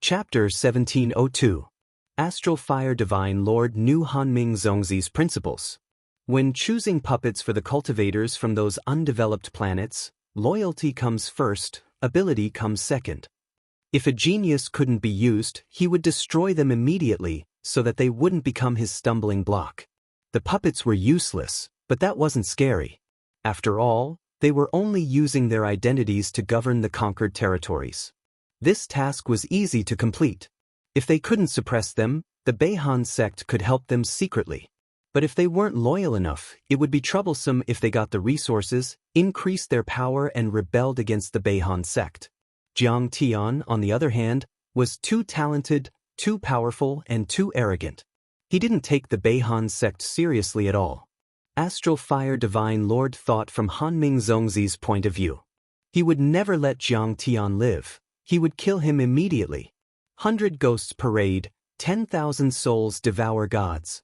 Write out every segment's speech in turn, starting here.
Chapter 1702. Astral Fire Divine Lord Nu Hanming Zongzi's Principles. When choosing puppets for the cultivators from those undeveloped planets, loyalty comes first, ability comes second. If a genius couldn't be used, he would destroy them immediately so that they wouldn't become his stumbling block. The puppets were useless, but that wasn't scary. After all, they were only using their identities to govern the conquered territories. This task was easy to complete. If they couldn't suppress them, the Beihan sect could help them secretly. But if they weren't loyal enough, it would be troublesome if they got the resources, increased their power and rebelled against the Beihan sect. Jiang Tian, on the other hand, was too talented, too powerful, and too arrogant. He didn't take the Beihan sect seriously at all. Astral Fire Divine Lord thought from Hanming Zongzi's point of view. He would never let Jiang Tian live. He would kill him immediately. 100 ghosts parade, 10,000 souls devour gods.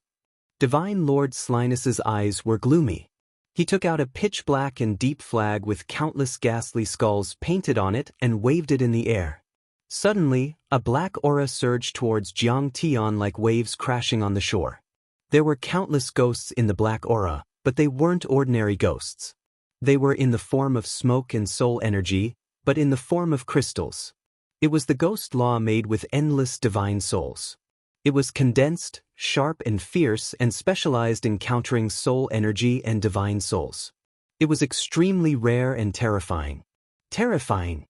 Divine Lord Slinus's eyes were gloomy. He took out a pitch-black and deep flag with countless ghastly skulls painted on it and waved it in the air. Suddenly, a black aura surged towards Jiang Tian like waves crashing on the shore. There were countless ghosts in the black aura, but they weren't ordinary ghosts. They were in the form of smoke and soul energy, but in the form of crystals. It was the ghost law made with endless divine souls. It was condensed, sharp and fierce, and specialized in countering soul energy and divine souls. It was extremely rare and terrifying. Terrifying!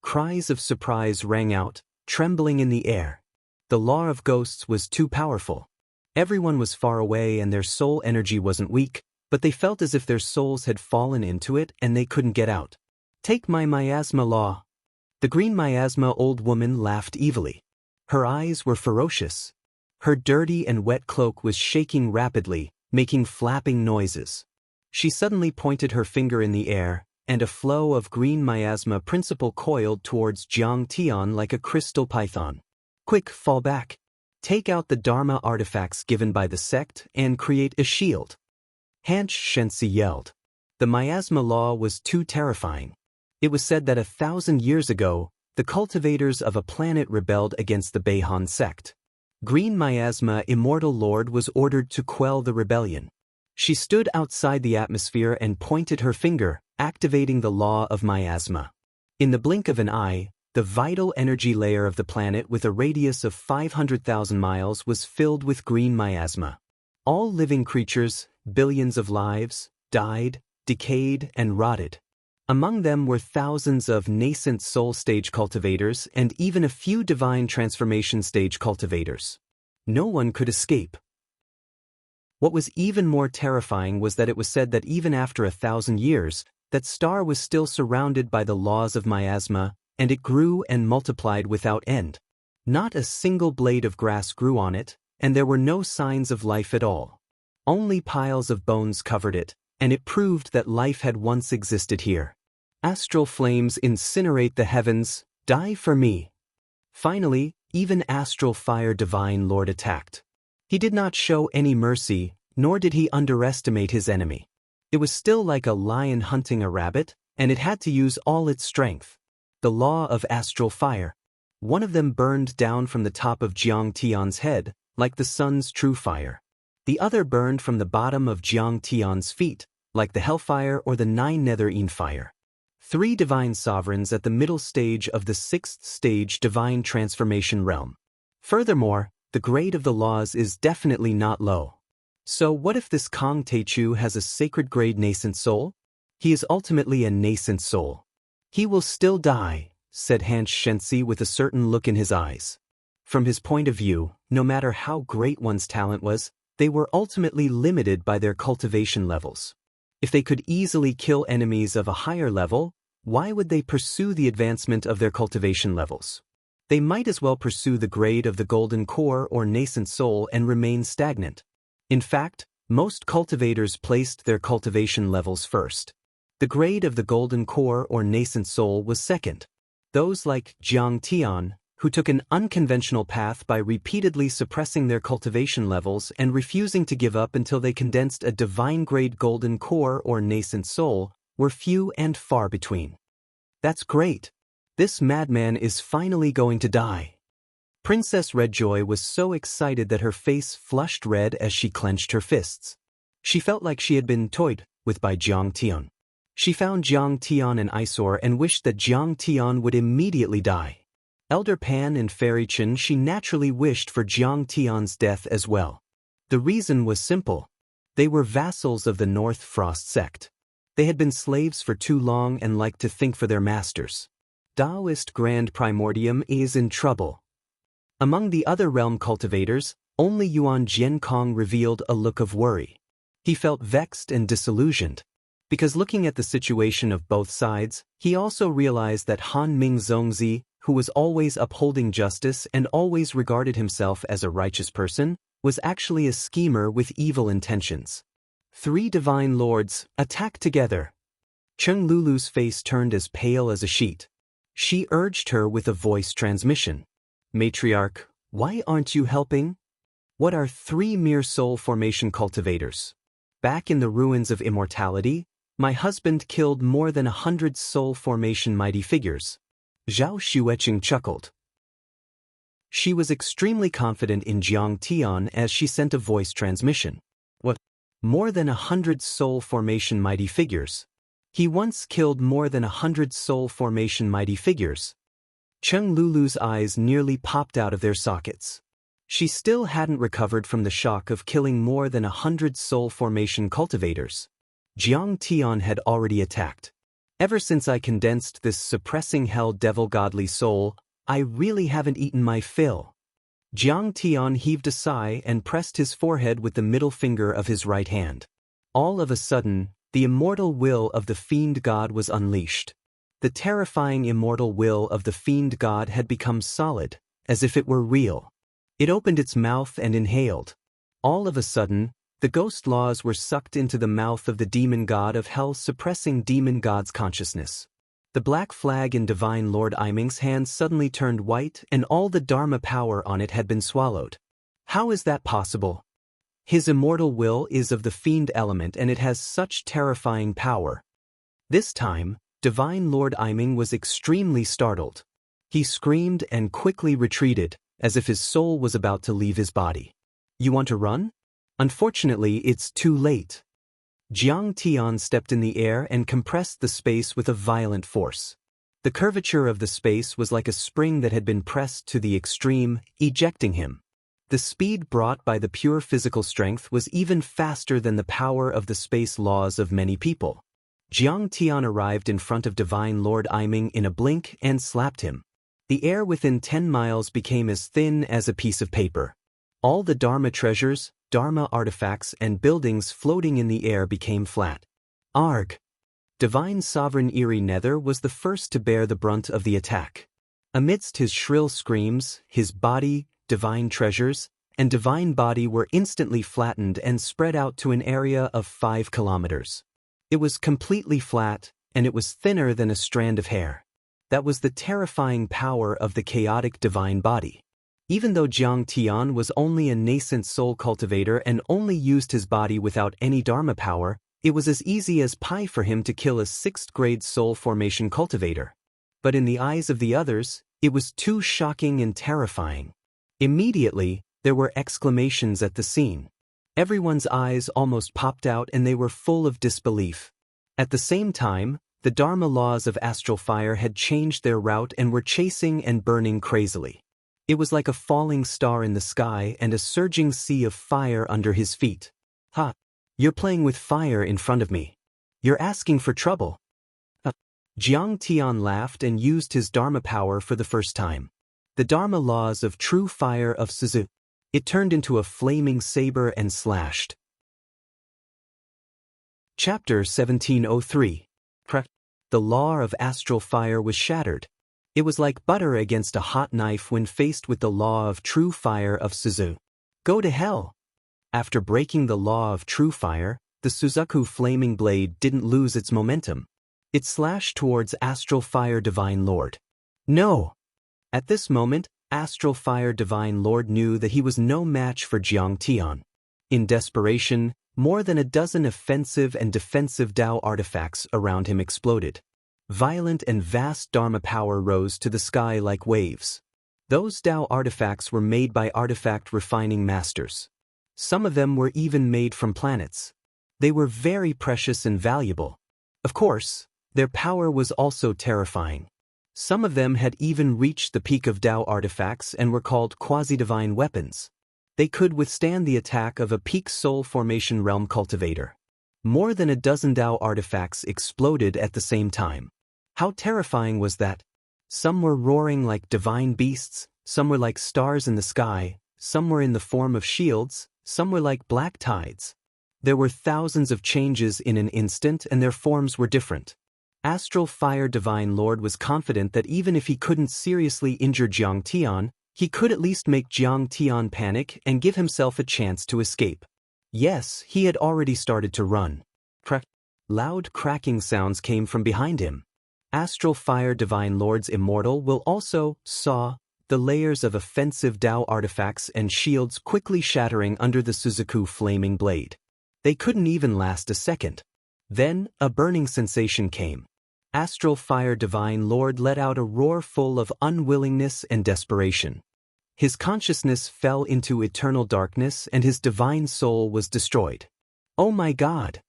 Cries of surprise rang out, trembling in the air. The law of ghosts was too powerful. Everyone was far away and their soul energy wasn't weak, but they felt as if their souls had fallen into it and they couldn't get out. Take my miasma law. The green miasma old woman laughed evilly. Her eyes were ferocious. Her dirty and wet cloak was shaking rapidly, making flapping noises. She suddenly pointed her finger in the air, and a flow of green miasma principle coiled towards Jiang Tian like a crystal python. Quick, fall back. Take out the Dharma artifacts given by the sect and create a shield. Hanch Shensi yelled. The miasma law was too terrifying. It was said that 1,000 years ago, the cultivators of a planet rebelled against the Beihan sect. Green Miasma Immortal Lord was ordered to quell the rebellion. She stood outside the atmosphere and pointed her finger, activating the law of miasma. In the blink of an eye, the vital energy layer of the planet with a radius of 500,000 miles was filled with green miasma. All living creatures, billions of lives, died, decayed, and rotted. Among them were thousands of nascent soul stage cultivators and even a few divine transformation stage cultivators. No one could escape. What was even more terrifying was that it was said that even after 1,000 years, that star was still surrounded by the laws of miasma, and it grew and multiplied without end. Not a single blade of grass grew on it, and there were no signs of life at all. Only piles of bones covered it, and it proved that life had once existed here. Astral flames incinerate the heavens, die for me. Finally, even Astral Fire Divine Lord attacked. He did not show any mercy, nor did he underestimate his enemy. It was still like a lion hunting a rabbit, and it had to use all its strength. The law of astral fire. One of them burned down from the top of Jiang Tian's head, like the sun's true fire. The other burned from the bottom of Jiang Tian's feet, like the hellfire or the 9 netherine fire. 3 divine sovereigns at the middle stage of the 6th stage divine transformation realm. Furthermore, the grade of the laws is definitely not low. So what if this Kong Teichu has a sacred grade nascent soul? He is ultimately a nascent soul. He will still die, said Hanch Shensi with a certain look in his eyes. From his point of view, no matter how great one's talent was, they were ultimately limited by their cultivation levels. If they could easily kill enemies of a higher level, why would they pursue the advancement of their cultivation levels? They might as well pursue the grade of the golden core or nascent soul and remain stagnant. In fact, most cultivators placed their cultivation levels first. The grade of the golden core or nascent soul was second. Those like Jiang Tian, who took an unconventional path by repeatedly suppressing their cultivation levels and refusing to give up until they condensed a divine-grade golden core or nascent soul, were few and far between. That's great. This madman is finally going to die. Princess Redjoy was so excited that her face flushed red as she clenched her fists. She felt like she had been toyed with by Jiang Tian. She found Jiang Tian an eyesore and wished that Jiang Tian would immediately die. Elder Pan and Fairy Chen, she naturally wished for Jiang Tian's death as well. The reason was simple. They were vassals of the North Frost sect. They had been slaves for too long and liked to think for their masters. Taoist Grand Primordium is in trouble. Among the other realm cultivators, only Yuan Jiankong revealed a look of worry. He felt vexed and disillusioned. Because looking at the situation of both sides, he also realized that Han Ming Zongzi, who was always upholding justice and always regarded himself as a righteous person, was actually a schemer with evil intentions. 3 divine lords attacked together. Cheng Lulu's face turned as pale as a sheet. She urged her with a voice transmission. Matriarch, why aren't you helping? What are 3 mere soul formation cultivators? Back in the ruins of immortality, my husband killed more than 100 soul formation mighty figures. Zhao Xueqing chuckled. She was extremely confident in Jiang Tian as she sent a voice transmission. What? More than 100 soul formation mighty figures? He once killed more than 100 soul formation mighty figures. Cheng Lulu's eyes nearly popped out of their sockets. She still hadn't recovered from the shock of killing more than 100 soul formation cultivators. Jiang Tian had already attacked. Ever since I condensed this suppressing hell devil godly soul, I really haven't eaten my fill. Jiang Tian heaved a sigh and pressed his forehead with the middle finger of his right hand. All of a sudden, the immortal will of the fiend god was unleashed. The terrifying immortal will of the fiend god had become solid, as if it were real. It opened its mouth and inhaled. All of a sudden, the ghost laws were sucked into the mouth of the demon god of hell, suppressing demon god's consciousness. The black flag in Divine Lord Iming's hand suddenly turned white and all the Dharma power on it had been swallowed. How is that possible? His immortal will is of the fiend element and it has such terrifying power. This time, Divine Lord Iming was extremely startled. He screamed and quickly retreated, as if his soul was about to leave his body. You want to run? Unfortunately, it's too late. Jiang Tian stepped in the air and compressed the space with a violent force. The curvature of the space was like a spring that had been pressed to the extreme, ejecting him. The speed brought by the pure physical strength was even faster than the power of the space laws of many people. Jiang Tian arrived in front of Divine Lord Iming in a blink and slapped him. The air within 10 miles became as thin as a piece of paper. All the Dharma treasures, Dharma artifacts and buildings floating in the air became flat. Arg! Divine Sovereign Eerie Nether was the first to bear the brunt of the attack. Amidst his shrill screams, his body, divine treasures, and divine body were instantly flattened and spread out to an area of 5 kilometers. It was completely flat, and it was thinner than a strand of hair. That was the terrifying power of the chaotic divine body. Even though Jiang Tian was only a nascent soul cultivator and only used his body without any Dharma power, it was as easy as pie for him to kill a 6th-grade soul formation cultivator. But in the eyes of the others, it was too shocking and terrifying. Immediately, there were exclamations at the scene. Everyone's eyes almost popped out and they were full of disbelief. At the same time, the Dharma laws of astral fire had changed their route and were chasing and burning crazily. It was like a falling star in the sky and a surging sea of fire under his feet. Ha! You're playing with fire in front of me. You're asking for trouble. Jiang Tian laughed and used his Dharma power for the first time. The Dharma laws of true fire of Suzu. It turned into a flaming saber and slashed. Chapter 1703. The law of astral fire was shattered. It was like butter against a hot knife when faced with the law of true fire of Suzu. Go to hell! After breaking the law of true fire, the Suzaku flaming blade didn't lose its momentum. It slashed towards Astral Fire Divine Lord. No! At this moment, Astral Fire Divine Lord knew that he was no match for Jiang Tian. In desperation, more than a dozen offensive and defensive Dao artifacts around him exploded. Violent and vast Dharma power rose to the sky like waves. Those Dao artifacts were made by artifact refining masters. Some of them were even made from planets. They were very precious and valuable. Of course, their power was also terrifying. Some of them had even reached the peak of Dao artifacts and were called quasi-divine weapons. They could withstand the attack of a peak soul formation realm cultivator. More than a dozen Dao artifacts exploded at the same time. How terrifying was that? Some were roaring like divine beasts, some were like stars in the sky, some were in the form of shields, some were like black tides. There were thousands of changes in an instant and their forms were different. Astral Fire Divine Lord was confident that even if he couldn't seriously injure Jiang Tian, he could at least make Jiang Tian panic and give himself a chance to escape. Yes, he had already started to run. Crack. Loud cracking sounds came from behind him. Astral Fire Divine Lord's Immortal will also saw the layers of offensive Dao artifacts and shields quickly shattering under the Suzaku flaming blade. They couldn't even last a second. Then, a burning sensation came. Astral Fire Divine Lord let out a roar full of unwillingness and desperation. His consciousness fell into eternal darkness and his divine soul was destroyed. Oh my God!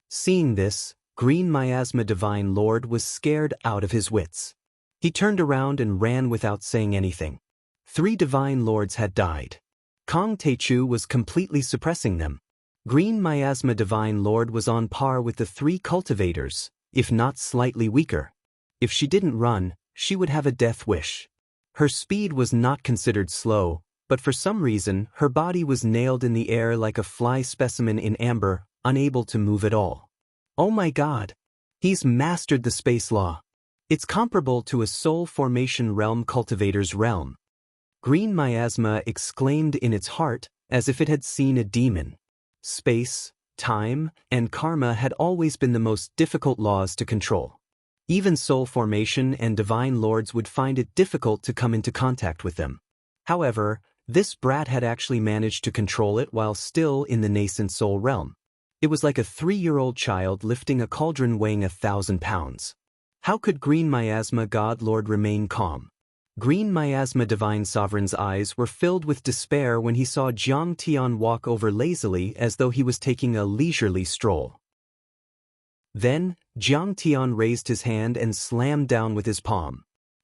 Seeing this, Green Miasma Divine Lord was scared out of his wits. He turned around and ran without saying anything. 3 Divine Lords had died. Kong Teichu was completely suppressing them. Green Miasma Divine Lord was on par with the 3 cultivators, if not slightly weaker. If she didn't run, she would have a death wish. Her speed was not considered slow, but for some reason her body was nailed in the air like a fly specimen in amber, unable to move at all. Oh my God! He's mastered the space law. It's comparable to a soul formation realm cultivator's realm. Green Miasma exclaimed in its heart, as if it had seen a demon. Space, time, and karma had always been the most difficult laws to control. Even soul formation and divine lords would find it difficult to come into contact with them. However, this brat had actually managed to control it while still in the nascent soul realm. It was like a 3-year-old child lifting a cauldron weighing 1,000 pounds. How could Green Miasma God Lord remain calm? Green Miasma Divine Sovereign's eyes were filled with despair when he saw Jiang Tian walk over lazily as though he was taking a leisurely stroll. Then, Jiang Tian raised his hand and slammed down with his palm.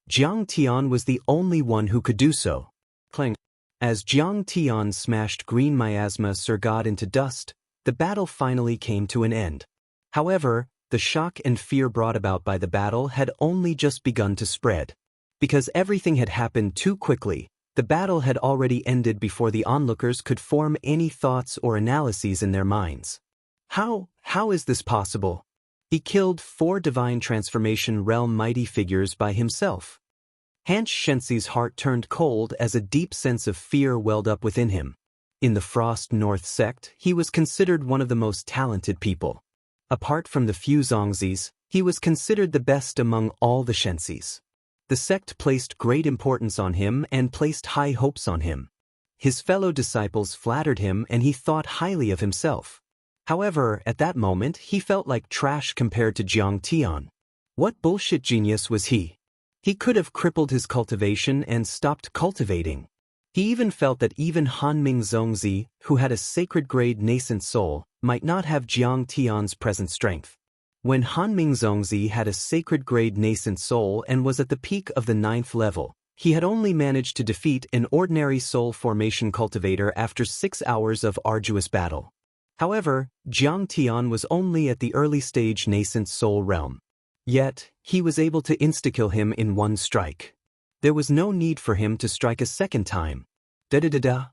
Jiang Tian was the only one who could do so. Clang. As Jiang Tian smashed Green Miasma Sir God into dust, the battle finally came to an end. However, the shock and fear brought about by the battle had only just begun to spread. Because everything had happened too quickly, the battle had already ended before the onlookers could form any thoughts or analyses in their minds. How is this possible? He killed 4 divine transformation realm mighty figures by himself. Hanch Shenxi's heart turned cold as a deep sense of fear welled up within him. In the Frost North sect, he was considered one of the most talented people. Apart from the few Zongzis, he was considered the best among all the Shenxis. The sect placed great importance on him and placed high hopes on him. His fellow disciples flattered him and he thought highly of himself. However, at that moment he felt like trash compared to Jiang Tian. What bullshit genius was he? He could have crippled his cultivation and stopped cultivating. He even felt that even Hanming Zongzi, who had a sacred grade nascent soul, might not have Jiang Tian's present strength. When Hanming Zongzi had a sacred grade nascent soul and was at the peak of the 9th level, he had only managed to defeat an ordinary soul formation cultivator after 6 hours of arduous battle. However, Jiang Tian was only at the early stage nascent soul realm. Yet, he was able to insta-kill him in one strike. There was no need for him to strike a second time. Da-da-da-da.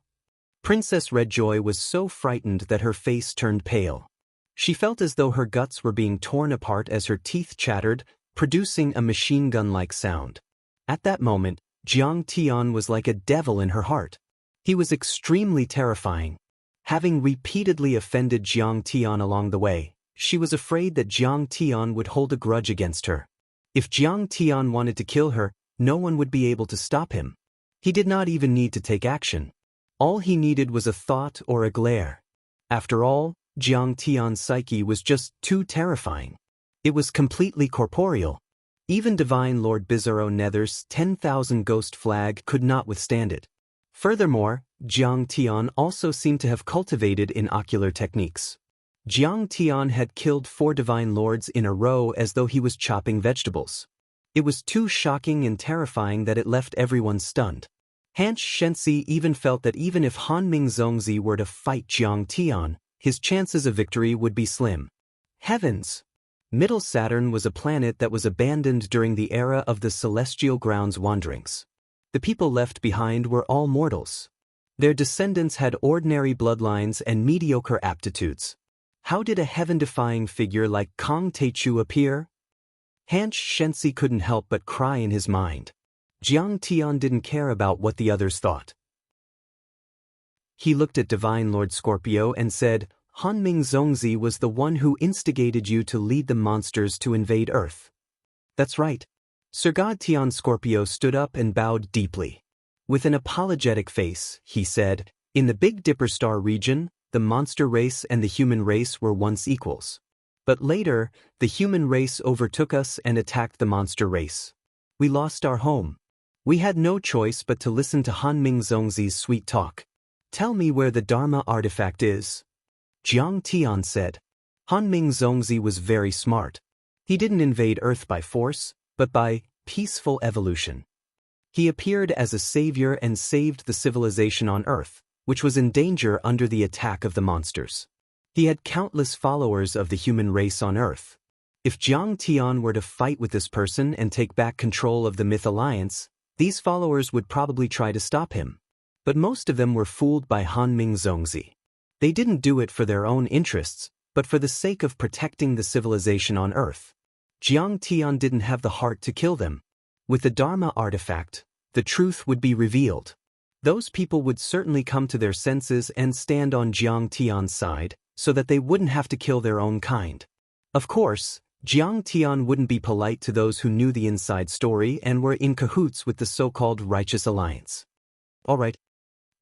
Princess Redjoy was so frightened that her face turned pale. She felt as though her guts were being torn apart as her teeth chattered, producing a machine gun-like sound. At that moment, Jiang Tian was like a devil in her heart. He was extremely terrifying. Having repeatedly offended Jiang Tian along the way, she was afraid that Jiang Tian would hold a grudge against her. If Jiang Tian wanted to kill her, no one would be able to stop him. He did not even need to take action. All he needed was a thought or a glare. After all, Jiang Tian's psyche was just too terrifying. It was completely corporeal. Even Divine Lord Bizarro Nether's 10,000 ghost flag could not withstand it. Furthermore, Jiang Tian also seemed to have cultivated inocular techniques. Jiang Tian had killed 4 divine lords in a row as though he was chopping vegetables. It was too shocking and terrifying that it left everyone stunned. Han Shensi even felt that even if Hanming Zongzi were to fight Jiang Tian, his chances of victory would be slim. Heavens! Middle Saturn was a planet that was abandoned during the era of the celestial grounds wanderings. The people left behind were all mortals. Their descendants had ordinary bloodlines and mediocre aptitudes. How did a heaven-defying figure like Kong Teichu appear? Han Shensi couldn't help but cry in his mind. Jiang Tian didn't care about what the others thought. He looked at Divine Lord Scorpio and said, Hanming Zongzi was the one who instigated you to lead the monsters to invade Earth. That's right. Sir God Tian Scorpio stood up and bowed deeply. With an apologetic face, he said, in the Big Dipper star region, the monster race and the human race were once equals. But later, the human race overtook us and attacked the monster race. We lost our home. We had no choice but to listen to Hanming Zongzi's sweet talk. Tell me where the Dharma artifact is. Jiang Tian said. Hanming Zongzi was very smart. He didn't invade Earth by force, but by peaceful evolution. He appeared as a savior and saved the civilization on Earth, which was in danger under the attack of the monsters. He had countless followers of the human race on Earth. If Jiang Tian were to fight with this person and take back control of the Myth Alliance, these followers would probably try to stop him. But most of them were fooled by Hanming Zongzi. They didn't do it for their own interests, but for the sake of protecting the civilization on Earth. Jiang Tian didn't have the heart to kill them. With the Dharma artifact, the truth would be revealed. Those people would certainly come to their senses and stand on Jiang Tian's side, so that they wouldn't have to kill their own kind. Of course, Jiang Tian wouldn't be polite to those who knew the inside story and were in cahoots with the so-called Righteous Alliance. All right.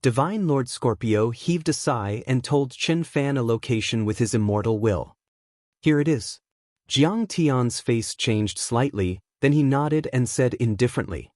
Divine Lord Scorpio heaved a sigh and told Chen Fan a location with his immortal will. Here it is. Jiang Tian's face changed slightly, then he nodded and said indifferently.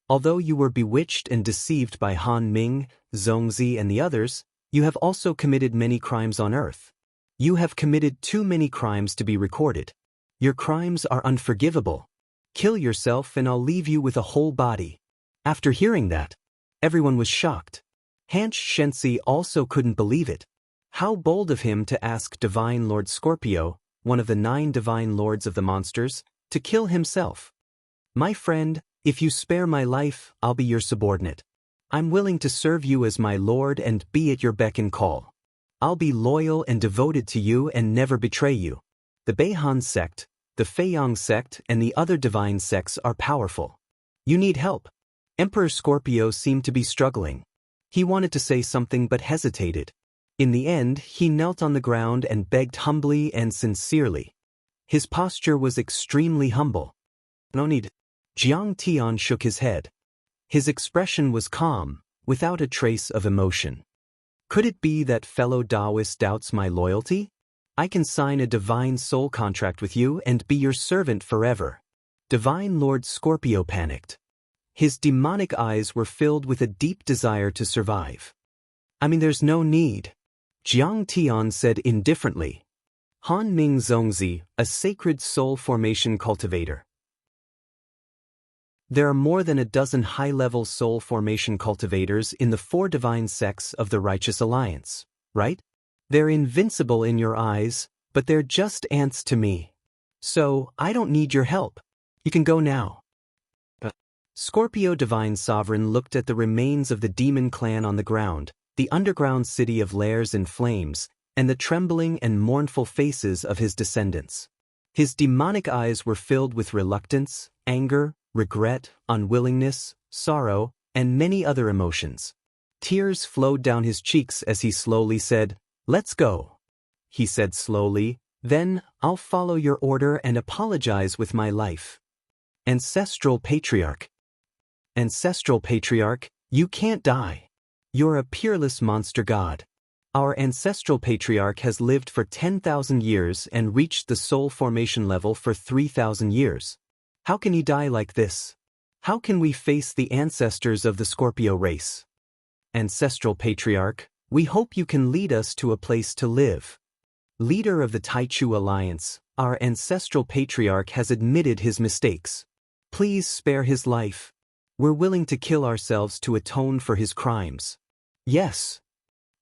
Although you were bewitched and deceived by Han Ming, Zongzi and the others, you have also committed many crimes on Earth. You have committed too many crimes to be recorded. Your crimes are unforgivable. Kill yourself and I'll leave you with a whole body. After hearing that, everyone was shocked. Han Shensi also couldn't believe it. How bold of him to ask Divine Lord Scorpio, one of the 9 divine lords of the monsters, to kill himself. My friend, if you spare my life, I'll be your subordinate. I'm willing to serve you as my lord and be at your beck and call. I'll be loyal and devoted to you and never betray you. The Beihan sect, the Feiyang sect and the other divine sects are powerful. You need help. Emperor Scorpio seemed to be struggling. He wanted to say something but hesitated. In the end, he knelt on the ground and begged humbly and sincerely. His posture was extremely humble. No need. Jiang Tian shook his head. His expression was calm, without a trace of emotion. Could it be that fellow Taoist doubts my loyalty? I can sign a divine soul contract with you and be your servant forever. Divine Lord Scorpio panicked. His demonic eyes were filled with a deep desire to survive. There's no need. Jiang Tian said indifferently. Hanming Zongzi, a sacred soul formation cultivator. There are more than a dozen high-level soul formation cultivators in the 4 divine sects of the Righteous Alliance, right? They're invincible in your eyes, but they're just ants to me. So, I don't need your help. You can go now. Scorpio Divine Sovereign looked at the remains of the demon clan on the ground, the underground city of lairs in flames, and the trembling and mournful faces of his descendants. His demonic eyes were filled with reluctance, anger, regret, unwillingness, sorrow, and many other emotions. Tears flowed down his cheeks as he slowly said, "Let's go." He said slowly, "Then, I'll follow your order and apologize with my life." Ancestral Patriarch. Ancestral Patriarch, you can't die. You're a peerless monster god. Our Ancestral Patriarch has lived for 10,000 years and reached the soul formation level for 3,000 years. How can he die like this? How can we face the ancestors of the Scorpio race? Ancestral Patriarch, we hope you can lead us to a place to live. Leader of the Taichu Alliance, our ancestral patriarch has admitted his mistakes. Please spare his life. We're willing to kill ourselves to atone for his crimes. Yes.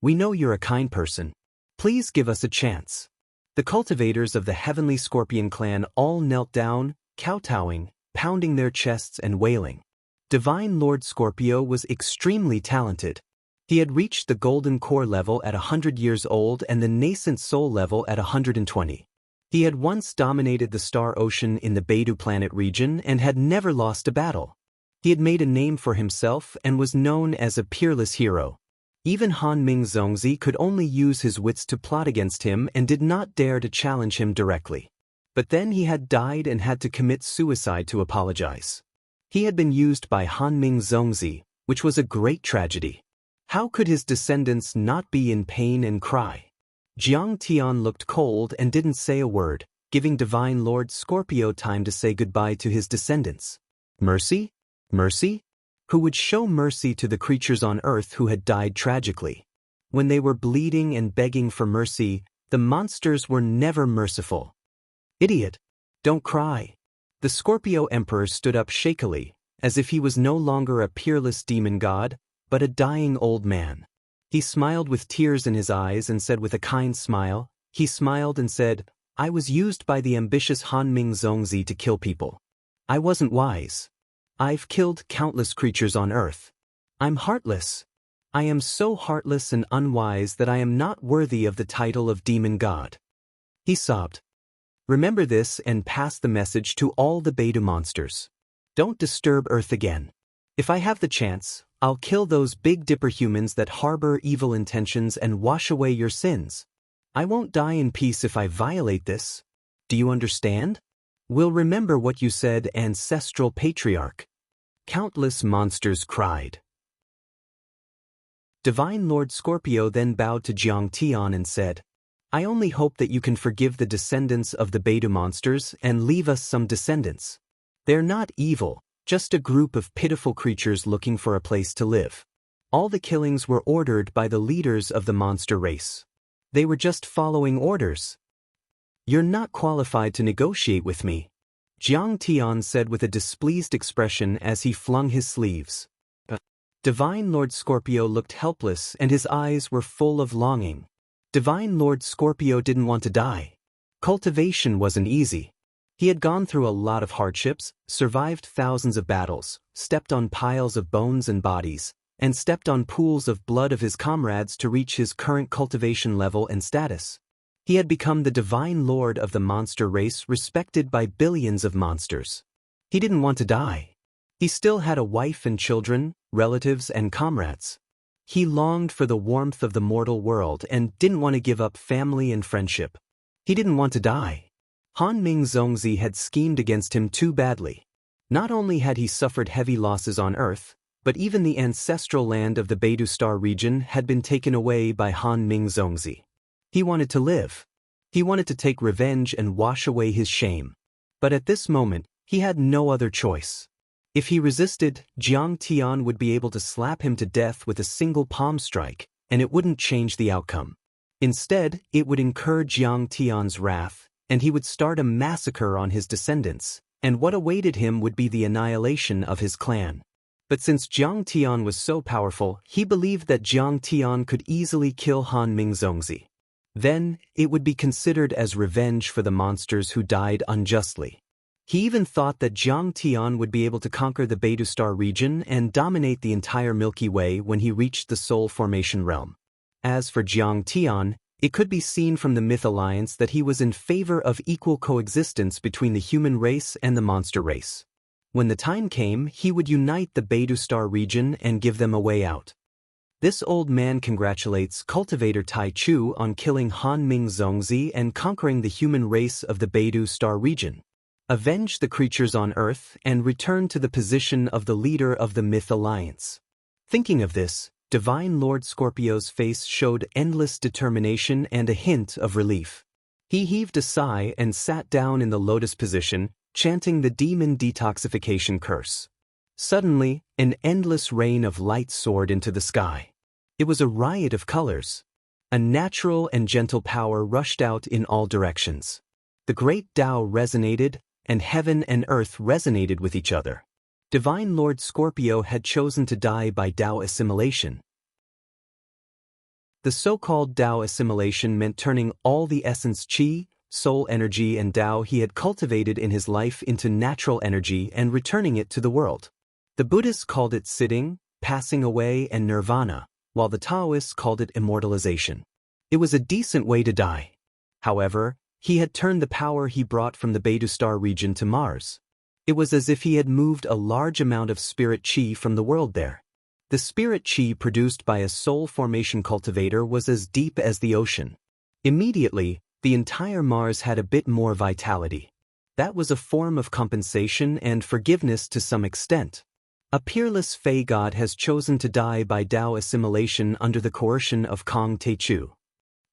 We know you're a kind person. Please give us a chance. The cultivators of the Heavenly Scorpion clan all knelt down, kowtowing, pounding their chests and wailing. Divine Lord Scorpio was extremely talented. He had reached the golden core level at 100 years old and the nascent soul level at 120. He had once dominated the star ocean in the Beidou planet region and had never lost a battle. He had made a name for himself and was known as a peerless hero. Even Han Ming Zongzi could only use his wits to plot against him and did not dare to challenge him directly. But then he had died and had to commit suicide to apologize. He had been used by Han Ming Zongzi, which was a great tragedy. How could his descendants not be in pain and cry? Jiang Tian looked cold and didn't say a word, giving Divine Lord Scorpio time to say goodbye to his descendants. Mercy? Mercy? Who would show mercy to the creatures on Earth who had died tragically? When they were bleeding and begging for mercy, the monsters were never merciful. Idiot! Don't cry. The Scorpio Emperor stood up shakily, as if he was no longer a peerless demon god, but a dying old man. He smiled with tears in his eyes and said with a kind smile, I was used by the ambitious Han Ming Zongzi to kill people. I wasn't wise. I've killed countless creatures on Earth. I'm heartless. I am so heartless and unwise that I am not worthy of the title of demon god. He sobbed. Remember this and pass the message to all the Beidou monsters. Don't disturb Earth again. If I have the chance, I'll kill those Big Dipper humans that harbor evil intentions and wash away your sins. I won't die in peace if I violate this. Do you understand? We'll remember what you said, Ancestral Patriarch. Countless monsters cried. Divine Lord Scorpio then bowed to Jiang Tian and said, I only hope that you can forgive the descendants of the Beidou monsters and leave us some descendants. They're not evil, just a group of pitiful creatures looking for a place to live. All the killings were ordered by the leaders of the monster race. They were just following orders. You're not qualified to negotiate with me, Jiang Tian said with a displeased expression as he flung his sleeves. Divine Lord Scorpio looked helpless and his eyes were full of longing. Divine Lord Scorpio didn't want to die. Cultivation wasn't easy. He had gone through a lot of hardships, survived thousands of battles, stepped on piles of bones and bodies, and stepped on pools of blood of his comrades to reach his current cultivation level and status. He had become the Divine Lord of the monster race, respected by billions of monsters. He didn't want to die. He still had a wife and children, relatives and comrades. He longed for the warmth of the mortal world and didn't want to give up family and friendship. He didn't want to die. Han Ming Zongzi had schemed against him too badly. Not only had he suffered heavy losses on Earth, but even the ancestral land of the Beidou Star region had been taken away by Han Ming Zongzi. He wanted to live. He wanted to take revenge and wash away his shame. But at this moment, he had no other choice. If he resisted, Jiang Tian would be able to slap him to death with a single palm strike, and it wouldn't change the outcome. Instead, it would incur Jiang Tian's wrath, and he would start a massacre on his descendants, and what awaited him would be the annihilation of his clan. But since Jiang Tian was so powerful, he believed that Jiang Tian could easily kill Han Ming Zongzi. Then, it would be considered as revenge for the monsters who died unjustly. He even thought that Jiang Tian would be able to conquer the Beidou Star region and dominate the entire Milky Way when he reached the Soul Formation realm. As for Jiang Tian, it could be seen from the Myth Alliance that he was in favor of equal coexistence between the human race and the monster race. When the time came, he would unite the Beidou Star region and give them a way out. This old man congratulates Cultivator Tai Chu on killing Han Ming Zongzi and conquering the human race of the Beidou Star region. Avenge the creatures on Earth and return to the position of the leader of the Myth Alliance. Thinking of this, Divine Lord Scorpio's face showed endless determination and a hint of relief. He heaved a sigh and sat down in the lotus position, chanting the demon detoxification curse. Suddenly, an endless rain of light soared into the sky. It was a riot of colors. A natural and gentle power rushed out in all directions. The great Tao resonated, and heaven and earth resonated with each other. Divine Lord Scorpio had chosen to die by Tao assimilation. The so-called Tao assimilation meant turning all the essence Qi, soul energy and Tao he had cultivated in his life into natural energy and returning it to the world. The Buddhists called it sitting, passing away and nirvana, while the Taoists called it immortalization. It was a decent way to die. However, he had turned the power he brought from the Beidou star region to Mars. It was as if he had moved a large amount of spirit Qi from the world there. The spirit Qi produced by a soul formation cultivator was as deep as the ocean. Immediately, the entire Mars had a bit more vitality. That was a form of compensation and forgiveness to some extent. A peerless Fey god has chosen to die by Tao assimilation under the coercion of Kong Techu.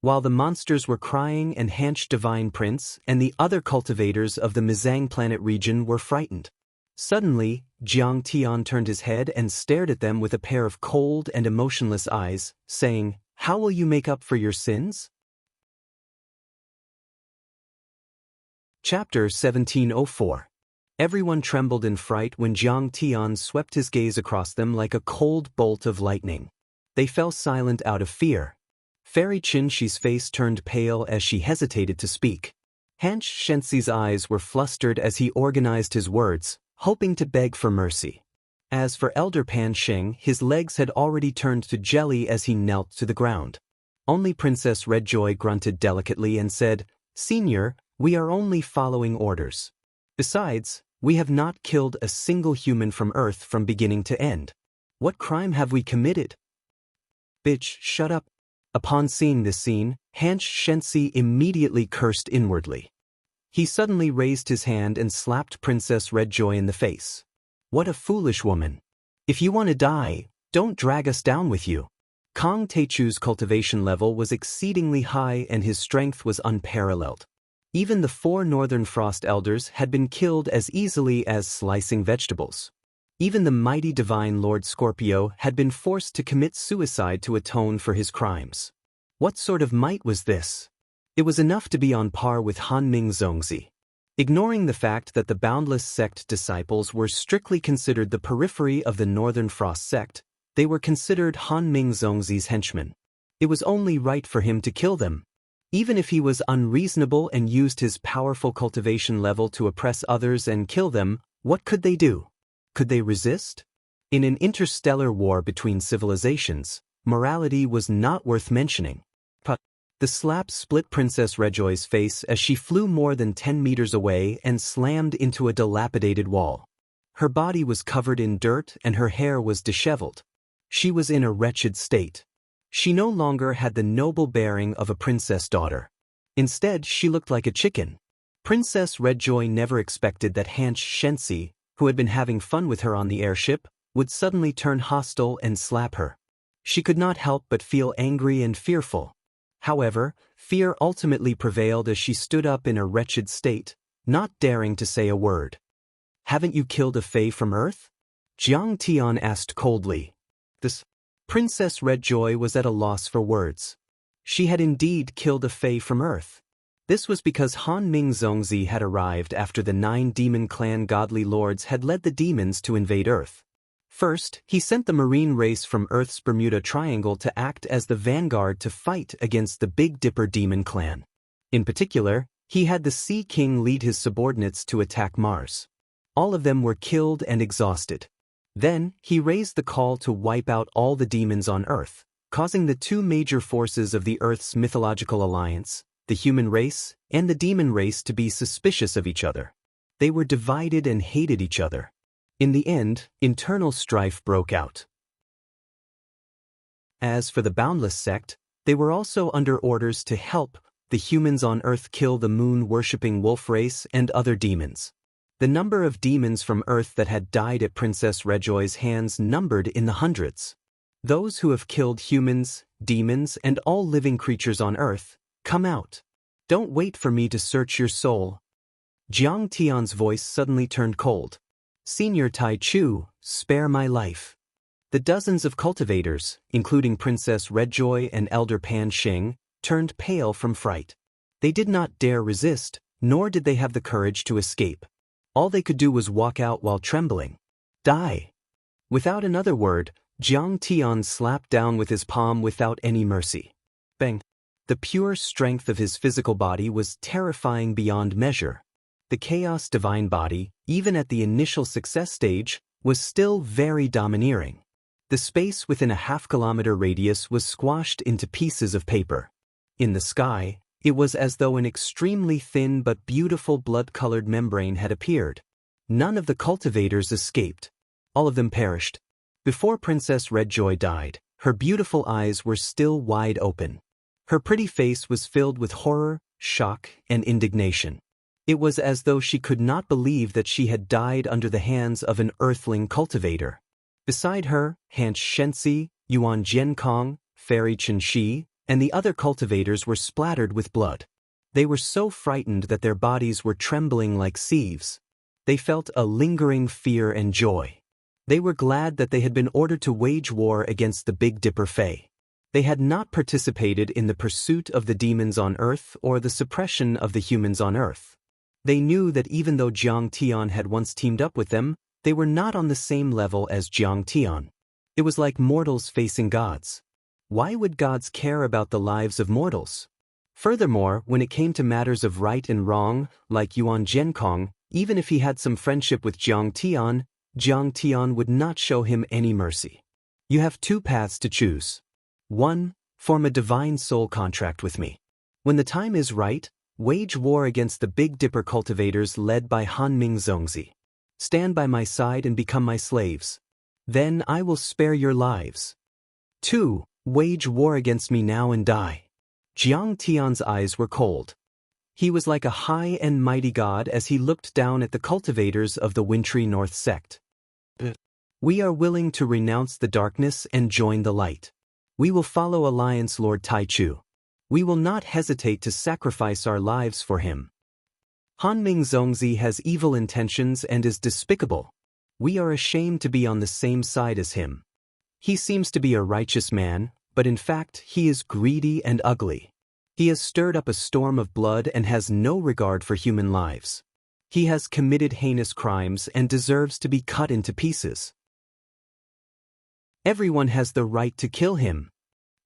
While the monsters were crying and Hanch Divine Prince and the other cultivators of the Mizang planet region were frightened. Suddenly, Jiang Tian turned his head and stared at them with a pair of cold and emotionless eyes, saying, "How will you make up for your sins?" Chapter 1704. Everyone trembled in fright when Jiang Tian swept his gaze across them like a cold bolt of lightning. They fell silent out of fear. Fairy Qin-Shi's face turned pale as she hesitated to speak. Hanch Shenxi's eyes were flustered as he organized his words, hoping to beg for mercy. As for Elder Pan Sheng, his legs had already turned to jelly as he knelt to the ground. Only Princess Redjoy grunted delicately and said, "Senior, we are only following orders. Besides, we have not killed a single human from Earth from beginning to end. What crime have we committed?" "Bitch, shut up." Upon seeing this scene, Hanch Shenxi immediately cursed inwardly. He suddenly raised his hand and slapped Princess Redjoy in the face. "What a foolish woman. If you want to die, don't drag us down with you." Kong Techu's cultivation level was exceedingly high and his strength was unparalleled. Even the 4 Northern Frost Elders had been killed as easily as slicing vegetables. Even the mighty Divine Lord Scorpio had been forced to commit suicide to atone for his crimes. What sort of might was this? It was enough to be on par with Hanming Zongzi. Ignoring the fact that the Boundless Sect disciples were strictly considered the periphery of the Northern Frost Sect, they were considered Hanming Zongzi's henchmen. It was only right for him to kill them. Even if he was unreasonable and used his powerful cultivation level to oppress others and kill them, what could they do? Could they resist? In an interstellar war between civilizations, morality was not worth mentioning. The slap split Princess Redjoy's face as she flew more than 10 meters away and slammed into a dilapidated wall. Her body was covered in dirt and her hair was disheveled. She was in a wretched state. She no longer had the noble bearing of a princess daughter. Instead, she looked like a chicken. Princess Redjoy never expected that Hanch Shenxi, who had been having fun with her on the airship, would suddenly turn hostile and slap her. She could not help but feel angry and fearful. However, fear ultimately prevailed as she stood up in a wretched state, not daring to say a word. "Haven't you killed a Fae from Earth?" Jiang Tian asked coldly. This Princess Redjoy was at a loss for words. She had indeed killed a Fae from Earth. This was because Hanming Zongzi had arrived after the 9 demon clan godly lords had led the demons to invade Earth. First, he sent the marine race from Earth's Bermuda Triangle to act as the vanguard to fight against the Big Dipper demon clan. In particular, he had the Sea King lead his subordinates to attack Mars. All of them were killed and exhausted. Then, he raised the call to wipe out all the demons on Earth, causing the 2 major forces of the Earth's mythological alliance, the human race and the demon race, to be suspicious of each other. They were divided and hated each other. In the end, internal strife broke out. As for the Boundless Sect, they were also under orders to help the humans on Earth kill the moon-worshipping wolf race and other demons. The number of demons from Earth that had died at Princess Redjoy's hands numbered in the hundreds. Those who have killed humans, demons, and all living creatures on Earth, come out. Don't wait for me to search your soul. Jiang Tian's voice suddenly turned cold. Senior Tai Chu, spare my life. The dozens of cultivators, including Princess Redjoy and Elder Pan Xing, turned pale from fright. They did not dare resist, nor did they have the courage to escape. All they could do was walk out while trembling. Die! Without another word, Jiang Tian slapped down with his palm without any mercy. Bang! The pure strength of his physical body was terrifying beyond measure. The chaos divine body, even at the initial success stage, was still very domineering. The space within a half-kilometer radius was squashed into pieces of paper. In the sky, it was as though an extremely thin but beautiful blood-colored membrane had appeared. None of the cultivators escaped. All of them perished. Before Princess Redjoy died, her beautiful eyes were still wide open. Her pretty face was filled with horror, shock, and indignation. It was as though she could not believe that she had died under the hands of an earthling cultivator. Beside her, Han Shenxi, Yuan Jiankong, Fairy Chenxi, and the other cultivators were splattered with blood. They were so frightened that their bodies were trembling like sieves. They felt a lingering fear and joy. They were glad that they had been ordered to wage war against the Big Dipper Fae. They had not participated in the pursuit of the demons on Earth or the suppression of the humans on Earth. They knew that even though Jiang Tian had once teamed up with them, they were not on the same level as Jiang Tian. It was like mortals facing gods. Why would gods care about the lives of mortals? Furthermore, when it came to matters of right and wrong, like Yuan Jiankong, even if he had some friendship with Jiang Tian would not show him any mercy. You have two paths to choose. 1. Form a divine soul contract with me. When the time is right, wage war against the Big Dipper cultivators led by Hanming Zongzi. Stand by my side and become my slaves. Then I will spare your lives. 2. Wage war against me now and die. Jiang Tian's eyes were cold. He was like a high and mighty god as he looked down at the cultivators of the wintry North sect. We are willing to renounce the darkness and join the light. We will follow Alliance Lord Tai Chu. We will not hesitate to sacrifice our lives for him. Hanming Zongzi has evil intentions and is despicable. We are ashamed to be on the same side as him. He seems to be a righteous man, but in fact he is greedy and ugly. He has stirred up a storm of blood and has no regard for human lives. He has committed heinous crimes and deserves to be cut into pieces. Everyone has the right to kill him.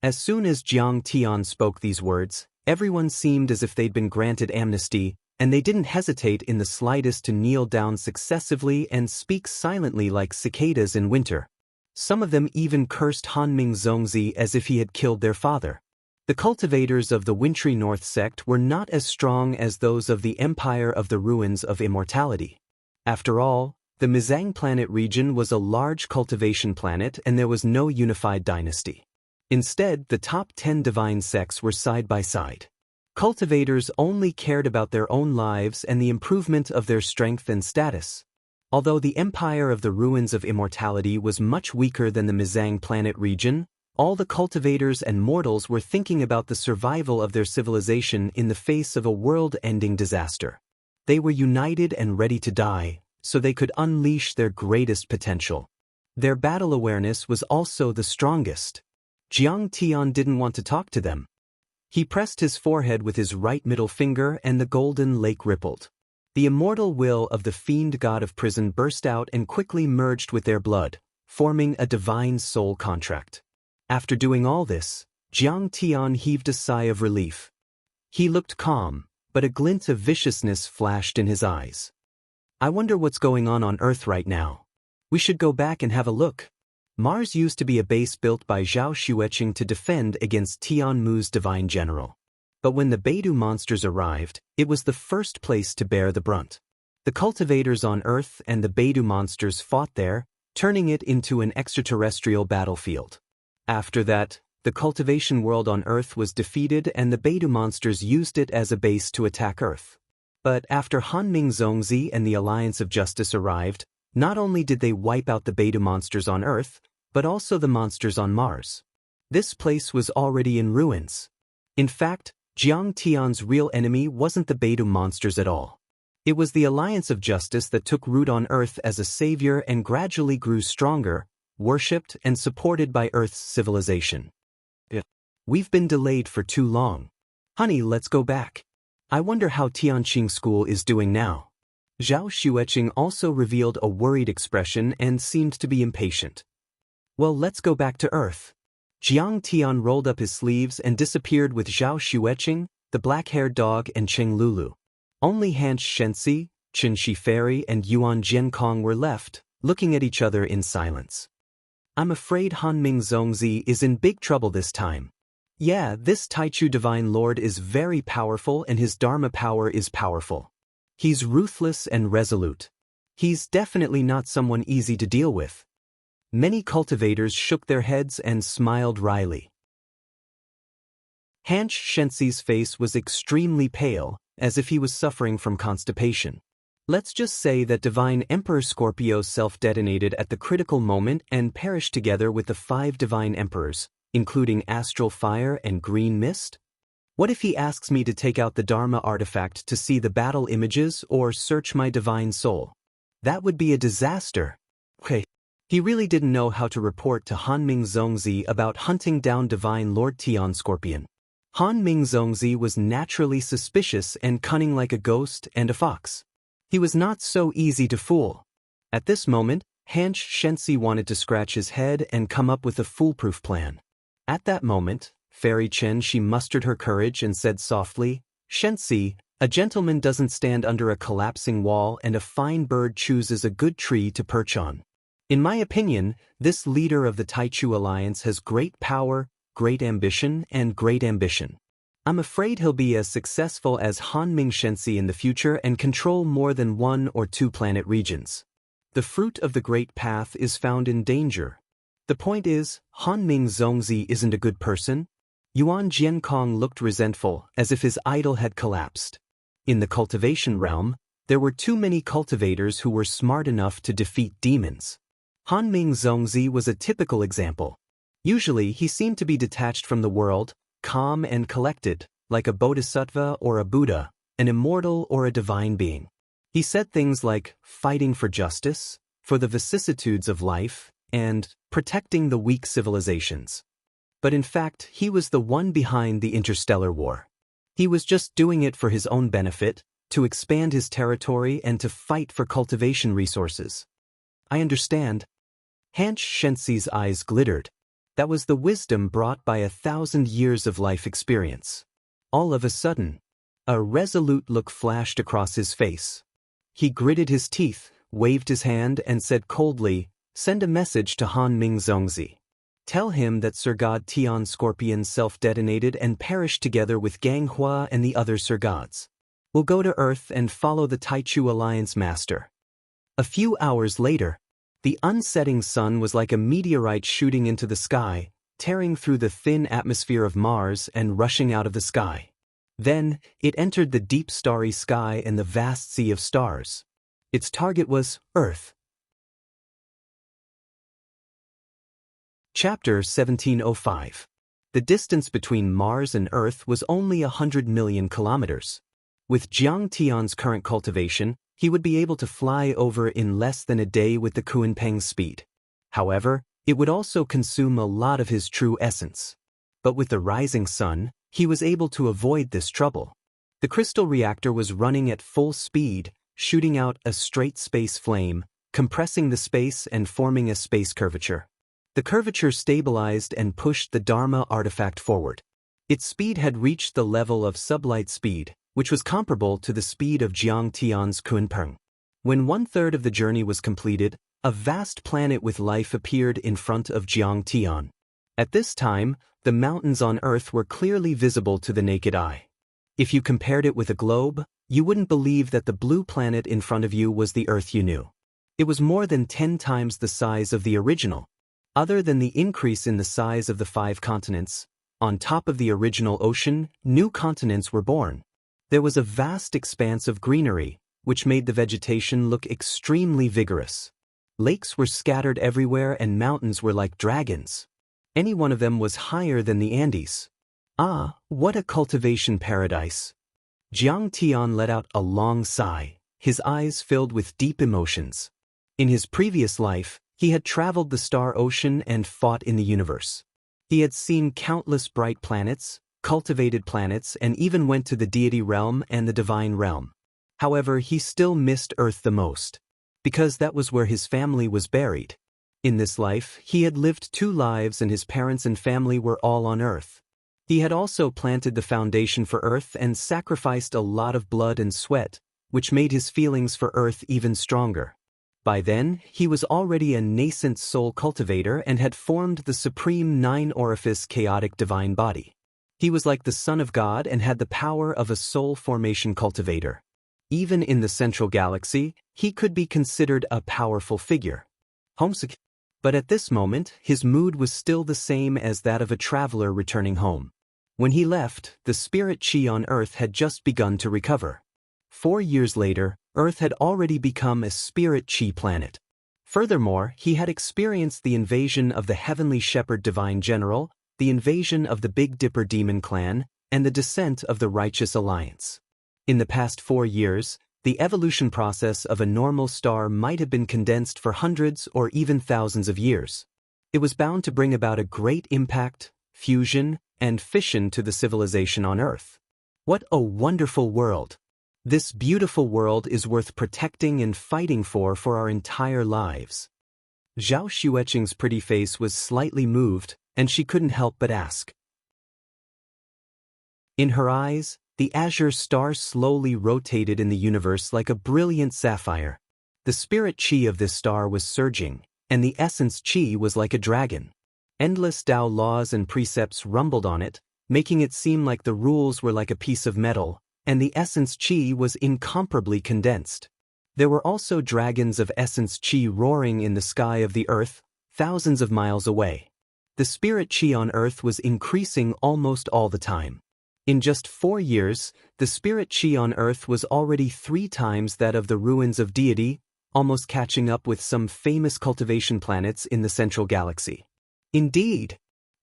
As soon as Jiang Tian spoke these words, everyone seemed as if they'd been granted amnesty, and they didn't hesitate in the slightest to kneel down successively and speak silently like cicadas in winter. Some of them even cursed Hanming Zongzi as if he had killed their father. The cultivators of the wintry North sect were not as strong as those of the Empire of the Ruins of Immortality. After all, the Mizang planet region was a large cultivation planet and there was no unified dynasty. Instead, the top 10 divine sects were side by side. Cultivators only cared about their own lives and the improvement of their strength and status. Although the Empire of the Ruins of Immortality was much weaker than the Mizang planet region, all the cultivators and mortals were thinking about the survival of their civilization in the face of a world-ending disaster. They were united and ready to die, so they could unleash their greatest potential. Their battle awareness was also the strongest. Jiang Tian didn't want to talk to them. He pressed his forehead with his right middle finger and the golden lake rippled. The immortal will of the fiend god of prison burst out and quickly merged with their blood, forming a divine soul contract. After doing all this, Jiang Tian heaved a sigh of relief. He looked calm, but a glint of viciousness flashed in his eyes. I wonder what's going on Earth right now. We should go back and have a look. Mars used to be a base built by Zhao Xueqing to defend against Tianmu's divine general. But when the Beidou monsters arrived, it was the first place to bear the brunt. The cultivators on Earth and the Beidou monsters fought there, turning it into an extraterrestrial battlefield. After that, the cultivation world on Earth was defeated and the Beidou monsters used it as a base to attack Earth. But after Hanming Zongzi and the Alliance of Justice arrived, not only did they wipe out the Beidou monsters on Earth, but also the monsters on Mars. This place was already in ruins. In fact, Jiang Tian's real enemy wasn't the Beidou monsters at all. It was the alliance of justice that took root on Earth as a savior and gradually grew stronger, worshipped and supported by Earth's civilization. We've been delayed for too long. Honey, let's go back. I wonder how Tianqing School is doing now. Zhao Xueqing also revealed a worried expression and seemed to be impatient. Well, let's go back to Earth. Jiang Tian rolled up his sleeves and disappeared with Zhao Xueqing, the black-haired dog, and Cheng Lulu. Only Han Shenxi, Chen Shiferi, and Yuan Jiankong were left, looking at each other in silence. I'm afraid Hanming Zongzi is in big trouble this time. Yeah, this Taichu Divine Lord is very powerful and his Dharma power is powerful. He's ruthless and resolute. He's definitely not someone easy to deal with. Many cultivators shook their heads and smiled wryly. Han Shenxi's face was extremely pale, as if he was suffering from constipation. Let's just say that Divine Emperor Scorpio self-detonated at the critical moment and perished together with the 5 Divine Emperors, including Astral Fire and Green Mist? What if he asks me to take out the Dharma artifact to see the battle images or search my divine soul? That would be a disaster. He really didn't know how to report to Hanming Zongzi about hunting down Divine Lord Tian Scorpion. Hanming Zongzi was naturally suspicious and cunning like a ghost and a fox. He was not so easy to fool. At this moment, Han Shenxi wanted to scratch his head and come up with a foolproof plan. At that moment, Fairy Chen she mustered her courage and said softly, Shenxi, a gentleman doesn't stand under a collapsing wall and a fine bird chooses a good tree to perch on. In my opinion, this leader of the Taichu Alliance has great power, great ambition, and great ambition. I'm afraid he'll be as successful as Hanming Shenxi in the future and control more than 1 or 2 planet regions. The fruit of the great path is found in danger. The point is, Hanming Zongzi isn't a good person. Yuan Jiankong looked resentful, as if his idol had collapsed. In the cultivation realm, there were too many cultivators who were smart enough to defeat demons. Hanming Zongzi was a typical example. Usually he seemed to be detached from the world, calm and collected, like a bodhisattva or a Buddha, an immortal or a divine being. He said things like fighting for justice, for the vicissitudes of life, and protecting the weak civilizations. But in fact, he was the one behind the interstellar war. He was just doing it for his own benefit, to expand his territory and to fight for cultivation resources. I understand. Han Shenxi's eyes glittered. That was the wisdom brought by 1,000 years of life experience. All of a sudden, a resolute look flashed across his face. He gritted his teeth, waved his hand, and said coldly, Send a message to Hanming Zongzi. Tell him that Sir God Tian Scorpion self-detonated and perished together with Gang Hua and the other Sir Gods. We'll go to Earth and follow the Taichu Alliance Master. A few hours later, the unsetting sun was like a meteorite shooting into the sky, tearing through the thin atmosphere of Mars and rushing out of the sky. Then, it entered the deep starry sky and the vast sea of stars. Its target was Earth. Chapter 1705. The distance between Mars and Earth was only 100 million kilometers. With Jiang Tian's current cultivation, he would be able to fly over in less than a day with the Kunpeng speed. However, it would also consume a lot of his true essence. But with the rising sun, he was able to avoid this trouble. The crystal reactor was running at full speed, shooting out a straight space flame, compressing the space and forming a space curvature. The curvature stabilized and pushed the Dharma artifact forward. Its speed had reached the level of sublight speed, which was comparable to the speed of Jiang Tian's Kunpeng. When 1/3 of the journey was completed, a vast planet with life appeared in front of Jiang Tian. At this time, the mountains on Earth were clearly visible to the naked eye. If you compared it with a globe, you wouldn't believe that the blue planet in front of you was the Earth you knew. It was more than 10 times the size of the original. Other than the increase in the size of the 5 continents, on top of the original ocean, new continents were born. There was a vast expanse of greenery, which made the vegetation look extremely vigorous. Lakes were scattered everywhere and mountains were like dragons. Any one of them was higher than the Andes. Ah, what a cultivation paradise! Jiang Tian let out a long sigh. his eyes filled with deep emotions. In his previous life, he had traveled the star ocean and fought in the universe. He had seen countless bright planets, cultivated planets, and even went to the deity realm and the divine realm. However, he still missed Earth the most, because that was where his family was buried. In this life, he had lived 2 lives and his parents and family were all on Earth. He had also planted the foundation for Earth and sacrificed a lot of blood and sweat, which made his feelings for Earth even stronger. By then, he was already a nascent soul cultivator and had formed the supreme 9-orifice chaotic divine body. He was like the Son of God and had the power of a soul formation cultivator. Even in the central galaxy, he could be considered a powerful figure. Homesick. But at this moment, his mood was still the same as that of a traveler returning home. When he left, the spirit chi on Earth had just begun to recover. 4 years later, Earth had already become a spirit chi planet. Furthermore, he had experienced the invasion of the Heavenly Shepherd Divine General, the invasion of the Big Dipper Demon Clan, and the descent of the Righteous Alliance. In the past 4 years, the evolution process of a normal star might have been condensed for hundreds or even thousands of years. It was bound to bring about a great impact, fusion, and fission to the civilization on Earth. What a wonderful world! This beautiful world is worth protecting and fighting for our entire lives. Zhao Xueqing's pretty face was slightly moved, and she couldn't help but ask. In her eyes, the azure star slowly rotated in the universe like a brilliant sapphire. The spirit chi of this star was surging, and the essence chi was like a dragon. Endless Tao laws and precepts rumbled on it, making it seem like the rules were like a piece of metal, and the essence chi was incomparably condensed. There were also dragons of essence chi roaring in the sky of the Earth, thousands of miles away. The spirit chi on Earth was increasing almost all the time. In just 4 years, the spirit chi on Earth was already 3 times that of the ruins of deity, almost catching up with some famous cultivation planets in the central galaxy. Indeed,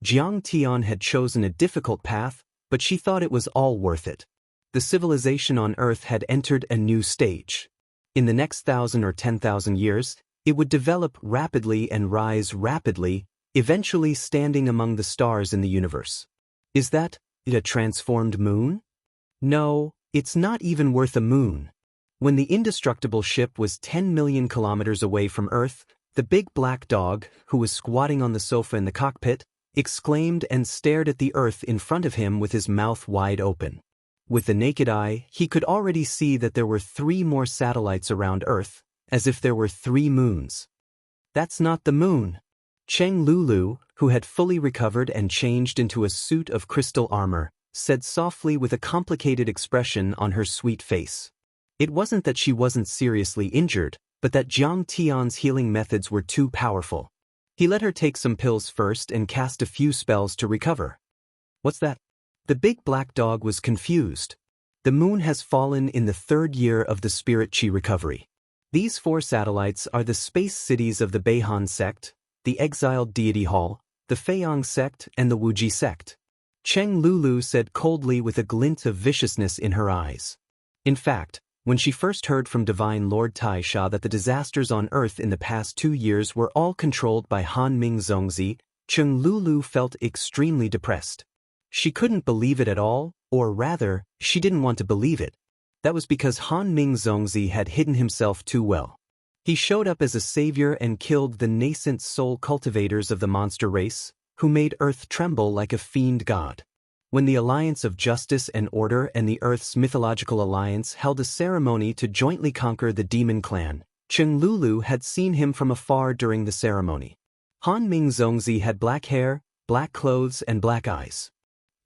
Jiang Tian had chosen a difficult path, but she thought it was all worth it. The civilization on Earth had entered a new stage. In the next 1,000 or 10,000 years, it would develop rapidly and rise rapidly, eventually standing among the stars in the universe. Is that a transformed moon? No, it's not even worth a moon. When the indestructible ship was 10 million kilometers away from Earth, the big black dog, who was squatting on the sofa in the cockpit, exclaimed and stared at the Earth in front of him with his mouth wide open. With the naked eye, he could already see that there were 3 more satellites around Earth, as if there were 3 moons. That's not the moon. Cheng Lulu, who had fully recovered and changed into a suit of crystal armor, said softly with a complicated expression on her sweet face. It wasn't that she wasn't seriously injured, but that Jiang Tian's healing methods were too powerful. He let her take some pills first and cast a few spells to recover. What's that? The big black dog was confused. The moon has fallen in the 3rd year of the spirit chi recovery. These 4 satellites are the space cities of the Beihan sect, the exiled deity hall, the Feiyang sect, and the Wuji sect. Cheng Lulu said coldly with a glint of viciousness in her eyes. In fact, when she first heard from Divine Lord Taisha that the disasters on Earth in the past 2 years were all controlled by Han Ming Zongzi, Cheng Lulu felt extremely depressed. She couldn't believe it at all, or rather, she didn't want to believe it. That was because Han Ming Zongzi had hidden himself too well. He showed up as a savior and killed the nascent soul cultivators of the monster race, who made Earth tremble like a fiend god. When the Alliance of Justice and Order and the Earth's mythological alliance held a ceremony to jointly conquer the demon clan, Cheng Lulu had seen him from afar during the ceremony. Han Ming Zongzi had black hair, black clothes, and black eyes.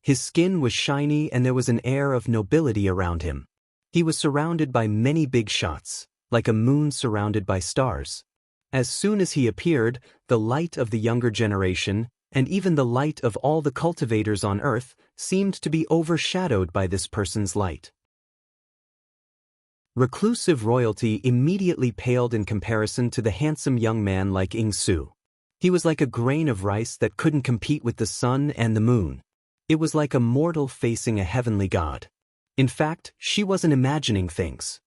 His skin was shiny and there was an air of nobility around him. He was surrounded by many big shots, like a moon surrounded by stars. As soon as he appeared, the light of the younger generation, and even the light of all the cultivators on Earth, seemed to be overshadowed by this person's light. Reclusive royalty immediately paled in comparison to the handsome young man like Ing Su. He was like a grain of rice that couldn't compete with the sun and the moon. It was like a mortal facing a heavenly god. In fact, she wasn't imagining things.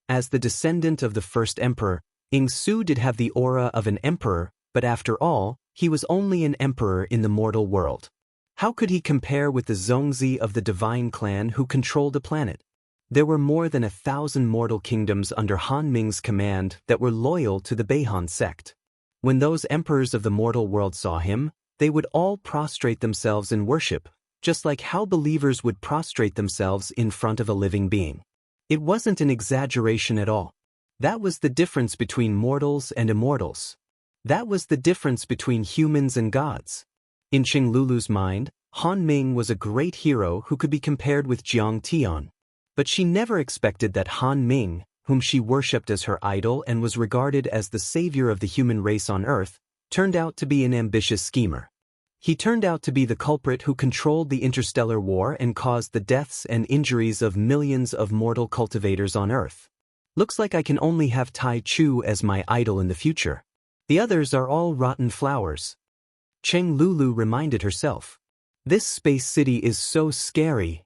As the descendant of the first emperor, Ingsu did have the aura of an emperor, but after all, he was only an emperor in the mortal world. How could he compare with the Zongzi of the divine clan who controlled a planet? There were more than 1,000 mortal kingdoms under Han Ming's command that were loyal to the Beihan sect. When those emperors of the mortal world saw him, they would all prostrate themselves in worship, just like how believers would prostrate themselves in front of a living being. It wasn't an exaggeration at all. That was the difference between mortals and immortals. That was the difference between humans and gods. In Qing Lulu's mind, Han Ming was a great hero who could be compared with Jiang Tian. But she never expected that Han Ming, whom she worshipped as her idol and was regarded as the savior of the human race on Earth, turned out to be an ambitious schemer. He turned out to be the culprit who controlled the interstellar war and caused the deaths and injuries of millions of mortal cultivators on Earth. Looks like I can only have Tai Chu as my idol in the future. The others are all rotten flowers. Cheng Lulu reminded herself. This space city is so scary.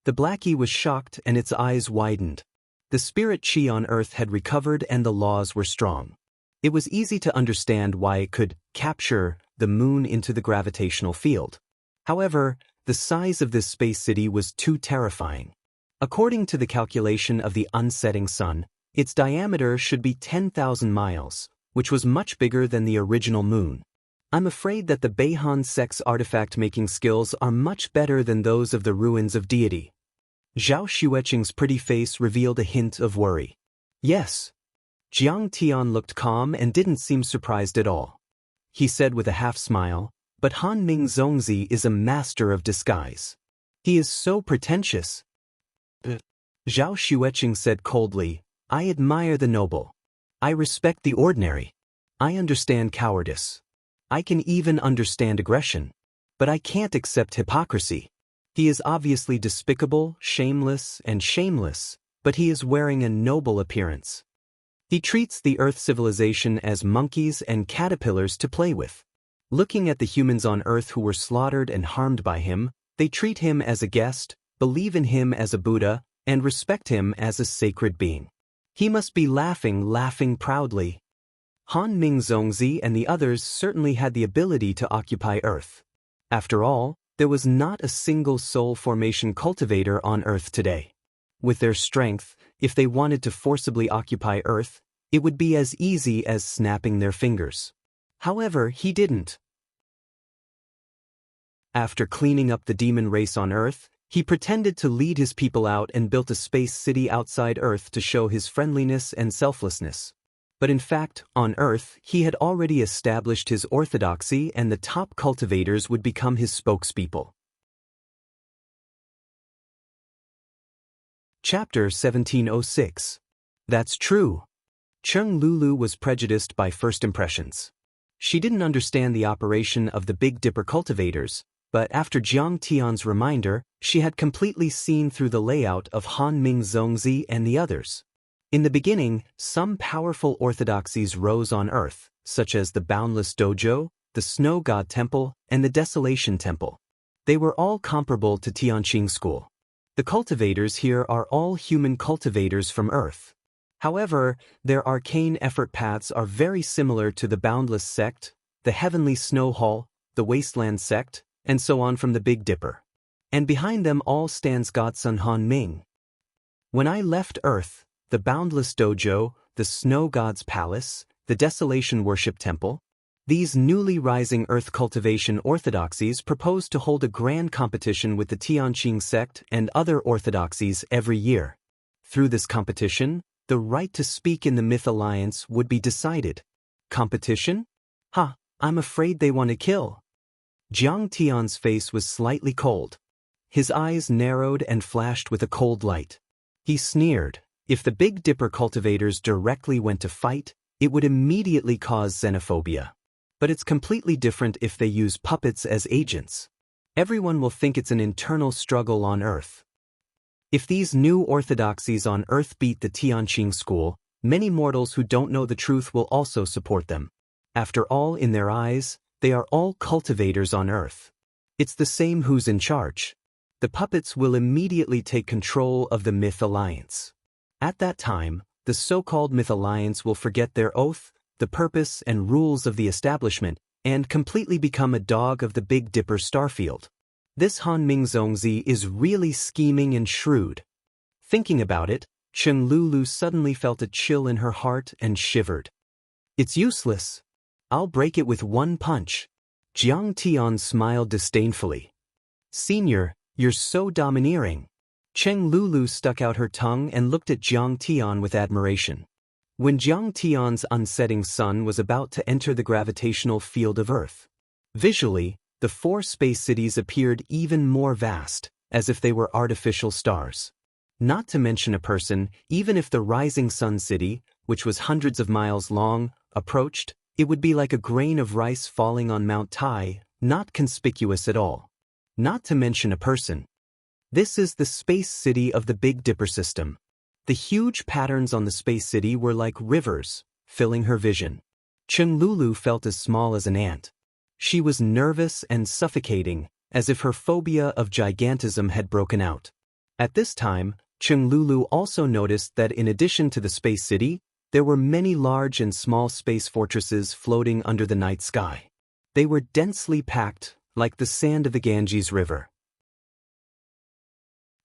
The Blackie was shocked and its eyes widened. The spirit chi on Earth had recovered and the laws were strong. It was easy to understand why it could capture the moon into the gravitational field. However, the size of this space city was too terrifying. According to the calculation of the unsetting sun, its diameter should be 10,000 miles, which was much bigger than the original moon. I'm afraid that the Beihan sect's artifact-making skills are much better than those of the ruins of deity. Zhao Xueqing's pretty face revealed a hint of worry. Yes. Jiang Tian looked calm and didn't seem surprised at all. He said with a half-smile, but Han Ming Zongzi is a master of disguise. He is so pretentious. Zhao Xueqing said coldly, I admire the noble. I respect the ordinary. I understand cowardice. I can even understand aggression. But I can't accept hypocrisy. He is obviously despicable, shameless, and shameless, but he is wearing a noble appearance. He treats the Earth civilization as monkeys and caterpillars to play with. Looking at the humans on Earth who were slaughtered and harmed by him, they treat him as a guest, believe in him as a Buddha, and respect him as a sacred being. He must be laughing proudly. Han Ming Zongzi and the others certainly had the ability to occupy Earth. After all, there was not a single soul formation cultivator on Earth today. With their strength, if they wanted to forcibly occupy Earth, it would be as easy as snapping their fingers. However, he didn't. After cleaning up the demon race on Earth, he pretended to lead his people out and built a space city outside Earth to show his friendliness and selflessness. But in fact, on Earth, he had already established his orthodoxy and the top cultivators would become his spokespeople. Chapter 1706. That's true. Cheng Lulu was prejudiced by first impressions. She didn't understand the operation of the Big Dipper cultivators, but after Jiang Tian's reminder, she had completely seen through the layout of Han Ming Zongzi and the others. In the beginning, some powerful orthodoxies rose on Earth, such as the Boundless Dojo, the Snow God Temple, and the Desolation Temple. They were all comparable to Tianqing School. The cultivators here are all human cultivators from Earth. However, their arcane effort paths are very similar to the Boundless Sect, the Heavenly Snow Hall, the Wasteland Sect, and so on from the Big Dipper. And behind them all stands Godson Han Ming. When I left Earth, the Boundless Dojo, the Snow God's Palace, the Desolation Worship Temple, these newly rising Earth cultivation orthodoxies proposed to hold a grand competition with the Tianqing sect and other orthodoxies every year. Through this competition, the right to speak in the Myth Alliance would be decided. Competition? I'm afraid they want to kill. Jiang Tian's face was slightly cold. His eyes narrowed and flashed with a cold light. He sneered. If the Big Dipper cultivators directly went to fight, it would immediately cause xenophobia. But it's completely different if they use puppets as agents. Everyone will think it's an internal struggle on Earth. If these new orthodoxies on Earth beat the Tianqing school, many mortals who don't know the truth will also support them. After all, in their eyes, they are all cultivators on Earth. It's the same who's in charge. The puppets will immediately take control of the Myth Alliance. At that time, the so-called Myth Alliance will forget their oath, the purpose and rules of the establishment, and completely become a dog of the Big Dipper starfield. This Han Ming Zongzi is really scheming and shrewd. Thinking about it, Chen Lulu suddenly felt a chill in her heart and shivered. It's useless. I'll break it with one punch. Jiang Tian smiled disdainfully. Senior, you're so domineering. Cheng Lulu stuck out her tongue and looked at Jiang Tian with admiration. When Jiang Tian's unsetting sun was about to enter the gravitational field of Earth, visually, the 4 space cities appeared even more vast, as if they were artificial stars. Not to mention a person, even if the rising sun city, which was hundreds of miles long, approached, it would be like a grain of rice falling on Mount Tai, not conspicuous at all. Not to mention a person. This is the space city of the Big Dipper system. The huge patterns on the space city were like rivers, filling her vision. Chen Lulu felt as small as an ant. She was nervous and suffocating, as if her phobia of gigantism had broken out. At this time, Chen Lulu also noticed that in addition to the space city, there were many large and small space fortresses floating under the night sky. They were densely packed, like the sand of the Ganges River.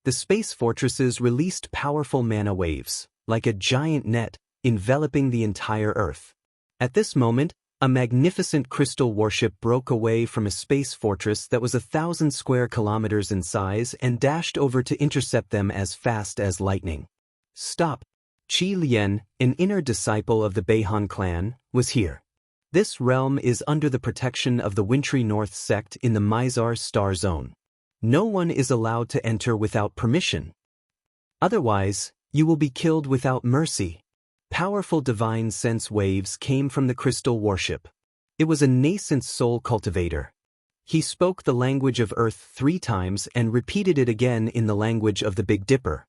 The space fortresses released powerful mana waves, like a giant net, enveloping the entire Earth. At this moment, a magnificent crystal warship broke away from a space fortress that was 1,000 square kilometers in size and dashed over to intercept them as fast as lightning. Stop! Qi Lian, an inner disciple of the Beihan clan, was here. This realm is under the protection of the Wintry North sect in the Mizar star zone. No one is allowed to enter without permission. Otherwise, you will be killed without mercy. Powerful divine sense waves came from the crystal warship. It was a nascent soul cultivator. He spoke the language of Earth 3 times and repeated it again in the language of the Big Dipper.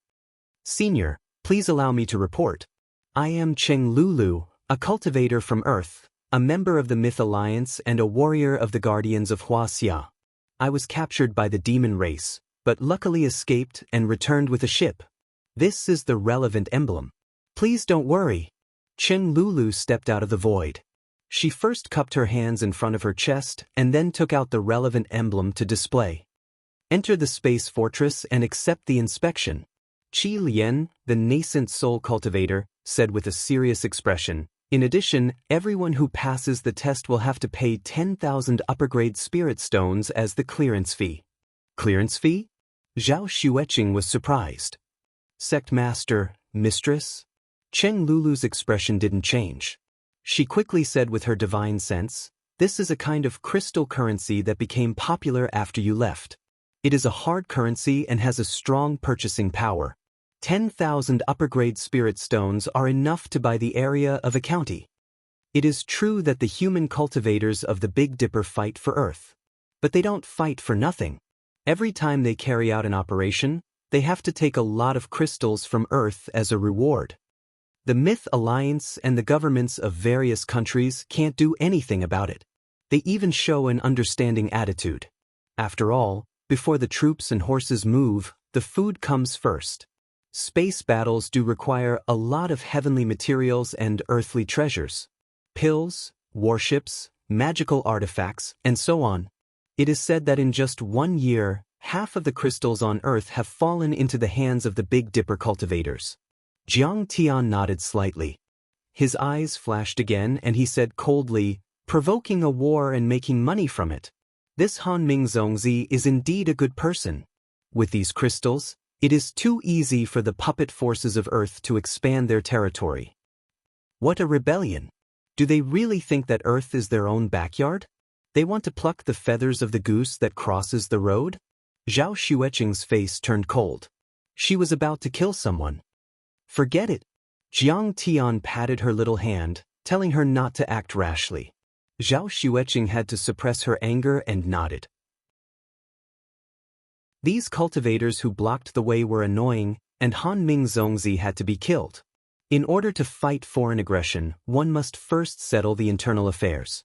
Senior, please allow me to report. I am Cheng Lulu, a cultivator from Earth, a member of the Myth Alliance and a warrior of the Guardians of Huaxia. I was captured by the demon race, but luckily escaped and returned with a ship. This is the relevant emblem. Please don't worry. Chen Lulu stepped out of the void. She first cupped her hands in front of her chest and then took out the relevant emblem to display. Enter the space fortress and accept the inspection. Qi Lian, the nascent soul cultivator, said with a serious expression. In addition, everyone who passes the test will have to pay 10,000 upper-grade spirit stones as the clearance fee. Clearance fee? Zhao Xueqing was surprised. Sect Master, Mistress? Cheng Lulu's expression didn't change. She quickly said with her divine sense, this is a kind of crystal currency that became popular after you left. It is a hard currency and has a strong purchasing power. 10,000 upper-grade spirit stones are enough to buy the area of a county. It is true that the human cultivators of the Big Dipper fight for Earth. But they don't fight for nothing. Every time they carry out an operation, they have to take a lot of crystals from Earth as a reward. The Myth Alliance and the governments of various countries can't do anything about it. They even show an understanding attitude. After all, before the troops and horses move, the food comes first. Space battles do require a lot of heavenly materials and earthly treasures. Pills, warships, magical artifacts, and so on. It is said that in just 1 year, half of the crystals on Earth have fallen into the hands of the Big Dipper cultivators. Jiang Tian nodded slightly. His eyes flashed again and he said coldly, provoking a war and making money from it. This Han Ming Zongzi is indeed a good person. With these crystals, it is too easy for the puppet forces of Earth to expand their territory. What a rebellion! Do they really think that Earth is their own backyard? They want to pluck the feathers of the goose that crosses the road? Zhao Xueqing's face turned cold. She was about to kill someone. Forget it. Jiang Tian patted her little hand, telling her not to act rashly. Zhao Xueqing had to suppress her anger and nodded. These cultivators who blocked the way were annoying, and Han Ming Zongzi had to be killed. In order to fight foreign aggression, one must first settle the internal affairs.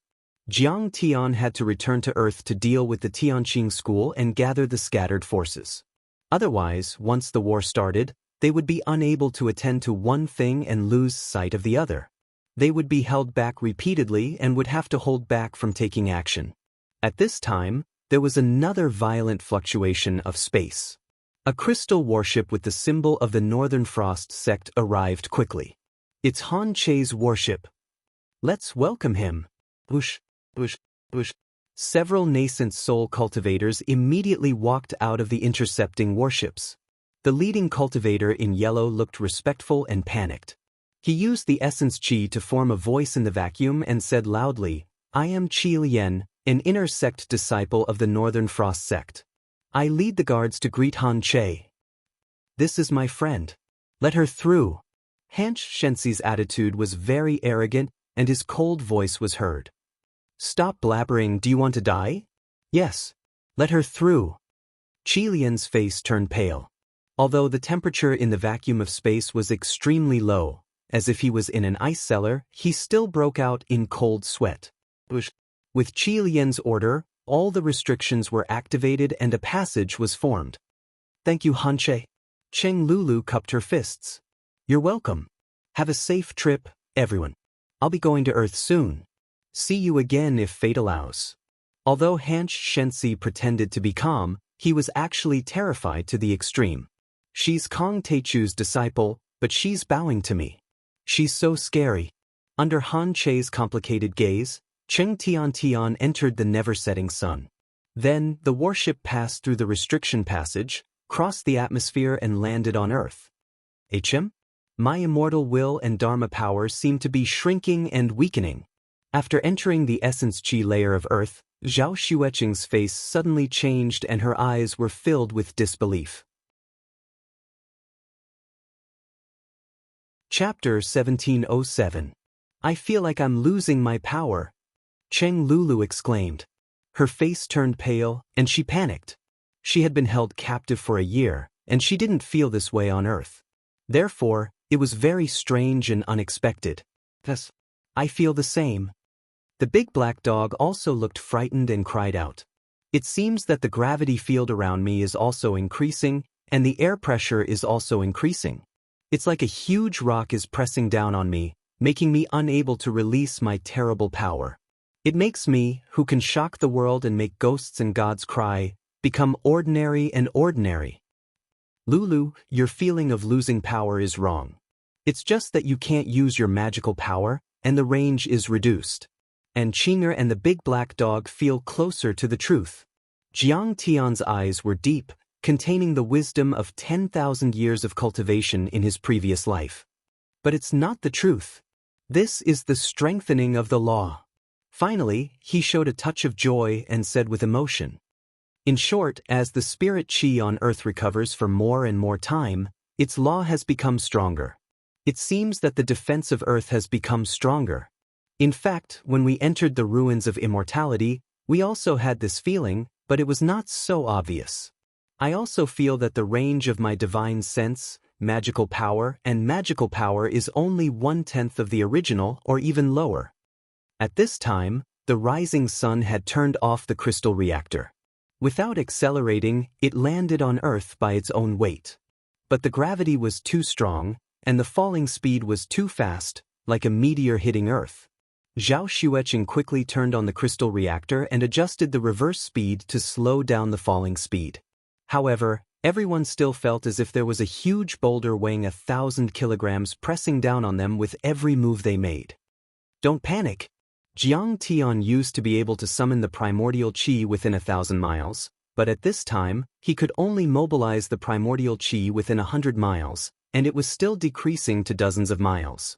Jiang Tian had to return to Earth to deal with the Tianqing school and gather the scattered forces. Otherwise, once the war started, They would be unable to attend to one thing and lose sight of the other. They would be held back repeatedly and would have to hold back from taking action. At this time, there was another violent fluctuation of space. A crystal warship with the symbol of the Northern Frost sect arrived quickly. It's Han Che's warship. Let's welcome him. Whoosh, whoosh, whoosh. Several nascent soul cultivators immediately walked out of the intercepting warships. The leading cultivator in yellow looked respectful and panicked. He used the essence chi to form a voice in the vacuum and said loudly, "I am Qi Lian, an inner sect disciple of the Northern Frost sect. I lead the guards to greet Han Che. This is my friend. Let her through." Han Shenxi's attitude was very arrogant and his cold voice was heard. "Stop blabbering, do you want to die?" "Yes. Let her through." Qi Lian's face turned pale. Although the temperature in the vacuum of space was extremely low, as if he was in an ice cellar, he still broke out in cold sweat. With Qi Lian's order, all the restrictions were activated and a passage was formed. "Thank you, Han Che." Cheng Lulu cupped her fists. "You're welcome. Have a safe trip, everyone. I'll be going to Earth soon. See you again if fate allows." Although Han Shenxi pretended to be calm, he was actually terrified to the extreme. "She's Kong Teichu's disciple, but she's bowing to me. She's so scary." Under Han Che's complicated gaze, Cheng Tian entered the never-setting sun. Then, the warship passed through the restriction passage, crossed the atmosphere and landed on Earth. "HM? My immortal will and Dharma power seem to be shrinking and weakening." After entering the essence chi layer of Earth, Zhao Xueqing's face suddenly changed and her eyes were filled with disbelief. Chapter 1707. I feel like I'm losing my power. Cheng Lulu exclaimed. Her face turned pale, and she panicked. She had been held captive for a year, and she didn't feel this way on Earth. Therefore, it was very strange and unexpected. Yes, I feel the same. The big black dog also looked frightened and cried out. It seems that the gravity field around me is also increasing, and the air pressure is also increasing. It's like a huge rock is pressing down on me, making me unable to release my terrible power. It makes me, who can shock the world and make ghosts and gods cry, become ordinary and ordinary. Lulu, your feeling of losing power is wrong. It's just that you can't use your magical power, and the range is reduced. And Qinger and the big black dog feel closer to the truth. Jiang Tian's eyes were deep, containing the wisdom of 10,000 years of cultivation in his previous life. But it's not the truth. This is the strengthening of the law. Finally, he showed a touch of joy and said with emotion. In short, as the spirit qi on Earth recovers for more and more time, its law has become stronger. It seems that the defense of Earth has become stronger. In fact, when we entered the ruins of immortality, we also had this feeling, but it was not so obvious. I also feel that the range of my divine sense, magical power is only 1/10 of the original or even lower. At this time, the rising sun had turned off the crystal reactor. Without accelerating, it landed on Earth by its own weight. But the gravity was too strong, and the falling speed was too fast, like a meteor hitting Earth. Zhao Xueqing quickly turned on the crystal reactor and adjusted the reverse speed to slow down the falling speed. However, everyone still felt as if there was a huge boulder weighing 1,000 kilograms pressing down on them with every move they made. Don't panic. Jiang Tian used to be able to summon the primordial qi within 1,000 miles, but at this time, he could only mobilize the primordial qi within 100 miles, and it was still decreasing to dozens of miles.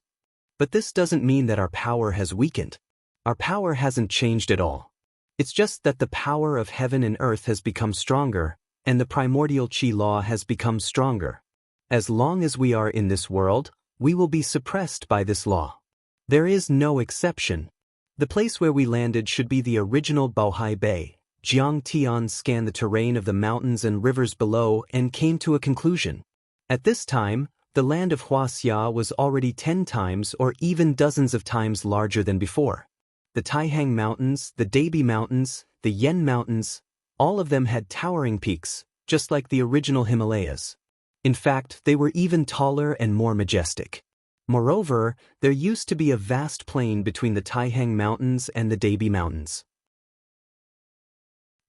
But this doesn't mean that our power has weakened. Our power hasn't changed at all. It's just that the power of heaven and earth has become stronger, and the primordial qi law has become stronger. As long as we are in this world, we will be suppressed by this law. There is no exception. The place where we landed should be the original Bohai Bay. Jiang Tian scanned the terrain of the mountains and rivers below and came to a conclusion. At this time, the land of Huaxia was already 10 times or even dozens of times larger than before. The Taihang Mountains, the Dabi Mountains, the Yen Mountains, all of them had towering peaks, just like the original Himalayas. In fact, they were even taller and more majestic. Moreover, there used to be a vast plain between the Taihang Mountains and the Dabi Mountains.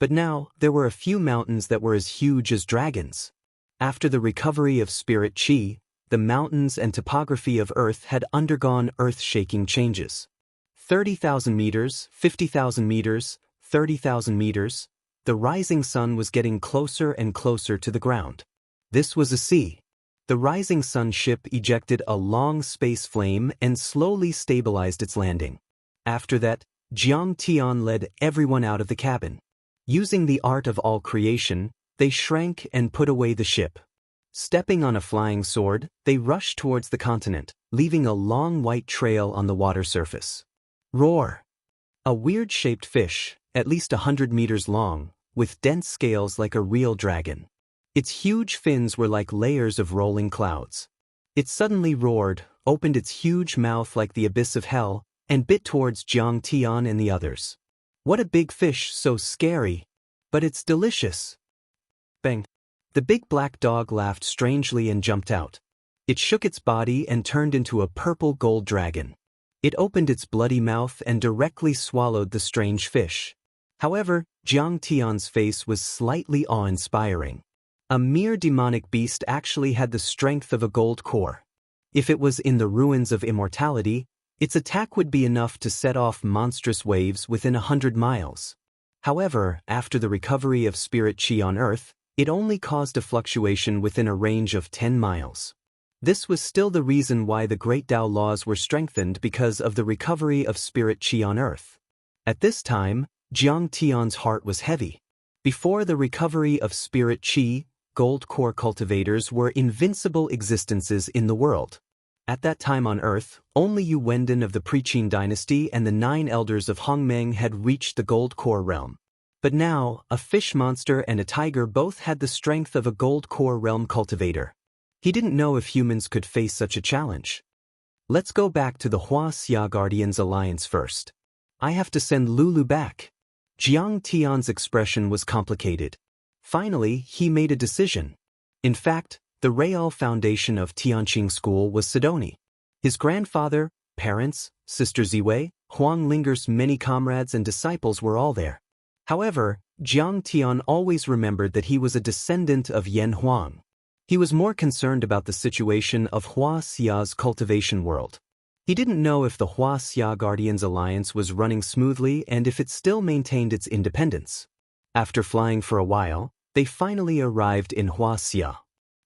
But now, there were a few mountains that were as huge as dragons. After the recovery of spirit Qi, the mountains and topography of Earth had undergone earth-shaking changes. 30,000 meters, 50,000 meters, 30,000 meters, the rising sun was getting closer and closer to the ground. This was a sea. The rising sun ship ejected a long space flame and slowly stabilized its landing. After that, Jiang Tian led everyone out of the cabin. Using the art of all creation, they shrank and put away the ship. Stepping on a flying sword, they rushed towards the continent, leaving a long white trail on the water surface. Roar! A weird-shaped fish, at least 100 meters long, with dense scales like a real dragon. Its huge fins were like layers of rolling clouds. It suddenly roared, opened its huge mouth like the abyss of hell, and bit towards Jiang Tian and the others. What a big fish, so scary! But it's delicious! Bang! The big black dog laughed strangely and jumped out. It shook its body and turned into a purple gold dragon. It opened its bloody mouth and directly swallowed the strange fish. However, Jiang Tian's face was slightly awe-inspiring. A mere demonic beast actually had the strength of a gold core. If it was in the ruins of immortality, its attack would be enough to set off monstrous waves within 100 miles. However, after the recovery of spirit Qi on Earth, it only caused a fluctuation within a range of 10 miles. This was still the reason why the Great Tao laws were strengthened because of the recovery of spirit Qi on Earth. At this time, Jiang Tian's heart was heavy. Before the recovery of spirit Qi, gold core cultivators were invincible existences in the world. At that time on Earth, only Yu Wendan of the Pre-Qin dynasty and the 9 elders of Hongmeng had reached the gold core realm. But now, a fish monster and a tiger both had the strength of a gold core realm cultivator. He didn't know if humans could face such a challenge. Let's go back to the Hua Xia Guardians Alliance first. I have to send Lulu back. Jiang Tian's expression was complicated. Finally, he made a decision. In fact, the Real foundation of Tianqing School was Sidoni. His grandfather, parents, sister Ziwei, Huang Linger's many comrades and disciples were all there. However, Jiang Tian always remembered that he was a descendant of Yan Huang. He was more concerned about the situation of Hua Xia's cultivation world. He didn't know if the Hua Xia Guardians Alliance was running smoothly and if it still maintained its independence. After flying for a while, they finally arrived in Hua Xia.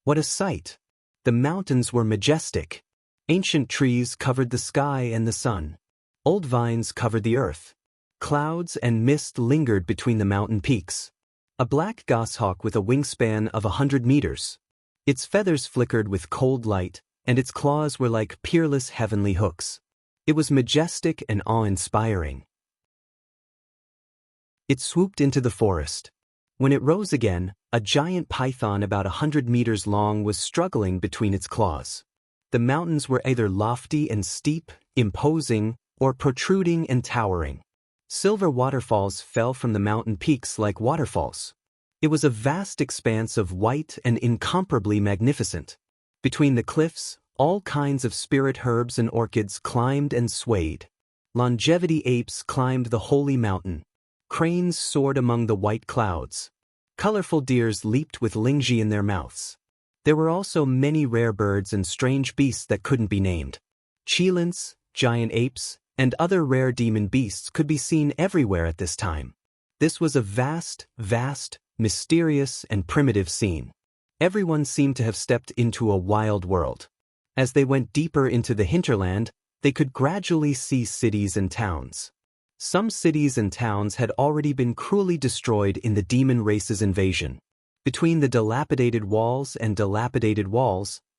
What a sight! The mountains were majestic. Ancient trees covered the sky and the sun. Old vines covered the earth. Clouds and mist lingered between the mountain peaks. A black goshawk with a wingspan of 100 meters. Its feathers flickered with cold light, and its claws were like peerless heavenly hooks. It was majestic and awe-inspiring. It swooped into the forest. When it rose again, a giant python about 100 meters long was struggling between its claws. The mountains were either lofty and steep, imposing, or protruding and towering. Silver waterfalls fell from the mountain peaks like waterfalls. It was a vast expanse of white and incomparably magnificent. Between the cliffs, all kinds of spirit herbs and orchids climbed and swayed. Longevity apes climbed the holy mountain. Cranes soared among the white clouds. Colorful deers leaped with lingji in their mouths. There were also many rare birds and strange beasts that couldn't be named. Cheelants, giant apes, and other rare demon beasts could be seen everywhere at this time. This was a vast, mysterious, and primitive scene. Everyone seemed to have stepped into a wild world. As they went deeper into the hinterland, they could gradually see cities and towns. Some cities and towns had already been cruelly destroyed in the demon race's invasion. Between the dilapidated walls,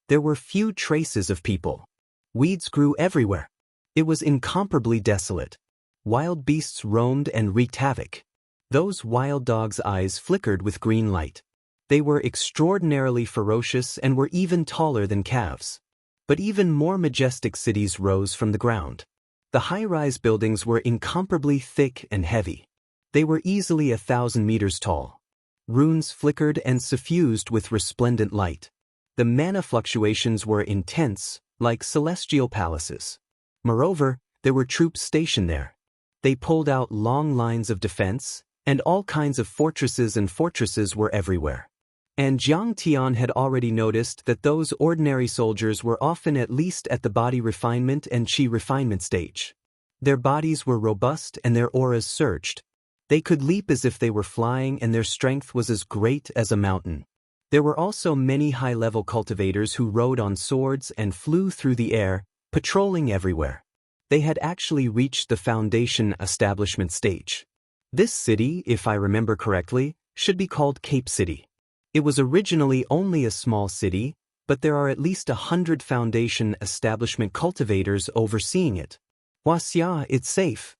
there were few traces of people. Weeds grew everywhere. It was incomparably desolate. Wild beasts roamed and wreaked havoc. Those wild dogs' eyes flickered with green light. They were extraordinarily ferocious and were even taller than calves. But even more majestic cities rose from the ground. The high-rise buildings were incomparably thick and heavy. They were easily 1,000 meters tall. Runes flickered and suffused with resplendent light. The mana fluctuations were intense, like celestial palaces. Moreover, there were troops stationed there. They pulled out long lines of defense, and all kinds of fortresses were everywhere. And Jiang Tian had already noticed that those ordinary soldiers were often at least at the body refinement and chi refinement stage. Their bodies were robust and their auras surged. They could leap as if they were flying, and their strength was as great as a mountain. There were also many high-level cultivators who rode on swords and flew through the air, patrolling everywhere. They had actually reached the foundation establishment stage. This city, if I remember correctly, should be called Cape City. It was originally only a small city, but there are at least 100 foundation establishment cultivators overseeing it. Huaxia, it's safe.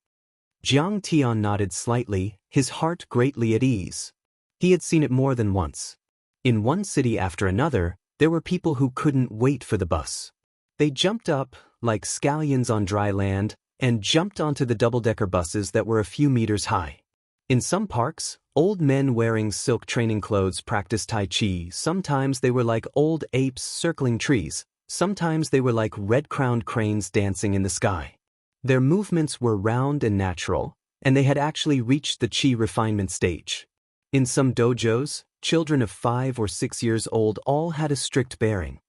Jiang Tian nodded slightly, his heart greatly at ease. He had seen it more than once. In one city after another, there were people who couldn't wait for the bus. They jumped up, like scallions on dry land, and jumped onto the double-decker buses that were a few meters high. In some parks, old men wearing silk training clothes practiced Tai Chi. Sometimes they were like old apes circling trees. Sometimes they were like red-crowned cranes dancing in the sky. Their movements were round and natural, and they had actually reached the chi refinement stage. In some dojos, children of 5 or 6 years old all had a strict bearing.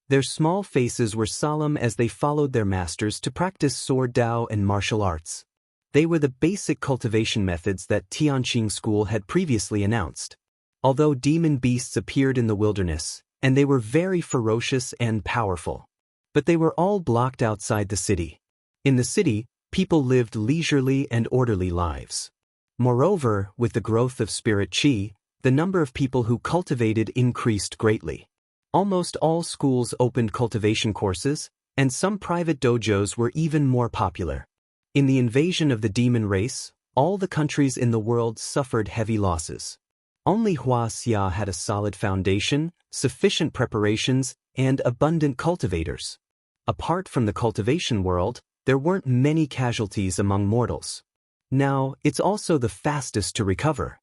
Their small faces were solemn as they followed their masters to practice sword dao and martial arts. They were the basic cultivation methods that Tianqing School had previously announced. Although demon beasts appeared in the wilderness, and they were very ferocious and powerful. But they were all blocked outside the city. In the city, people lived leisurely and orderly lives. Moreover, with the growth of spirit qi, the number of people who cultivated increased greatly. Almost all schools opened cultivation courses, and some private dojos were even more popular. In the invasion of the demon race, all the countries in the world suffered heavy losses. Only Huaxia had a solid foundation, sufficient preparations, and abundant cultivators. Apart from the cultivation world, there weren't many casualties among mortals. Now, it's also the fastest to recover.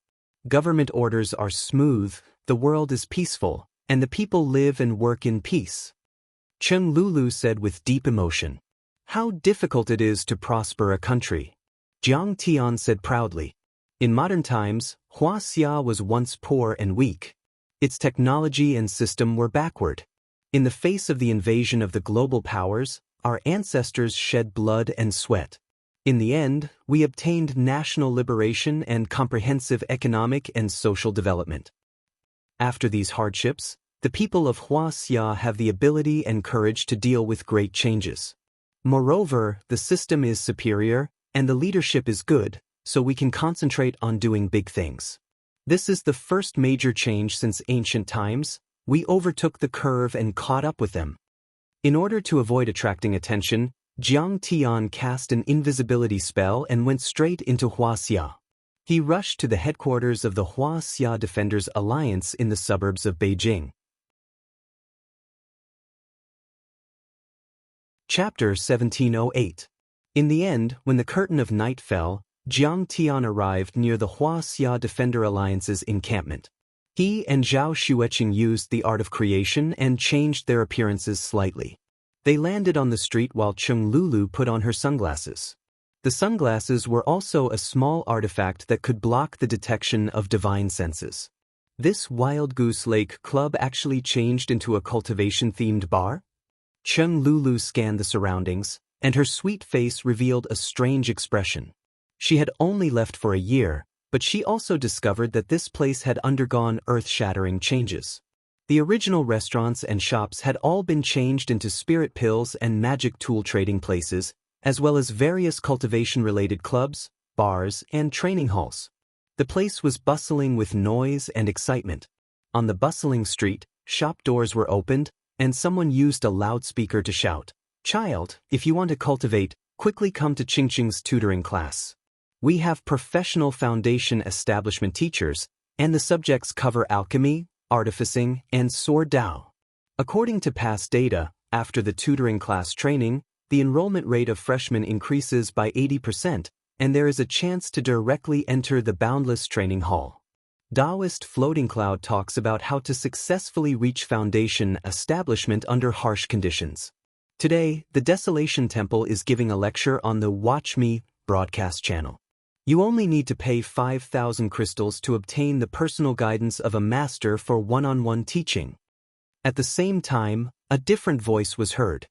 Government orders are smooth, the world is peaceful, and the people live and work in peace. Cheng Lulu said with deep emotion. How difficult it is to prosper a country. Jiang Tian said proudly. In modern times, Huaxia was once poor and weak. Its technology and system were backward. In the face of the invasion of the global powers, our ancestors shed blood and sweat. In the end, we obtained national liberation and comprehensive economic and social development. After these hardships, the people of Huaxia have the ability and courage to deal with great changes. Moreover, the system is superior, and the leadership is good, so we can concentrate on doing big things. This is the first major change since ancient times. We overtook the curve and caught up with them. In order to avoid attracting attention, Jiang Tian cast an invisibility spell and went straight into Huaxia. He rushed to the headquarters of the Huaxia Defenders Alliance in the suburbs of Beijing. Chapter 1708. In the end, when the curtain of night fell, Jiang Tian arrived near the Huaxia Defender Alliance's encampment. He and Zhao Xueqing used the art of creation and changed their appearances slightly. They landed on the street while Cheng Lulu put on her sunglasses. The sunglasses were also a small artifact that could block the detection of divine senses. This Wild Goose Lake club actually changed into a cultivation-themed bar? Cheng Lulu scanned the surroundings, and her sweet face revealed a strange expression. She had only left for a year, but she also discovered that this place had undergone earth-shattering changes. The original restaurants and shops had all been changed into spirit pills and magic tool trading places, as well as various cultivation-related clubs, bars, and training halls. The place was bustling with noise and excitement. On the bustling street, shop doors were opened, and someone used a loudspeaker to shout, "Child, if you want to cultivate, quickly come to Qingqing's tutoring class. We have professional foundation establishment teachers, and the subjects cover alchemy, artificing, and sword dao." According to past data, after the tutoring class training, the enrollment rate of freshmen increases by 80%, and there is a chance to directly enter the boundless training hall. Taoist Floating Cloud talks about how to successfully reach foundation establishment under harsh conditions. Today, the Desolation Temple is giving a lecture on the Watch Me broadcast channel. You only need to pay 5,000 crystals to obtain the personal guidance of a master for one-on-one teaching. At the same time, a different voice was heard.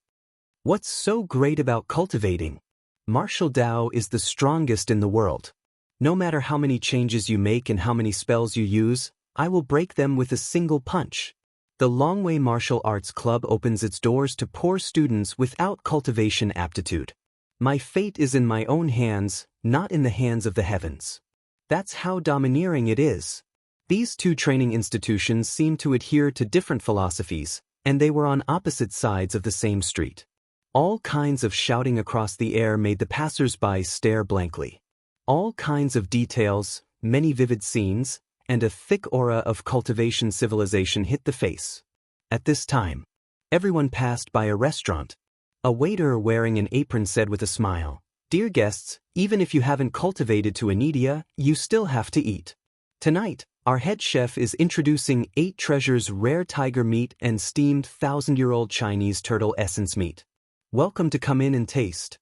What's so great about cultivating? Martial Tao is the strongest in the world. No matter how many changes you make and how many spells you use, I will break them with a single punch. The Longway Martial Arts Club opens its doors to poor students without cultivation aptitude. My fate is in my own hands, not in the hands of the heavens. That's how domineering it is. These two training institutions seem to adhere to different philosophies, and they were on opposite sides of the same street. All kinds of shouting across the air made the passers-by stare blankly. All kinds of details, many vivid scenes, and a thick aura of cultivation civilization hit the face. At this time, everyone passed by a restaurant. A waiter wearing an apron said with a smile, "Dear guests, even if you haven't cultivated to Anidia, you still have to eat. Tonight, our head chef is introducing 8 treasures rare tiger meat and steamed 1,000-year-old Chinese turtle essence meat. Welcome to come in and taste."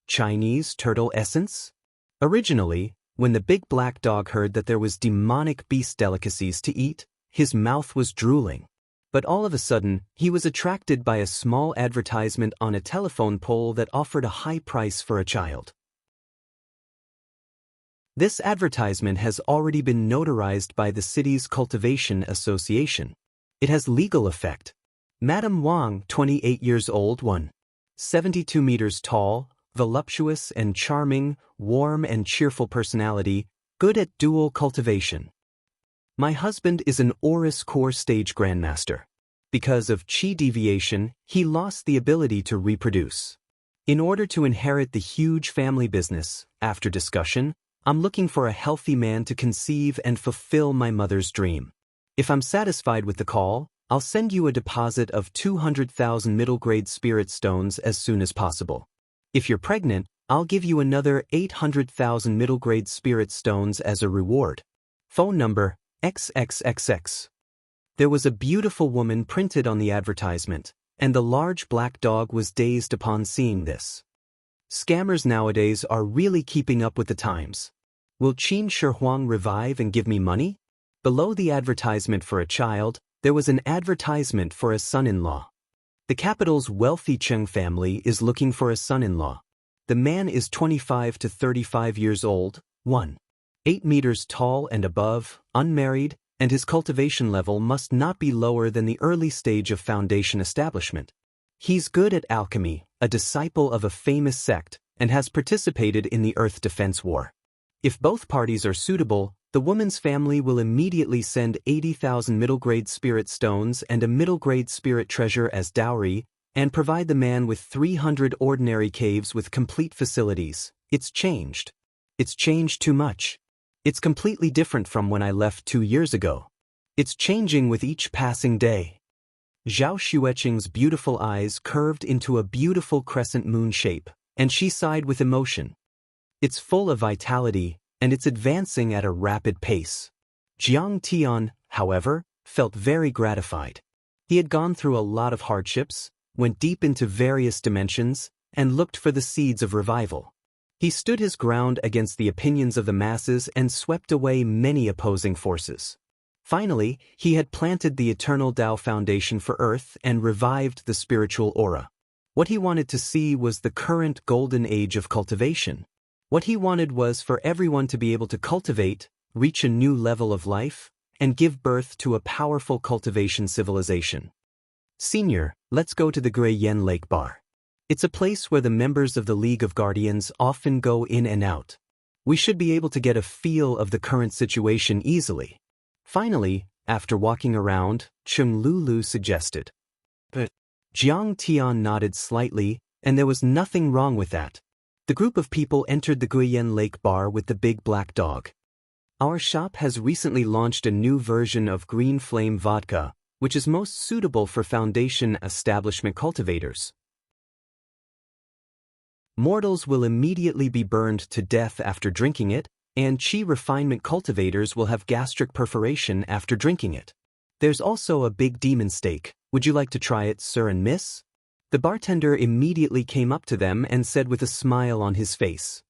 Chinese turtle essence? Originally, when the big black dog heard that there was demonic beast delicacies to eat, his mouth was drooling. But all of a sudden, he was attracted by a small advertisement on a telephone pole that offered a high price for a child. This advertisement has already been notarized by the city's Cultivation Association. It has legal effect. Madame Wang, 28 years old, 172 meters tall, voluptuous and charming, warm and cheerful personality, good at dual cultivation. My husband is an Oris Core Stage Grandmaster. Because of chi deviation, he lost the ability to reproduce. In order to inherit the huge family business, after discussion, I'm looking for a healthy man to conceive and fulfill my mother's dream. If I'm satisfied with the call, I'll send you a deposit of 200,000 middle-grade spirit stones as soon as possible. If you're pregnant, I'll give you another 800,000 middle-grade spirit stones as a reward. Phone number XXXX. There was a beautiful woman printed on the advertisement, and the large black dog was dazed upon seeing this. Scammers nowadays are really keeping up with the times. Will Qin Shi Huang revive and give me money? Below the advertisement for a child, there was an advertisement for a son-in-law. The capital's wealthy Cheng family is looking for a son-in-law. The man is 25 to 35 years old, 8 meters tall and above, unmarried, and his cultivation level must not be lower than the early stage of foundation establishment. He's good at alchemy, a disciple of a famous sect, and has participated in the Earth Defense War. If both parties are suitable, the woman's family will immediately send 80,000 middle-grade spirit stones and a middle-grade spirit treasure as dowry, and provide the man with 300 ordinary caves with complete facilities. It's changed. It's changed too much. It's completely different from when I left 2 years ago. It's changing with each passing day. Zhao Xueqing's beautiful eyes curved into a beautiful crescent moon shape, and she sighed with emotion. It's full of vitality, and it's advancing at a rapid pace. Jiang Tian, however, felt very gratified. He had gone through a lot of hardships, went deep into various dimensions, and looked for the seeds of revival. He stood his ground against the opinions of the masses and swept away many opposing forces. Finally, he had planted the eternal Tao foundation for Earth and revived the spiritual aura. What he wanted to see was the current golden age of cultivation. What he wanted was for everyone to be able to cultivate, reach a new level of life, and give birth to a powerful cultivation civilization. Senior, let's go to the Grey Yen Lake Bar. It's a place where the members of the League of Guardians often go in and out. We should be able to get a feel of the current situation easily. Finally, after walking around, Chung Lulu suggested. But Jiang Tian nodded slightly, and there was nothing wrong with that. The group of people entered the Guiyan Lake Bar with the big black dog. Our shop has recently launched a new version of Green Flame Vodka, which is most suitable for foundation establishment cultivators. Mortals will immediately be burned to death after drinking it, and Qi refinement cultivators will have gastric perforation after drinking it. There's also a big demon steak. Would you like to try it, sir and miss? The bartender immediately came up to them and said with a smile on his face.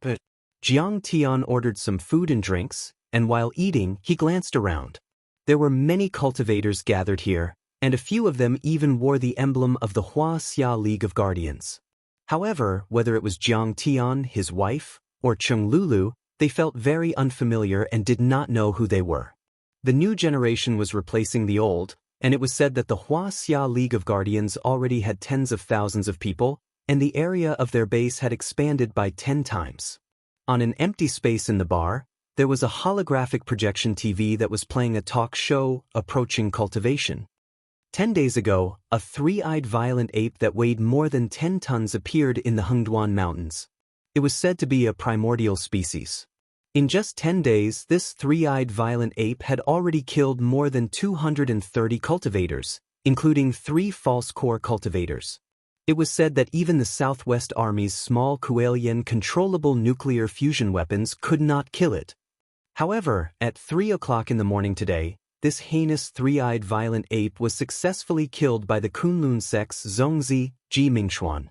But Jiang Tian ordered some food and drinks, and while eating, he glanced around. There were many cultivators gathered here, and a few of them even wore the emblem of the Huaxia League of Guardians. However, whether it was Jiang Tian, his wife, or Cheng Lulu, they felt very unfamiliar and did not know who they were. The new generation was replacing the old, and it was said that the Huaxia League of Guardians already had tens of thousands of people, and the area of their base had expanded by 10 times. On an empty space in the bar, there was a holographic projection TV that was playing a talk show approaching cultivation. 10 days ago, a three-eyed violent ape that weighed more than 10 tons appeared in the Hengduan Mountains. It was said to be a primordial species. In just 10 days, this three-eyed violent ape had already killed more than 230 cultivators, including 3 false core cultivators. It was said that even the Southwest Army's small Kuelian controllable nuclear fusion weapons could not kill it. However, at 3 o'clock in the morning today, this heinous three-eyed violent ape was successfully killed by the Kunlun sect's Zhongzi, Ji Mingxuan.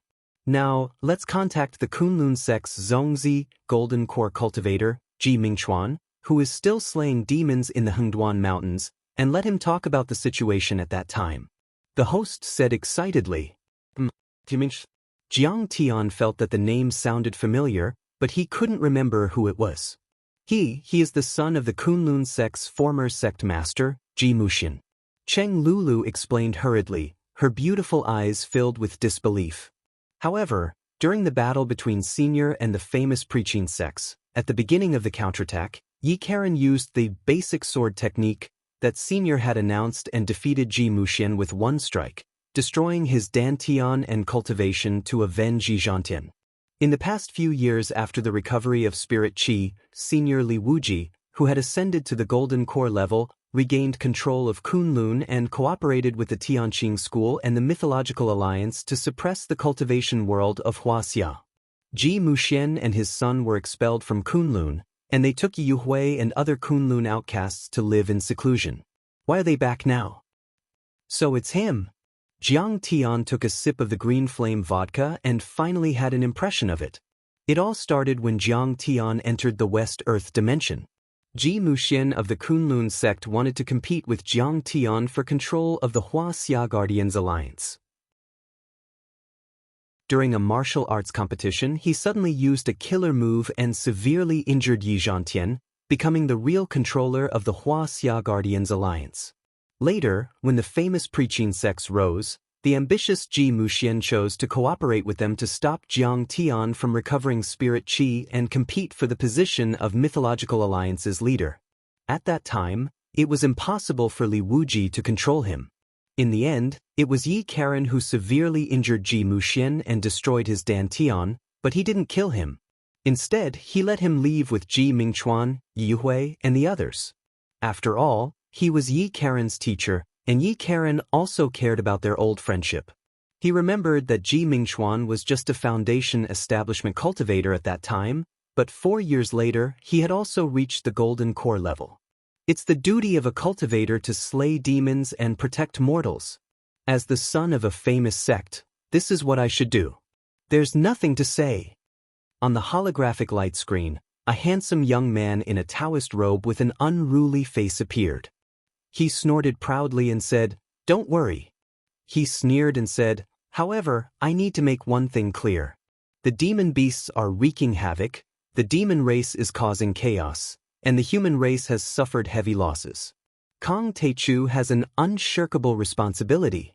Now, let's contact the Kunlun sect's Zhongzi, Golden Core Cultivator, Ji Mingxuan, who is still slaying demons in the Hengduan Mountains, and let him talk about the situation at that time. The host said excitedly. Jiang Tian felt that the name sounded familiar, but he couldn't remember who it was. He is the son of the Kunlun sect's former sect master, Ji Muxian. Cheng Lulu explained hurriedly, her beautiful eyes filled with disbelief. However, during the battle between Senior and the famous preaching sects, at the beginning of the counterattack, Yi Karen used the basic sword technique that Senior had announced and defeated Ji Muxian with one strike, destroying his Dantian and cultivation to avenge Yi Zhantian. In the past few years after the recovery of Spirit Qi, Senior Li Wuji, who had ascended to the Golden Core level, regained control of Kunlun and cooperated with the Tianqing School and the Mythological Alliance to suppress the cultivation world of Huaxia. Ji Muxian and his son were expelled from Kunlun, and they took Yu Hui and other Kunlun outcasts to live in seclusion. Why are they back now? So it's him. Jiang Tian took a sip of the green flame vodka and finally had an impression of it. It all started when Jiang Tian entered the West Earth dimension. Ji Muxian of the Kunlun sect wanted to compete with Jiang Tian for control of the Huaxia Guardians Alliance. During a martial arts competition, he suddenly used a killer move and severely injured Yi Zhantian, becoming the real controller of the Huaxia Guardians Alliance. Later, when the famous preaching sects rose, the ambitious Ji Muxian chose to cooperate with them to stop Jiang Tian from recovering Spirit Qi and compete for the position of Mythological Alliance's leader. At that time, it was impossible for Li Wuji to control him. In the end, it was Yi Karen who severely injured Ji Muxian and destroyed his Dantian, but he didn't kill him. Instead, he let him leave with Ji Mingxuan, Yi Hui, and the others. After all, he was Yi Karen's teacher, and Yi Karen also cared about their old friendship. He remembered that Ji Mingxuan was just a foundation establishment cultivator at that time, but 4 years later, he had also reached the Golden Core level. It's the duty of a cultivator to slay demons and protect mortals. As the son of a famous sect, this is what I should do. There's nothing to say. On the holographic light screen, a handsome young man in a Taoist robe with an unruly face appeared. He snorted proudly and said, "Don't worry." He sneered and said, "However, I need to make one thing clear. The demon beasts are wreaking havoc, the demon race is causing chaos, and the human race has suffered heavy losses. Kong Teichu has an unshirkable responsibility.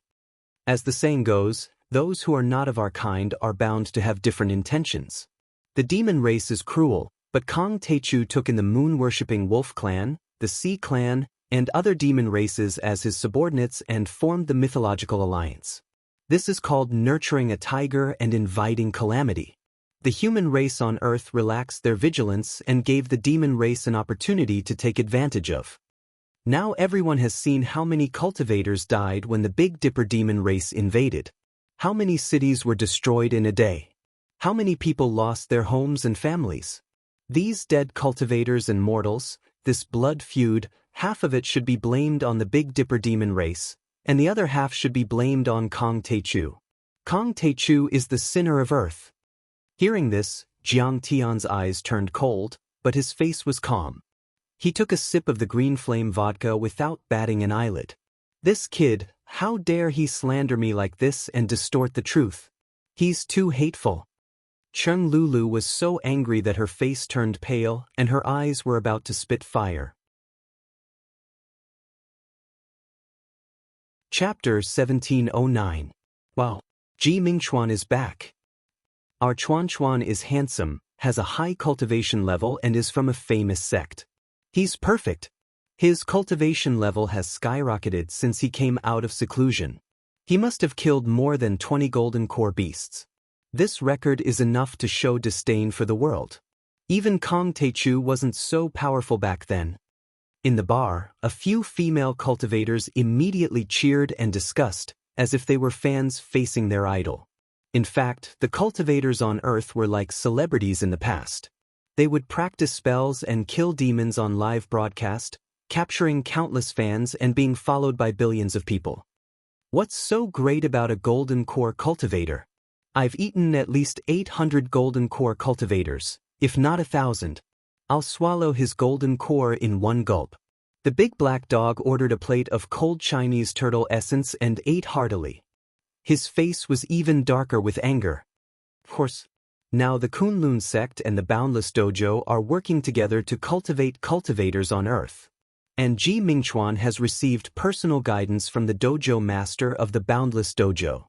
As the saying goes, those who are not of our kind are bound to have different intentions. The demon race is cruel, but Kong Teichu took in the moon-worshipping wolf clan, the sea clan, and other demon races as his subordinates and formed the Mythological Alliance. This is called nurturing a tiger and inviting calamity. The human race on Earth relaxed their vigilance and gave the demon race an opportunity to take advantage of. Now everyone has seen how many cultivators died when the Big Dipper demon race invaded. How many cities were destroyed in a day? How many people lost their homes and families? These dead cultivators and mortals, this blood feud, half of it should be blamed on the Big Dipper demon race, and the other half should be blamed on Kong Techu. Kong Techu is the sinner of Earth. Hearing this, Jiang Tian's eyes turned cold, but his face was calm. He took a sip of the green flame vodka without batting an eyelid. This kid, how dare he slander me like this and distort the truth? He's too hateful. Cheng Lulu was so angry that her face turned pale and her eyes were about to spit fire. Chapter 1709. Wow, Ji Mingchuan is back. Our Chuan is handsome, has a high cultivation level and is from a famous sect. He's perfect. His cultivation level has skyrocketed since he came out of seclusion. He must have killed more than 20 golden core beasts. This record is enough to show disdain for the world. Even Kong Techu wasn't so powerful back then. In the bar, a few female cultivators immediately cheered and discussed, as if they were fans facing their idol. In fact, the cultivators on Earth were like celebrities in the past. They would practice spells and kill demons on live broadcast, capturing countless fans and being followed by billions of people. What's so great about a golden core cultivator? I've eaten at least 800 golden core cultivators, if not 1,000. I'll swallow his golden core in one gulp. The big black dog ordered a plate of cold Chinese turtle essence and ate heartily. His face was even darker with anger. Of course, now the Kunlun sect and the Boundless Dojo are working together to cultivate cultivators on Earth. And Ji Mingchuan has received personal guidance from the dojo master of the Boundless Dojo.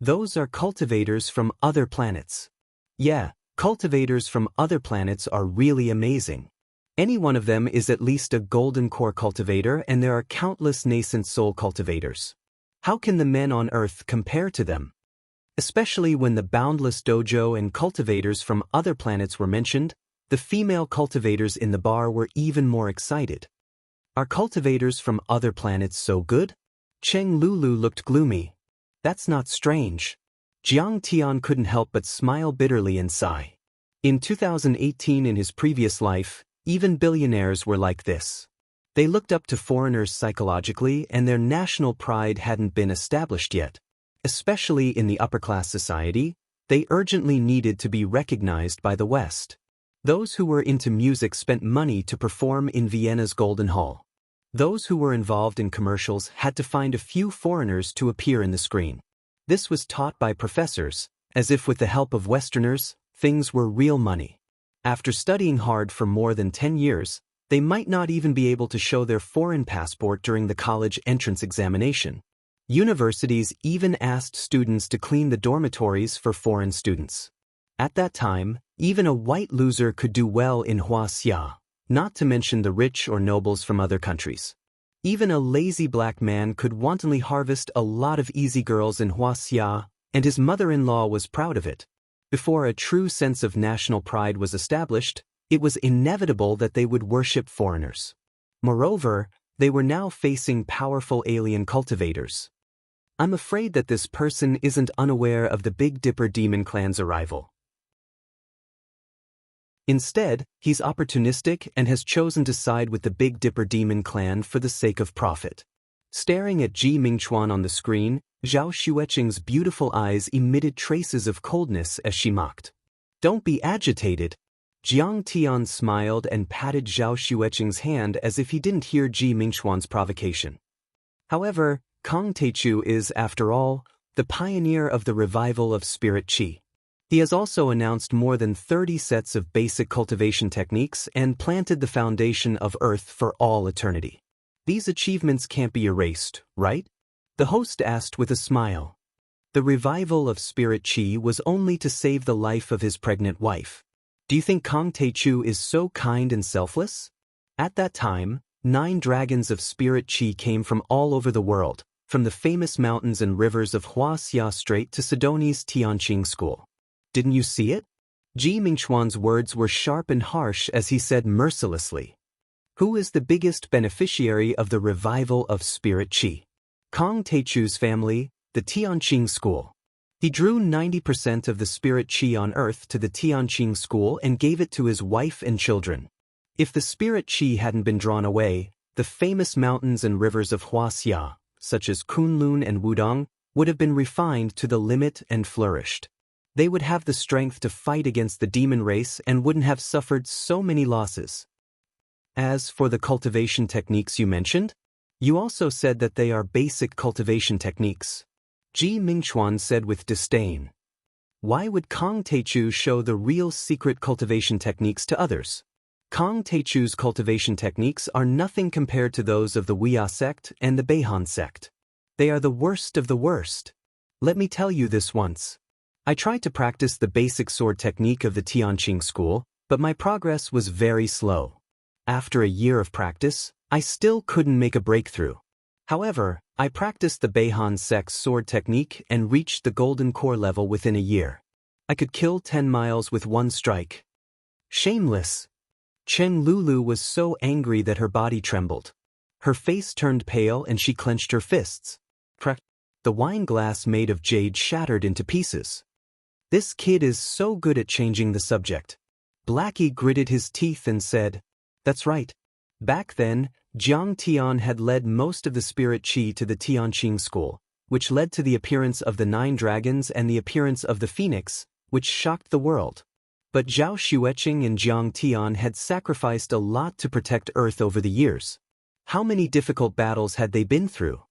Those are cultivators from other planets. Yeah, cultivators from other planets are really amazing. Any one of them is at least a golden core cultivator, and there are countless nascent soul cultivators. How can the men on Earth compare to them? Especially when the Boundless Dojo and cultivators from other planets were mentioned, the female cultivators in the bar were even more excited. Are cultivators from other planets so good? Cheng Lulu looked gloomy. That's not strange. Jiang Tian couldn't help but smile bitterly and sigh. In 2018, in his previous life, even billionaires were like this. They looked up to foreigners psychologically, and their national pride hadn't been established yet. Especially in the upper-class society, they urgently needed to be recognized by the West. Those who were into music spent money to perform in Vienna's Golden Hall. Those who were involved in commercials had to find a few foreigners to appear in the screen. This was taught by professors, as if with the help of Westerners, things were real money. After studying hard for more than 10 years, they might not even be able to show their foreign passport during the college entrance examination. Universities even asked students to clean the dormitories for foreign students. At that time, even a white loser could do well in Huaxia, not to mention the rich or nobles from other countries. Even a lazy black man could wantonly harvest a lot of easy girls in Huaxia, and his mother-in-law was proud of it. Before a true sense of national pride was established, it was inevitable that they would worship foreigners. Moreover, they were now facing powerful alien cultivators. I'm afraid that this person isn't unaware of the Big Dipper Demon Clan's arrival. Instead, he's opportunistic and has chosen to side with the Big Dipper Demon Clan for the sake of profit. Staring at Ji Mingchuan on the screen, Zhao Xueqing's beautiful eyes emitted traces of coldness as she mocked. Don't be agitated. Jiang Tian smiled and patted Zhao Xueqing's hand as if he didn't hear Ji Mingchuan's provocation. However, Kong Techu is, after all, the pioneer of the revival of spirit qi. He has also announced more than 30 sets of basic cultivation techniques and planted the foundation of Earth for all eternity. These achievements can't be erased, right? The host asked with a smile. The revival of spirit qi was only to save the life of his pregnant wife. Do you think Kong Techu is so kind and selfless? At that time, 9 dragons of spirit qi came from all over the world, from the famous mountains and rivers of Huaxia Strait to Sidoni's Tianqing School. Didn't you see it? Ji Mingchuan's words were sharp and harsh as he said mercilessly. Who is the biggest beneficiary of the revival of spirit qi? Kong Techu's family, the Tianqing School. He drew 90% of the spirit qi on earth to the Tianqing school and gave it to his wife and children. If the spirit qi hadn't been drawn away, the famous mountains and rivers of Huaxia, such as Kunlun and Wudong, would have been refined to the limit and flourished. They would have the strength to fight against the demon race and wouldn't have suffered so many losses. As for the cultivation techniques you mentioned, you also said that they are basic cultivation techniques. Ji Mingchuan said with disdain. Why would Kong Teichu show the real secret cultivation techniques to others? Kong Teichu's cultivation techniques are nothing compared to those of the Huia sect and the Beihan sect. They are the worst of the worst. Let me tell you this once. I tried to practice the basic sword technique of the Tianqing school, but my progress was very slow. After a year of practice, I still couldn't make a breakthrough. However, I practiced the Beihan sect's sword technique and reached the golden core level within a year. I could kill 10 miles with one strike. Shameless! Chen Lulu was so angry that her body trembled. Her face turned pale and she clenched her fists. The wine glass made of jade shattered into pieces. This kid is so good at changing the subject. Blackie gritted his teeth and said, "That's right. Back then, Jiang Tian had led most of the spirit qi to the Tianqing school, which led to the appearance of the 9 dragons and the appearance of the phoenix, which shocked the world. But Zhao Xueqing and Jiang Tian had sacrificed a lot to protect Earth over the years. How many difficult battles had they been through?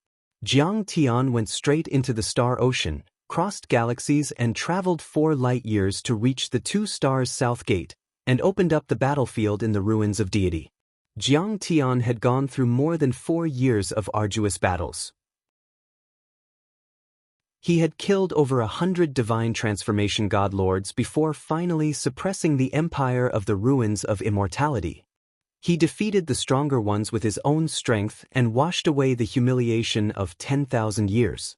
Jiang Tian went straight into the star ocean, crossed galaxies and traveled 4 light years to reach the 2 stars south gate, and opened up the battlefield in the ruins of deity. Jiang Tian had gone through more than 4 years of arduous battles. He had killed over 100 divine transformation god lords before finally suppressing the empire of the ruins of immortality. He defeated the stronger ones with his own strength and washed away the humiliation of 10,000 years.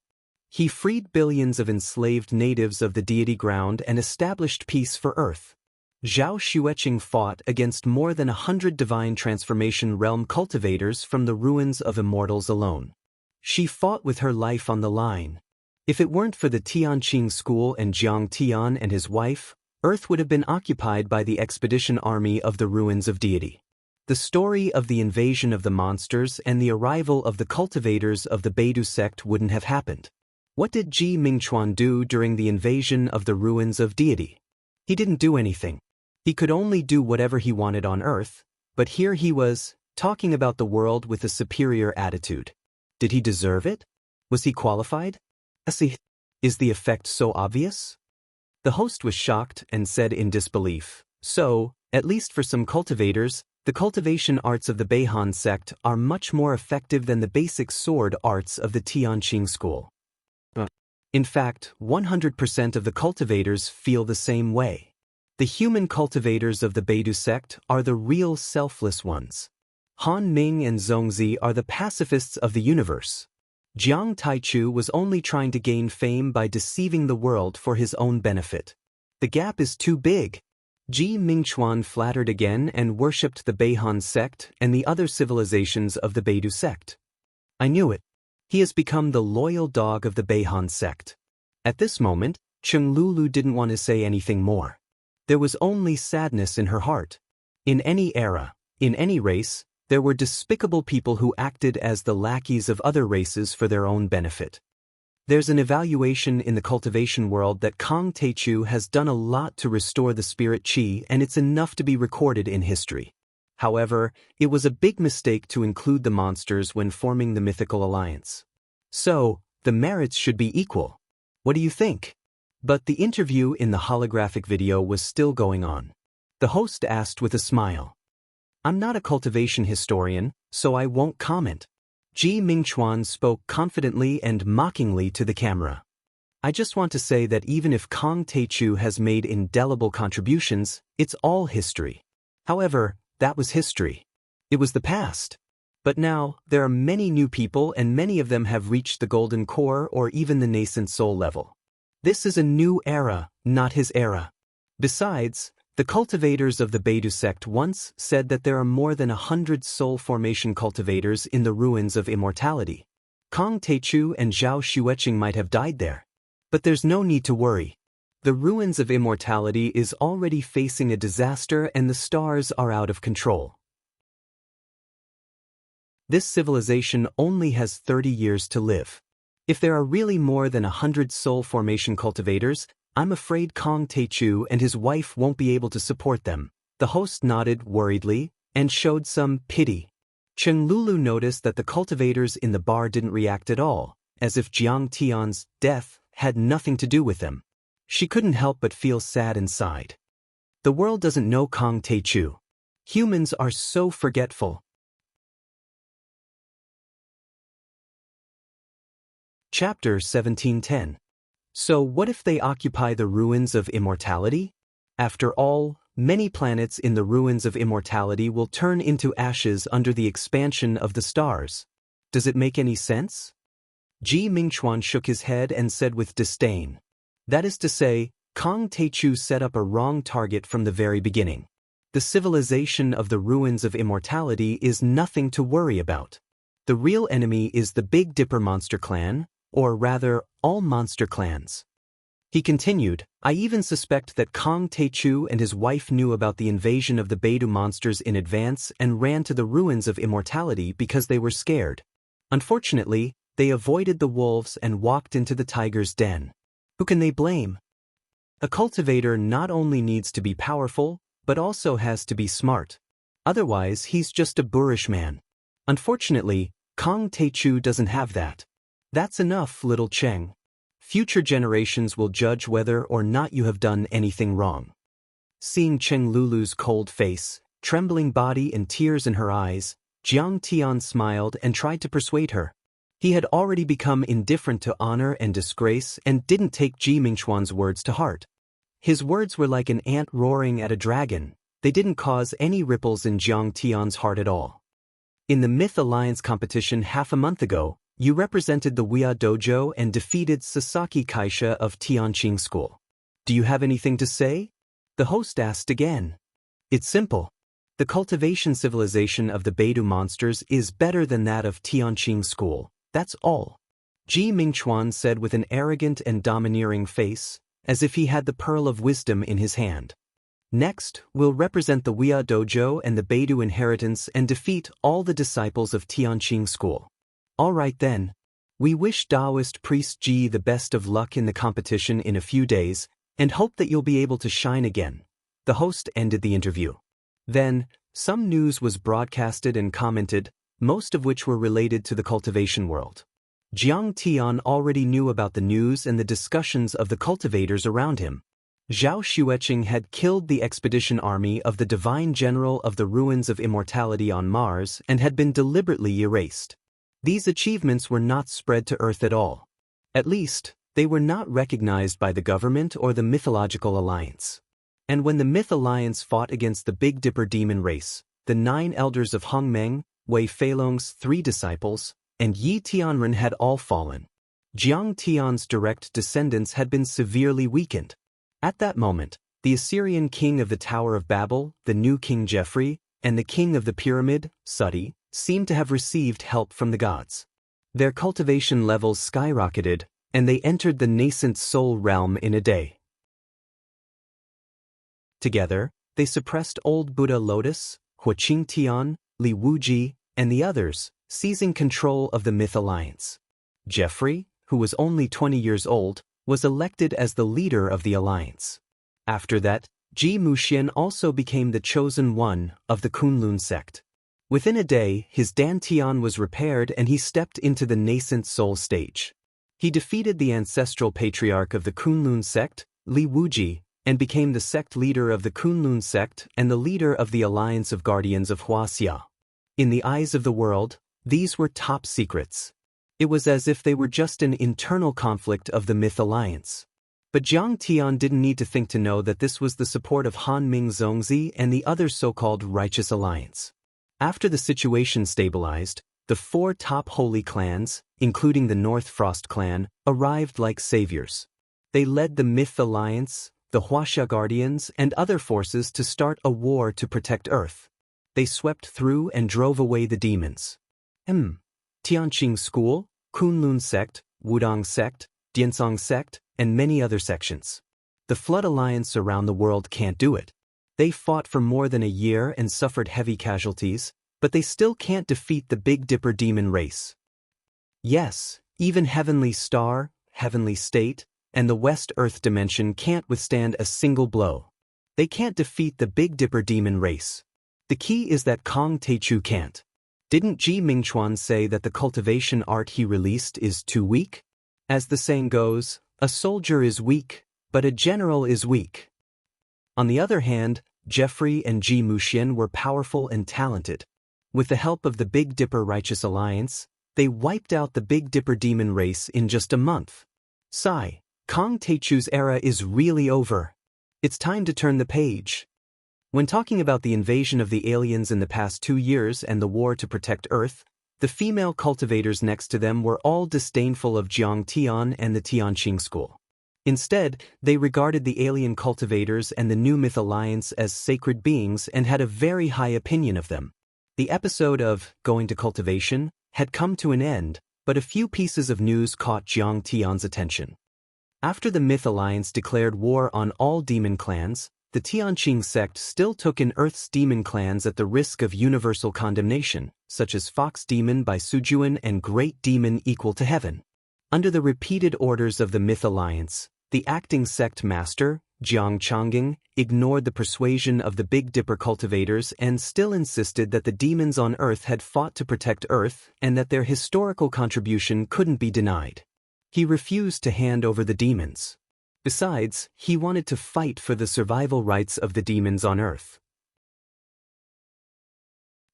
He freed billions of enslaved natives of the deity ground and established peace for Earth. Zhao Xueqing fought against more than 100 divine transformation realm cultivators from the ruins of immortals alone. She fought with her life on the line. If it weren't for the Tianqing school and Jiang Tian and his wife, Earth would have been occupied by the expedition army of the ruins of deity. The story of the invasion of the monsters and the arrival of the cultivators of the Beidu sect wouldn't have happened. What did Ji Mingchuan do during the invasion of the ruins of deity? He didn't do anything. He could only do whatever he wanted on Earth, but here he was, talking about the world with a superior attitude. Did he deserve it? Was he qualified? Is the effect so obvious? The host was shocked and said in disbelief, "So, at least for some cultivators, the cultivation arts of the Beihan sect are much more effective than the basic sword arts of the Tianqing school." In fact, 100% of the cultivators feel the same way. The human cultivators of the Beidu sect are the real selfless ones. Han Ming and Zongzi are the pacifists of the universe. Jiang Taichu was only trying to gain fame by deceiving the world for his own benefit. The gap is too big. Ji Mingchuan flattered again and worshipped the Beihan sect and the other civilizations of the Beidu sect. I knew it. He has become the loyal dog of the Beihan sect. At this moment, Cheng Lulu didn't want to say anything more. There was only sadness in her heart. In any era, in any race, there were despicable people who acted as the lackeys of other races for their own benefit. There's an evaluation in the cultivation world that Kong Teichu has done a lot to restore the spirit qi, and it's enough to be recorded in history. However, it was a big mistake to include the monsters when forming the mythical alliance. So, the merits should be equal. What do you think? But the interview in the holographic video was still going on. The host asked with a smile. I'm not a cultivation historian, so I won't comment. Ji Mingchuan spoke confidently and mockingly to the camera. I just want to say that even if Kong Teichu has made indelible contributions, it's all history. However, that was history. It was the past. But now, there are many new people and many of them have reached the golden core or even the nascent soul level. This is a new era, not his era. Besides, the cultivators of the Beidu sect once said that there are more than 100 soul formation cultivators in the ruins of immortality. Kong Teichu and Zhao Xueqing might have died there. But there's no need to worry. The ruins of immortality is already facing a disaster and the stars are out of control. This civilization only has 30 years to live. If there are really more than 100 soul formation cultivators, I'm afraid Kong Taechu and his wife won't be able to support them. The host nodded worriedly and showed some pity. Cheng Lulu noticed that the cultivators in the bar didn't react at all, as if Jiang Tian's death had nothing to do with them. She couldn't help but feel sad inside. The world doesn't know Kong Taechu. Humans are so forgetful. Chapter 1710. So what if they occupy the ruins of immortality? After all, many planets in the ruins of immortality will turn into ashes under the expansion of the stars. Does it make any sense? Ji Mingchuan shook his head and said with disdain. That is to say, Kong Taechu set up a wrong target from the very beginning. The civilization of the ruins of immortality is nothing to worry about. The real enemy is the Big Dipper monster clan, or rather, all monster clans. He continued, I even suspect that Kong Taechu and his wife knew about the invasion of the Beidou monsters in advance and ran to the ruins of immortality because they were scared. Unfortunately, they avoided the wolves and walked into the tiger's den. Who can they blame? A cultivator not only needs to be powerful, but also has to be smart. Otherwise, he's just a boorish man. Unfortunately, Kong Taechu doesn't have that. That's enough, little Cheng. Future generations will judge whether or not you have done anything wrong. Seeing Cheng Lulu's cold face, trembling body and tears in her eyes, Jiang Tian smiled and tried to persuade her. He had already become indifferent to honor and disgrace and didn't take Ji Mingchuan's words to heart. His words were like an ant roaring at a dragon. They didn't cause any ripples in Jiang Tian's heart at all. In the Myth Alliance competition half a month ago, you represented the Wia Dojo and defeated Sasaki Kaisha of Tianqing School. Do you have anything to say? The host asked again. It's simple. The cultivation civilization of the Beidou monsters is better than that of Tianqing School. That's all. Ji Mingchuan said with an arrogant and domineering face, as if he had the pearl of wisdom in his hand. Next, we'll represent the Wia Dojo and the Beidou inheritance and defeat all the disciples of Tianqing School. All right then. We wish Taoist priest Ji the best of luck in the competition in a few days, and hope that you'll be able to shine again. The host ended the interview. Then, some news was broadcasted and commented, most of which were related to the cultivation world. Jiang Tian already knew about the news and the discussions of the cultivators around him. Zhao Xueqing had killed the expedition army of the divine general of the ruins of immortality on Mars and had been deliberately erased. These achievements were not spread to Earth at all. At least, they were not recognized by the government or the Mythological Alliance. And when the Myth Alliance fought against the Big Dipper demon race, the 9 elders of Hongmeng, Wei Feilong's 3 disciples, and Yi Tianren had all fallen. Jiang Tian's direct descendants had been severely weakened. At that moment, the Assyrian king of the Tower of Babel, the new King Geoffrey, and the king of the pyramid, Seti, seemed to have received help from the gods. Their cultivation levels skyrocketed, and they entered the nascent soul realm in a day. Together, they suppressed old Buddha Lotus, Huaqing Tian, Li Wuji, and the others, seizing control of the Myth Alliance. Geoffrey, who was only 20 years old, was elected as the leader of the alliance. After that, Ji Muxian also became the chosen one of the Kunlun sect. Within a day, his dantian was repaired and he stepped into the nascent soul stage. He defeated the ancestral patriarch of the Kunlun sect, Li Wuji, and became the sect leader of the Kunlun sect and the leader of the Alliance of Guardians of Huaxia. In the eyes of the world, these were top secrets. It was as if they were just an internal conflict of the Myth Alliance. But Jiang Tian didn't need to think to know that this was the support of Han Ming Zongzi and the other so-called Righteous Alliance. After the situation stabilized, the 4 top holy clans, including the North Frost clan, arrived like saviors. They led the Myth Alliance, the Huaxia Guardians, and other forces to start a war to protect Earth. They swept through and drove away the demons. Tianqing School, Kunlun sect, Wudang sect, Diansong sect, and many other sections. The Flood Alliance around the world can't do it. They fought for more than a year and suffered heavy casualties, but they still can't defeat the Big Dipper demon race. Yes, even Heavenly Star, Heavenly State, and the West Earth dimension can't withstand a single blow. They can't defeat the Big Dipper demon race. The key is that Kong Teichu can't. Didn't Ji Mingchuan say that the cultivation art he released is too weak? As the saying goes, a soldier is weak, but a general is weak. On the other hand, Jeffrey and Ji Muxian were powerful and talented. With the help of the Big Dipper Righteous Alliance, they wiped out the Big Dipper demon race in just a month. Sigh, Kong Teichu's era is really over. It's time to turn the page. When talking about the invasion of the aliens in the past 2 years and the war to protect Earth, the female cultivators next to them were all disdainful of Jiang Tian and the Tianqing school. Instead, they regarded the alien cultivators and the New Myth Alliance as sacred beings and had a very high opinion of them. The episode of Going to Cultivation had come to an end, but a few pieces of news caught Jiang Tian's attention. After the Myth Alliance declared war on all demon clans, the Tianqing sect still took in Earth's demon clans at the risk of universal condemnation, such as Fox Demon by Sujuan and Great Demon Equal to Heaven. Under the repeated orders of the Myth Alliance, the acting sect master, Jiang Changing, ignored the persuasion of the Big Dipper cultivators and still insisted that the demons on Earth had fought to protect Earth and that their historical contribution couldn't be denied. He refused to hand over the demons. Besides, he wanted to fight for the survival rights of the demons on Earth.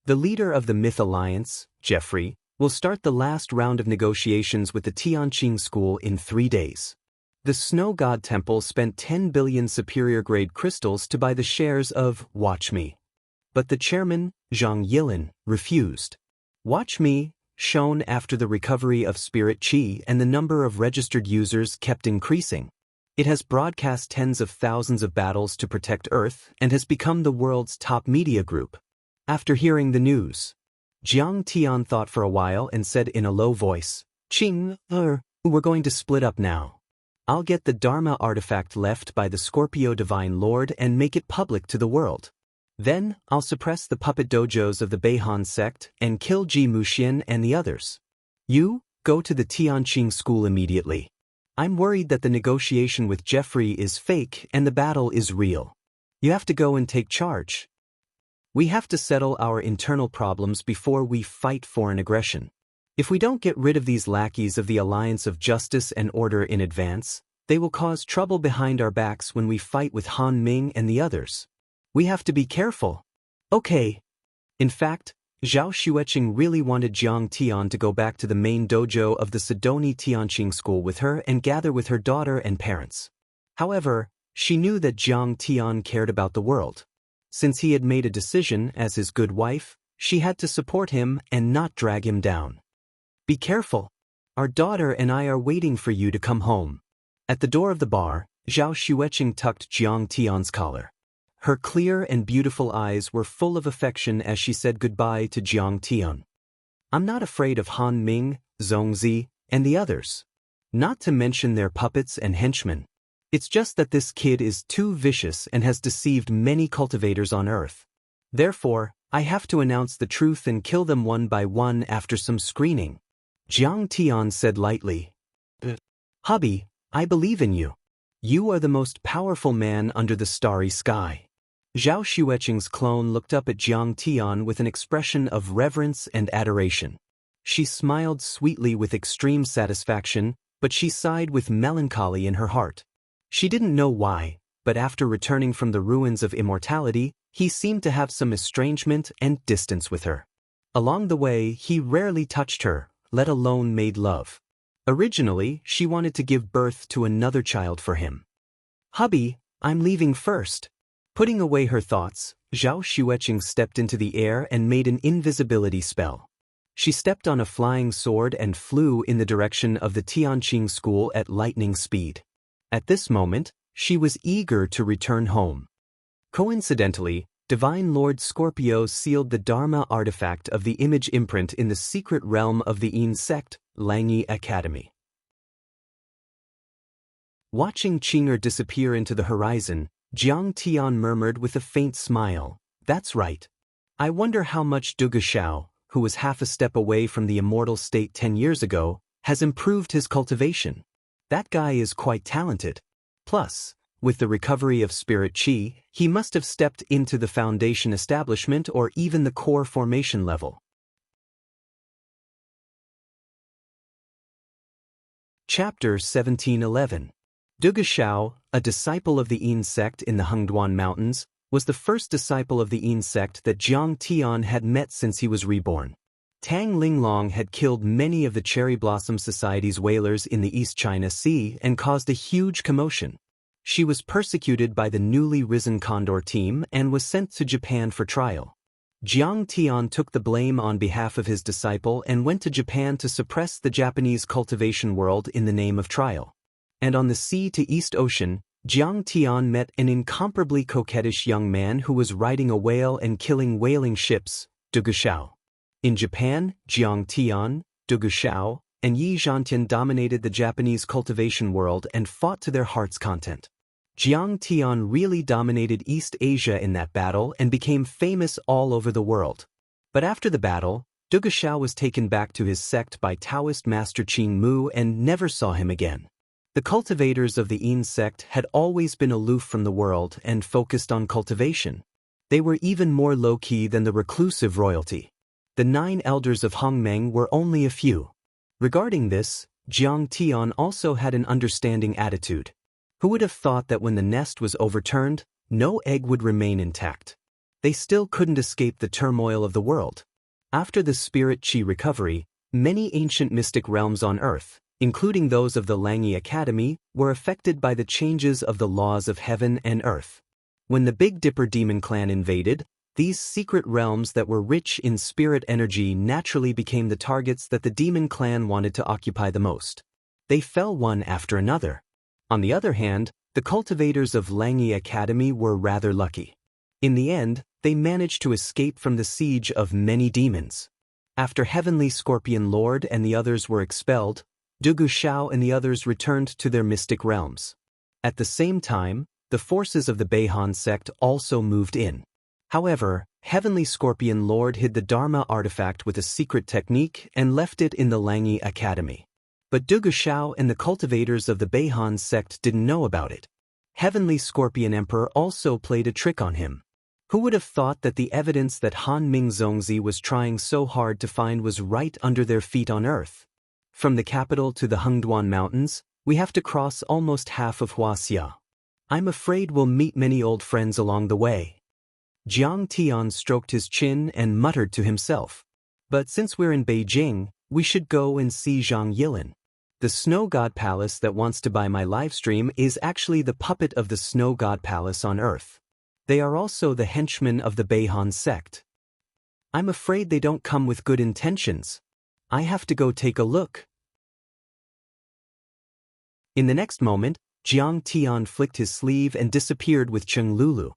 The leader of the Myth Alliance, Jeffrey, will start the last round of negotiations with the Tianqing school in 3 days. The Snow God Temple spent 10 billion superior-grade crystals to buy the shares of Watch Me. But the chairman, Zhang Yilin, refused. Watch Me, shone after the recovery of Spirit Chi and the number of registered users kept increasing. It has broadcast tens of thousands of battles to protect Earth and has become the world's top media group. After hearing the news, Jiang Tian thought for a while and said in a low voice, we're going to split up now. I'll get the Dharma artifact left by the Scorpio Divine Lord and make it public to the world. Then, I'll suppress the puppet dojos of the Beihan sect and kill Ji Muxian and the others. You, go to the Tianqing school immediately. I'm worried that the negotiation with Jeffrey is fake and the battle is real. You have to go and take charge. We have to settle our internal problems before we fight foreign aggression. If we don't get rid of these lackeys of the Alliance of Justice and Order in advance, they will cause trouble behind our backs when we fight with Han Ming and the others. We have to be careful. Okay. In fact, Zhao Xueqing really wanted Jiang Tian to go back to the main dojo of the Sidoni Tianqing school with her and gather with her daughter and parents. However, she knew that Jiang Tian cared about the world. Since he had made a decision as his good wife, she had to support him and not drag him down. Be careful. Our daughter and I are waiting for you to come home. At the door of the bar, Zhao Xueqing tucked Jiang Tian's collar. Her clear and beautiful eyes were full of affection as she said goodbye to Jiang Tian. I'm not afraid of Han Ming, Zhongzi, and the others. Not to mention their puppets and henchmen. It's just that this kid is too vicious and has deceived many cultivators on Earth. Therefore, I have to announce the truth and kill them one by one after some screening. Jiang Tian said lightly. Hubby, I believe in you. You are the most powerful man under the starry sky. Zhao Xueqing's clone looked up at Jiang Tian with an expression of reverence and adoration. She smiled sweetly with extreme satisfaction, but she sighed with melancholy in her heart. She didn't know why, but after returning from the ruins of immortality, he seemed to have some estrangement and distance with her. Along the way, he rarely touched her, let alone made love. Originally, she wanted to give birth to another child for him. Hubby, I'm leaving first. Putting away her thoughts, Zhao Xueqing stepped into the air and made an invisibility spell. She stepped on a flying sword and flew in the direction of the Tianqing school at lightning speed. At this moment, she was eager to return home. Coincidentally, Divine Lord Scorpio sealed the Dharma artifact of the image imprint in the secret realm of the Yin sect, Langyi Academy. Watching Qing'er disappear into the horizon, Jiang Tian murmured with a faint smile, "That's right. I wonder how much Duge Xiao, who was half a step away from the immortal state 10 years ago, has improved his cultivation. That guy is quite talented. Plus, with the recovery of spirit qi, he must have stepped into the foundation establishment or even the core formation level." Chapter 1711. Duge Xiao, a disciple of the Yin sect in the Hengduan Mountains, was the first disciple of the Yin sect that Jiang Tian had met since he was reborn. Tang Linglong had killed many of the Cherry Blossom Society's whalers in the East China Sea and caused a huge commotion. She was persecuted by the newly risen Condor team and was sent to Japan for trial. Jiang Tian took the blame on behalf of his disciple and went to Japan to suppress the Japanese cultivation world in the name of trial. And on the sea to East Ocean, Jiang Tian met an incomparably coquettish young man who was riding a whale and killing whaling ships, Duge Xiao. In Japan, Jiang Tian, Duge Xiao, and Yi Zhantian dominated the Japanese cultivation world and fought to their heart's content. Jiang Tian really dominated East Asia in that battle and became famous all over the world. But after the battle, Duge Xiao was taken back to his sect by Taoist master Qing Mu and never saw him again. The cultivators of the Yin sect had always been aloof from the world and focused on cultivation. They were even more low-key than the reclusive royalty. The 9 elders of Hongmeng were only a few. Regarding this, Jiang Tian also had an understanding attitude. Who would have thought that when the nest was overturned, no egg would remain intact? They still couldn't escape the turmoil of the world. After the spirit qi recovery, many ancient mystic realms on Earth, including those of the Langyi Academy, were affected by the changes of the laws of heaven and earth. When the Big Dipper demon clan invaded, these secret realms that were rich in spirit energy naturally became the targets that the demon clan wanted to occupy the most. They fell one after another. On the other hand, the cultivators of Langyi Academy were rather lucky. In the end, they managed to escape from the siege of many demons. After Heavenly Scorpion Lord and the others were expelled, Duge Xiao and the others returned to their mystic realms. At the same time, the forces of the Beihan sect also moved in. However, Heavenly Scorpion Lord hid the Dharma artifact with a secret technique and left it in the Langyi Academy. But Duge Xiao and the cultivators of the Beihan sect didn't know about it. Heavenly Scorpion Emperor also played a trick on him. Who would have thought that the evidence that Han Ming Zongzi was trying so hard to find was right under their feet on Earth? From the capital to the Hengduan Mountains, we have to cross almost half of Huaxia. I'm afraid we'll meet many old friends along the way. Jiang Tian stroked his chin and muttered to himself. But since we're in Beijing, we should go and see Zhang Yilin. The Snow God Palace that wants to buy my livestream is actually the puppet of the Snow God Palace on Earth. They are also the henchmen of the Beihan sect. I'm afraid they don't come with good intentions. I have to go take a look. In the next moment, Jiang Tian flicked his sleeve and disappeared with Cheng Lulu.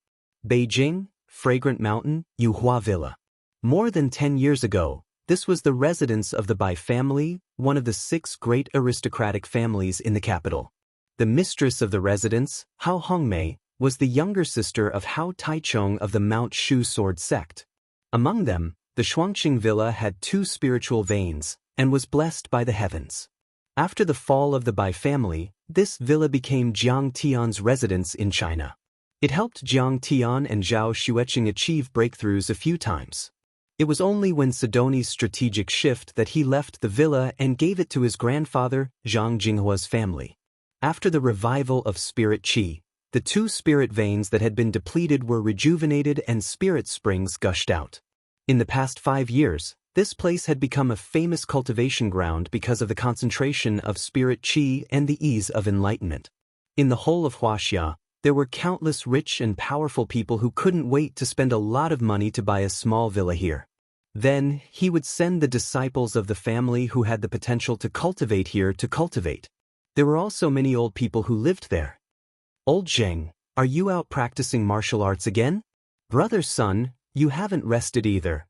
Beijing, Fragrant Mountain, Yuhua Villa. More than 10 years ago, this was the residence of the Bai family, one of the 6 great aristocratic families in the capital. The mistress of the residence, Hao Hongmei, was the younger sister of Hao Taichong of the Mount Shu sword sect. Among them, the Shuangqing Villa had 2 spiritual veins and was blessed by the heavens. After the fall of the Bai family, this villa became Jiang Tian's residence in China. It helped Jiang Tian and Zhao Xueqing achieve breakthroughs a few times. It was only when Sidoni's strategic shift that he left the villa and gave it to his grandfather, Zhang Jinghua's family. After the revival of spirit qi, the 2 spirit veins that had been depleted were rejuvenated and spirit springs gushed out. In the past 5 years, this place had become a famous cultivation ground because of the concentration of spirit qi and the ease of enlightenment. In the whole of Huaxia, there were countless rich and powerful people who couldn't wait to spend a lot of money to buy a small villa here. Then, he would send the disciples of the family who had the potential to cultivate here to cultivate. There were also many old people who lived there. Old Zheng, are you out practicing martial arts again? Brother son, you haven't rested either.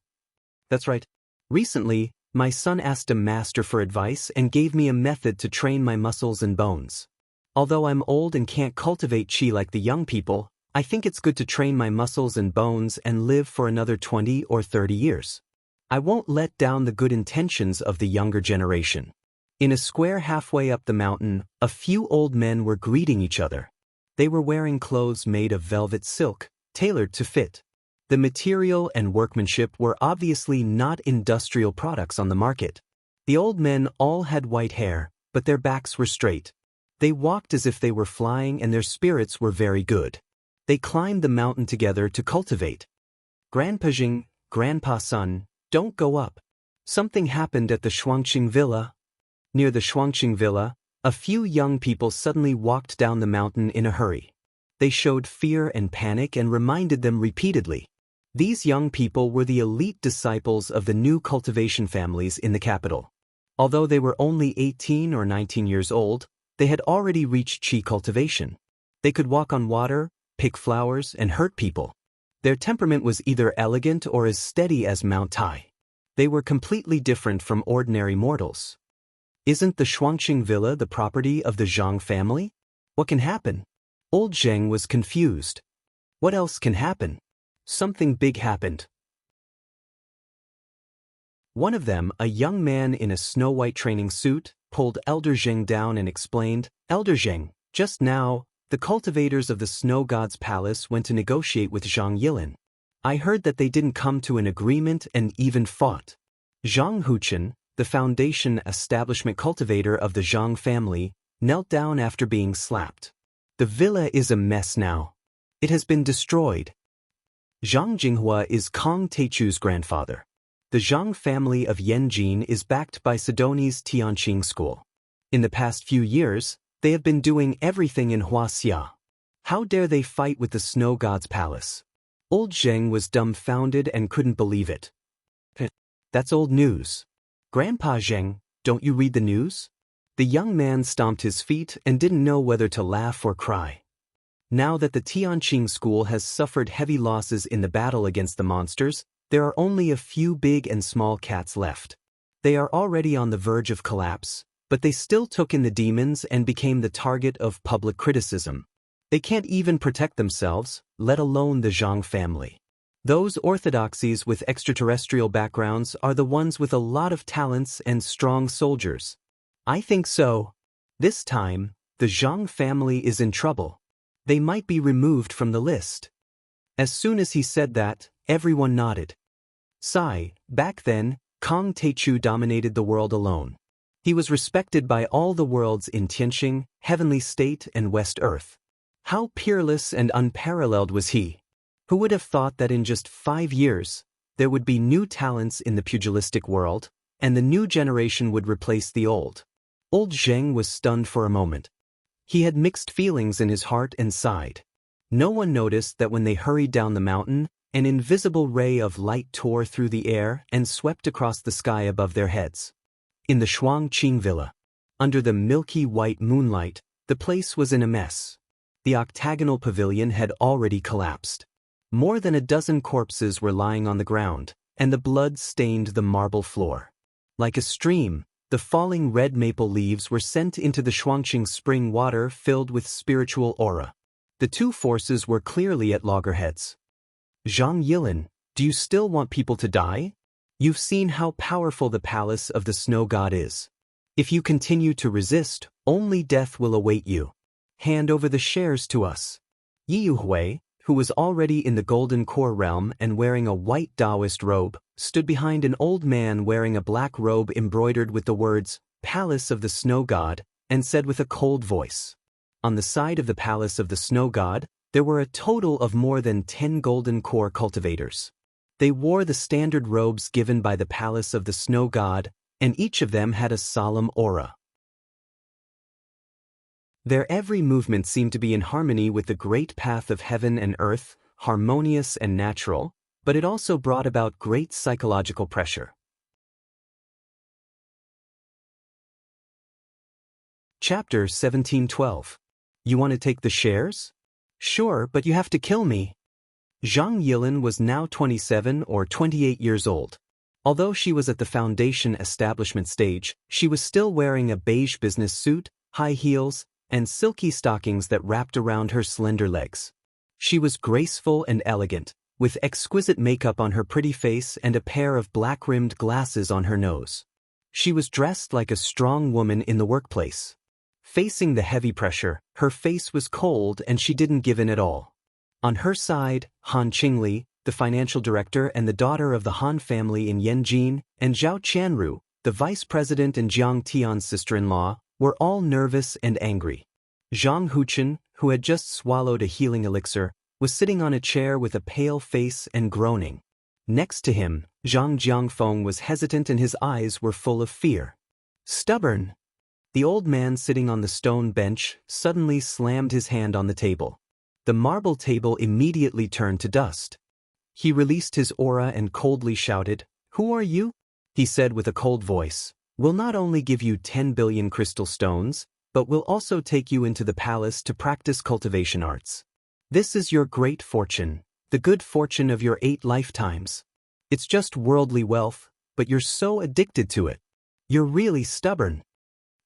That's right. Recently, my son asked a master for advice and gave me a method to train my muscles and bones. Although I'm old and can't cultivate qi like the young people, I think it's good to train my muscles and bones and live for another 20 or 30 years. I won't let down the good intentions of the younger generation. In a square halfway up the mountain, a few old men were greeting each other. They were wearing clothes made of velvet silk, tailored to fit. The material and workmanship were obviously not industrial products on the market. The old men all had white hair, but their backs were straight. They walked as if they were flying and their spirits were very good. They climbed the mountain together to cultivate. Grandpa Jing, Grandpa Sun, don't go up. Something happened at the Shuangqing Villa. Near the Shuangqing Villa, a few young people suddenly walked down the mountain in a hurry. They showed fear and panic and reminded them repeatedly. These young people were the elite disciples of the new cultivation families in the capital. Although they were only 18 or 19 years old, they had already reached qi cultivation. They could walk on water, pick flowers, and hurt people. Their temperament was either elegant or as steady as Mount Tai. They were completely different from ordinary mortals. Isn't the Shuangqing Villa the property of the Zhang family? What can happen? Old Zheng was confused. What else can happen? Something big happened. One of them, a young man in a snow-white training suit, pulled Elder Zheng down and explained, "Elder Zheng, just now, the cultivators of the Snow God's palace went to negotiate with Zhang Yilin. I heard that they didn't come to an agreement and even fought." Zhang Huchen, the foundation establishment cultivator of the Zhang family, knelt down after being slapped. "The villa is a mess now. It has been destroyed." Zhang Jinghua is Kong Teichu's grandfather. The Zhang family of Yanjin is backed by Sidoni's Tianqing school. In the past few years, they have been doing everything in Huaxia. How dare they fight with the Snow God's palace? Old Zheng was dumbfounded and couldn't believe it. "That's old news. Grandpa Zheng, don't you read the news?" The young man stomped his feet and didn't know whether to laugh or cry. Now that the Tianqing school has suffered heavy losses in the battle against the monsters, there are only a few big and small cats left. They are already on the verge of collapse, but they still took in the demons and became the target of public criticism. They can't even protect themselves, let alone the Zhang family. Those orthodoxies with extraterrestrial backgrounds are the ones with a lot of talents and strong soldiers. I think so. This time, the Zhang family is in trouble. They might be removed from the list. As soon as he said that, everyone nodded. Back then, Kong Teichu dominated the world alone. He was respected by all the worlds in Tianqing, Heavenly State, and West Earth. How peerless and unparalleled was he? Who would have thought that in just 5 years, there would be new talents in the pugilistic world, and the new generation would replace the old? Old Zheng was stunned for a moment. He had mixed feelings in his heart and sighed. No one noticed that when they hurried down the mountain, an invisible ray of light tore through the air and swept across the sky above their heads. In the Shuangqing Villa, under the milky white moonlight, the place was in a mess. The octagonal pavilion had already collapsed. More than a dozen corpses were lying on the ground, and the blood stained the marble floor. Like a stream, the falling red maple leaves were sent into the Shuangqing spring water filled with spiritual aura. The two forces were clearly at loggerheads. "Zhang Yilin, do you still want people to die? You've seen how powerful the palace of the Snow God is. If you continue to resist, only death will await you. Hand over the shares to us." Yi Yuhui, who was already in the Golden Core realm and wearing a white Taoist robe, stood behind an old man wearing a black robe embroidered with the words, "Palace of the Snow God," and said with a cold voice. On the side of the Palace of the Snow God, there were a total of more than 10 Golden Core cultivators. They wore the standard robes given by the Palace of the Snow God, and each of them had a solemn aura. Their every movement seemed to be in harmony with the great path of heaven and earth, harmonious and natural, but it also brought about great psychological pressure. Chapter 17:12. You want to take the shares? Sure, but you have to kill me. Zhang Yilin was now 27 or 28 years old. Although she was at the foundation establishment stage, she was still wearing a beige business suit, high heels, and silky stockings that wrapped around her slender legs. She was graceful and elegant, with exquisite makeup on her pretty face and a pair of black-rimmed glasses on her nose. She was dressed like a strong woman in the workplace. Facing the heavy pressure, her face was cold and she didn't give in at all. On her side, Han Qingli, the financial director and the daughter of the Han family in Yanjin, and Zhao Qianru, the vice president and Jiang Tian's sister-in-law, were all nervous and angry. Zhang Huchen, who had just swallowed a healing elixir, was sitting on a chair with a pale face and groaning. Next to him, Zhang Jiangfeng was hesitant and his eyes were full of fear. Stubborn! The old man sitting on the stone bench suddenly slammed his hand on the table. The marble table immediately turned to dust. He released his aura and coldly shouted, "Who are you?" He said with a cold voice, "We'll not only give you 10 billion crystal stones, but we'll also take you into the palace to practice cultivation arts. This is your great fortune, the good fortune of your 8 lifetimes. It's just worldly wealth, but you're so addicted to it. You're really stubborn."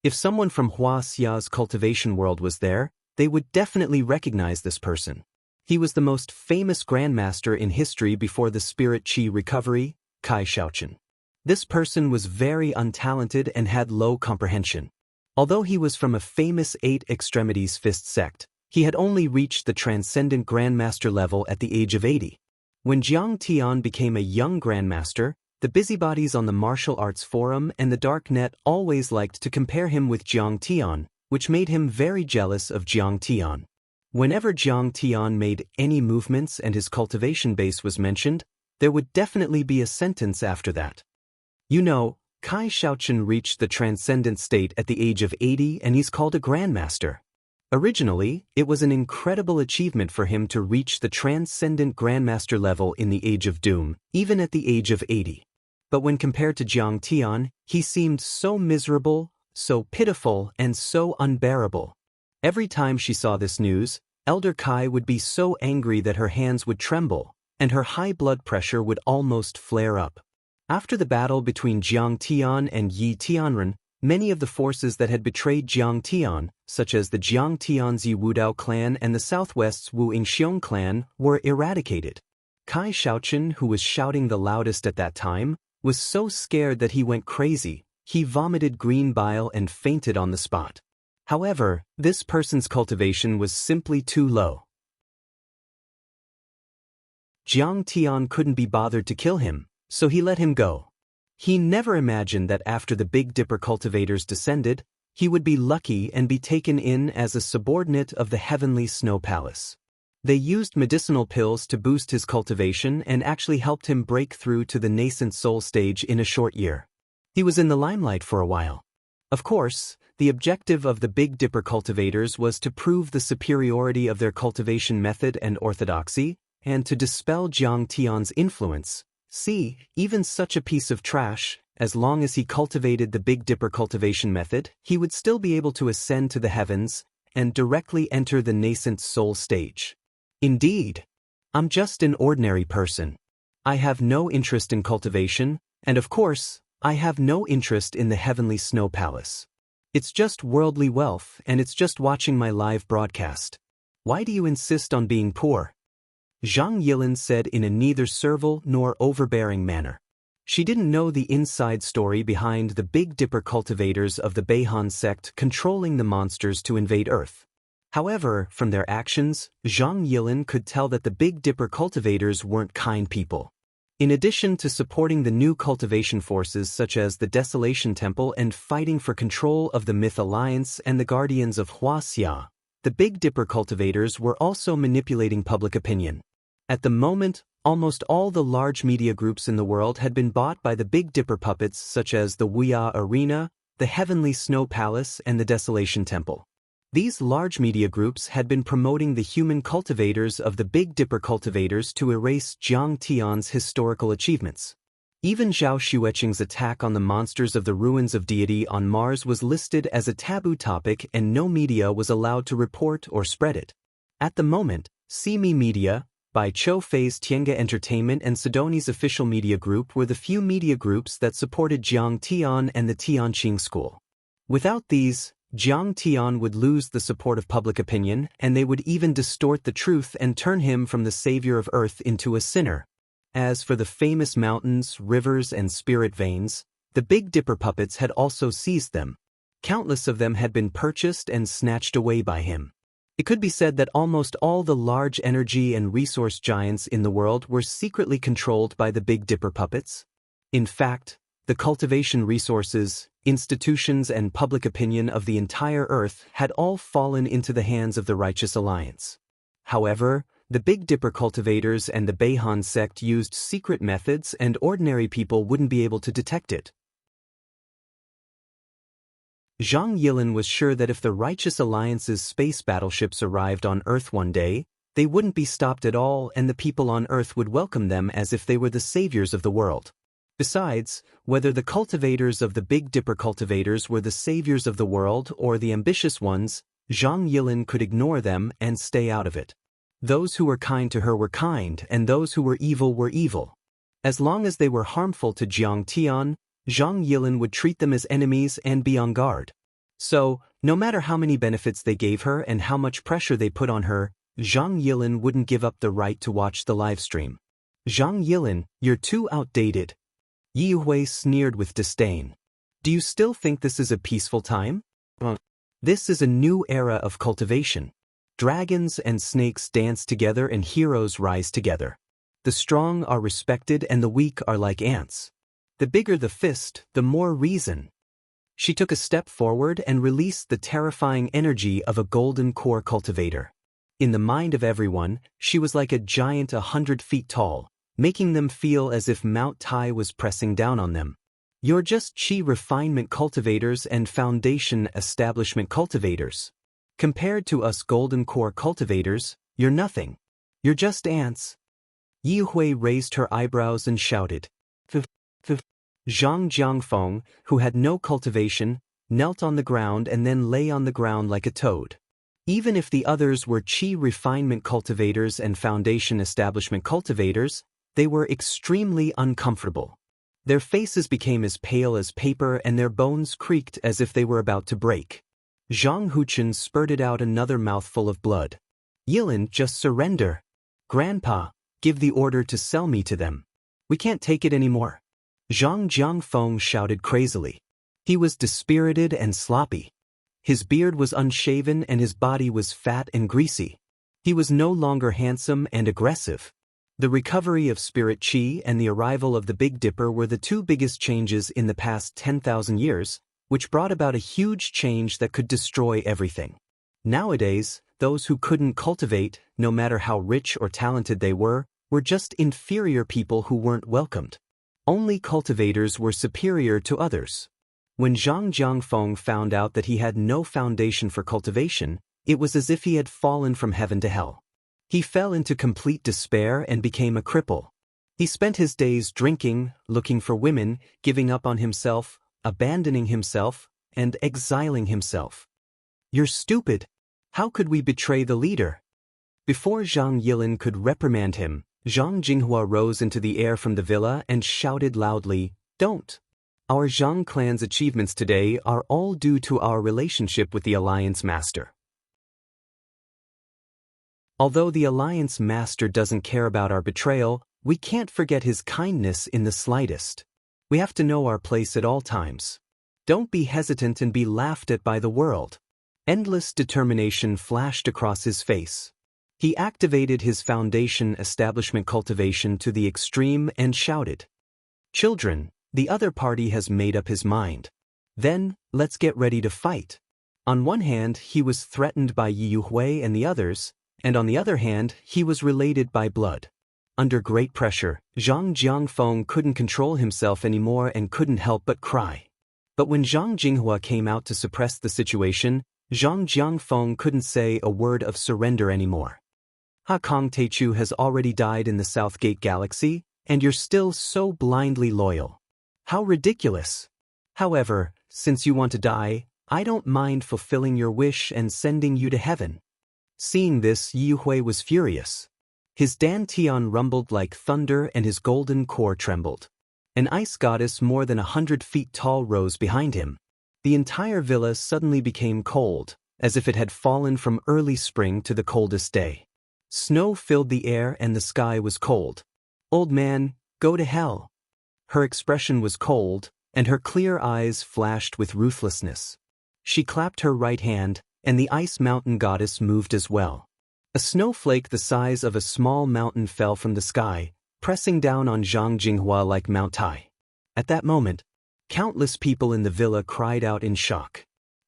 If someone from Huaxia's cultivation world was there, they would definitely recognize this person. He was the most famous grandmaster in history before the spirit qi recovery, Kai Shaochen. This person was very untalented and had low comprehension. Although he was from a famous 8 extremities fist sect, he had only reached the transcendent grandmaster level at the age of 80. When Jiang Tian became a young grandmaster, the busybodies on the martial arts forum and the dark net always liked to compare him with Jiang Tian, which made him very jealous of Jiang Tian. Whenever Jiang Tian made any movements and his cultivation base was mentioned, there would definitely be a sentence after that. You know, Kai Shaochen reached the transcendent state at the age of 80 and he's called a grandmaster. Originally, it was an incredible achievement for him to reach the transcendent grandmaster level in the age of doom, even at the age of 80. But when compared to Jiang Tian, he seemed so miserable, so pitiful, and so unbearable. Every time she saw this news, Elder Kai would be so angry that her hands would tremble, and her high blood pressure would almost flare up. After the battle between Jiang Tian and Yi Tianren, many of the forces that had betrayed Jiang Tian, such as the Jiang Tianzi Wudao clan and the Southwest's Wu Yingxiong clan, were eradicated. Kai Shaochen, who was shouting the loudest at that time, was so scared that he went crazy. He vomited green bile and fainted on the spot. However, this person's cultivation was simply too low. Jiang Tian couldn't be bothered to kill him, so he let him go. He never imagined that after the Big Dipper cultivators descended, he would be lucky and be taken in as a subordinate of the Heavenly Snow Palace. They used medicinal pills to boost his cultivation and actually helped him break through to the nascent soul stage in a short year. He was in the limelight for a while. Of course, the objective of the Big Dipper cultivators was to prove the superiority of their cultivation method and orthodoxy, and to dispel Jiang Tian's influence. See, even such a piece of trash, as long as he cultivated the Big Dipper cultivation method, he would still be able to ascend to the heavens and directly enter the nascent soul stage. Indeed, I'm just an ordinary person. I have no interest in cultivation, and of course, I have no interest in the Heavenly Snow Palace. It's just worldly wealth and it's just watching my live broadcast. Why do you insist on being poor? Zhang Yilin said in a neither servile nor overbearing manner. She didn't know the inside story behind the Big Dipper cultivators of the Beihan sect controlling the monsters to invade Earth. However, from their actions, Zhang Yilin could tell that the Big Dipper cultivators weren't kind people. In addition to supporting the new cultivation forces such as the Desolation Temple and fighting for control of the Myth Alliance and the Guardians of Huaxia, the Big Dipper cultivators were also manipulating public opinion. At the moment, almost all the large media groups in the world had been bought by the Big Dipper puppets such as the Wuya Arena, the Heavenly Snow Palace and the Desolation Temple. These large media groups had been promoting the human cultivators of the Big Dipper cultivators to erase Jiang Tian's historical achievements. Even Zhao Xueqing's attack on the monsters of the ruins of deity on Mars was listed as a taboo topic and no media was allowed to report or spread it. At the moment, See Me Media, by Cho Fei's Tiange Entertainment and Sidoni's official media group were the few media groups that supported Jiang Tian and the Tianqing school. Without these, Jiang Tian would lose the support of public opinion, and they would even distort the truth and turn him from the savior of Earth into a sinner. As for the famous mountains, rivers, and spirit veins, the Big Dipper puppets had also seized them. Countless of them had been purchased and snatched away by him. It could be said that almost all the large energy and resource giants in the world were secretly controlled by the Big Dipper puppets. In fact, the cultivation resources, institutions, and public opinion of the entire Earth had all fallen into the hands of the Righteous Alliance. However, the Big Dipper cultivators and the Beihan sect used secret methods, and ordinary people wouldn't be able to detect it. Zhang Yilin was sure that if the Righteous Alliance's space battleships arrived on Earth one day, they wouldn't be stopped at all, and the people on Earth would welcome them as if they were the saviors of the world. Besides, whether the cultivators of the Big Dipper cultivators were the saviors of the world or the ambitious ones, Zhang Yilin could ignore them and stay out of it. Those who were kind to her were kind, and those who were evil. As long as they were harmful to Jiang Tian, Zhang Yilin would treat them as enemies and be on guard. So, no matter how many benefits they gave her and how much pressure they put on her, Zhang Yilin wouldn't give up the right to watch the livestream. Zhang Yilin, you're too outdated. Yi Hui sneered with disdain. Do you still think this is a peaceful time? This is a new era of cultivation. Dragons and snakes dance together and heroes rise together. The strong are respected and the weak are like ants. The bigger the fist, the more reason. She took a step forward and released the terrifying energy of a golden core cultivator. In the mind of everyone, she was like a giant 100 feet tall, making them feel as if Mount Tai was pressing down on them. You're just Chi refinement cultivators and foundation establishment cultivators. Compared to us golden core cultivators, you're nothing. You're just ants. Yi Hui raised her eyebrows and shouted. Zhang Jiangfeng, who had no cultivation, knelt on the ground and then lay on the ground like a toad. Even if the others were Chi refinement cultivators and foundation establishment cultivators, they were extremely uncomfortable. Their faces became as pale as paper and their bones creaked as if they were about to break. Zhang Huchen spurted out another mouthful of blood. Yilin, just surrender. Grandpa, give the order to sell me to them. We can't take it anymore. Zhang Jiangfeng shouted crazily. He was dispirited and sloppy. His beard was unshaven and his body was fat and greasy. He was no longer handsome and aggressive. The recovery of Spirit Chi and the arrival of the Big Dipper were the two biggest changes in the past 10,000 years, which brought about a huge change that could destroy everything. Nowadays, those who couldn't cultivate, no matter how rich or talented they were just inferior people who weren't welcomed. Only cultivators were superior to others. When Zhang Jiangfeng found out that he had no foundation for cultivation, it was as if he had fallen from heaven to hell. He fell into complete despair and became a cripple. He spent his days drinking, looking for women, giving up on himself, abandoning himself, and exiling himself. You're stupid. How could we betray the leader? Before Zhang Yilin could reprimand him, Zhang Jinghua rose into the air from the villa and shouted loudly, "Don't! Our Zhang clan's achievements today are all due to our relationship with the Alliance Master. Although the Alliance Master doesn't care about our betrayal, we can't forget his kindness in the slightest. We have to know our place at all times. Don't be hesitant and be laughed at by the world." Endless determination flashed across his face. He activated his foundation establishment cultivation to the extreme and shouted, "Children, the other party has made up his mind. Then, let's get ready to fight." On one hand, he was threatened by Yi Hui and the others, and on the other hand, he was related by blood. Under great pressure, Zhang Jiangfeng couldn't control himself anymore and couldn't help but cry. But when Zhang Jinghua came out to suppress the situation, Zhang Jiangfeng couldn't say a word of surrender anymore. Ha Kong Teichu has already died in the South Gate Galaxy, and you're still so blindly loyal. How ridiculous! However, since you want to die, I don't mind fulfilling your wish and sending you to heaven. Seeing this, Yi Hui was furious. His dantian rumbled like thunder and his golden core trembled. An ice goddess more than 100 feet tall rose behind him. The entire villa suddenly became cold, as if it had fallen from early spring to the coldest day. Snow filled the air and the sky was cold. "Old man, go to hell." Her expression was cold, and her clear eyes flashed with ruthlessness. She clapped her right hand, and the ice mountain goddess moved as well. A snowflake the size of a small mountain fell from the sky, pressing down on Zhang Jinghua like Mount Tai. At that moment, countless people in the villa cried out in shock.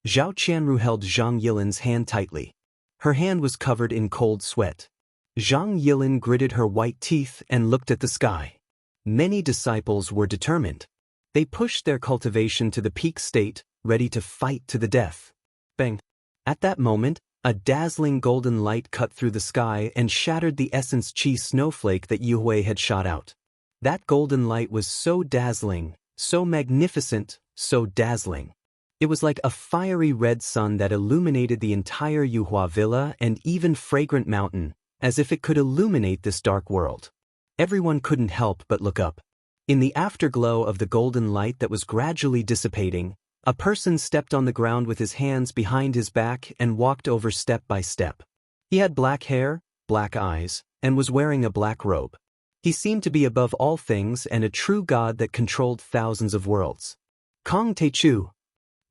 Zhao Qianru held Zhang Yilin's hand tightly. Her hand was covered in cold sweat. Zhang Yilin gritted her white teeth and looked at the sky. Many disciples were determined. They pushed their cultivation to the peak state, ready to fight to the death. Bang! At that moment, a dazzling golden light cut through the sky and shattered the essence chi snowflake that Yuhui had shot out. That golden light was so dazzling, so magnificent, so dazzling. It was like a fiery red sun that illuminated the entire Yuhua villa and even Fragrant Mountain, as if it could illuminate this dark world. Everyone couldn't help but look up. In the afterglow of the golden light that was gradually dissipating, a person stepped on the ground with his hands behind his back and walked over step by step. He had black hair, black eyes, and was wearing a black robe. He seemed to be above all things and a true god that controlled thousands of worlds. Kong Teichu.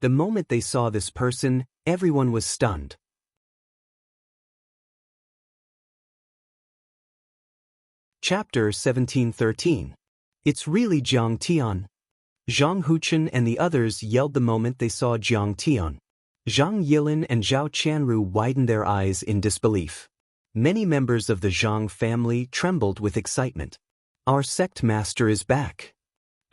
The moment they saw this person, everyone was stunned. Chapter 1713. It's really Jiang Tian. Zhang Huchen and the others yelled the moment they saw Jiang Tian. Zhang Yilin and Zhao Qianru widened their eyes in disbelief. Many members of the Zhang family trembled with excitement. Our sect master is back.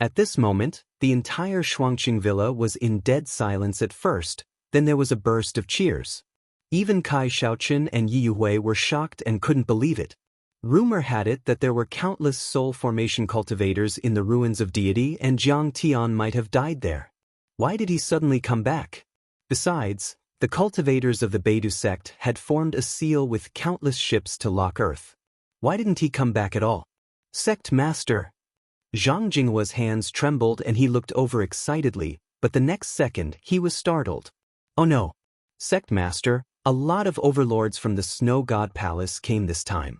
At this moment, the entire Shuangqing villa was in dead silence at first, then there was a burst of cheers. Even Kai Shaochen and Yi Yuhui were shocked and couldn't believe it. Rumor had it that there were countless soul formation cultivators in the ruins of deity and Jiang Tian might have died there. Why did he suddenly come back? Besides, the cultivators of the Beidou sect had formed a seal with countless ships to lock Earth. Why didn't he come back at all? Sect master. Zhang Jinghua's hands trembled and he looked over excitedly, but the next second he was startled. Oh no! Sect master, a lot of overlords from the Snow God Palace came this time.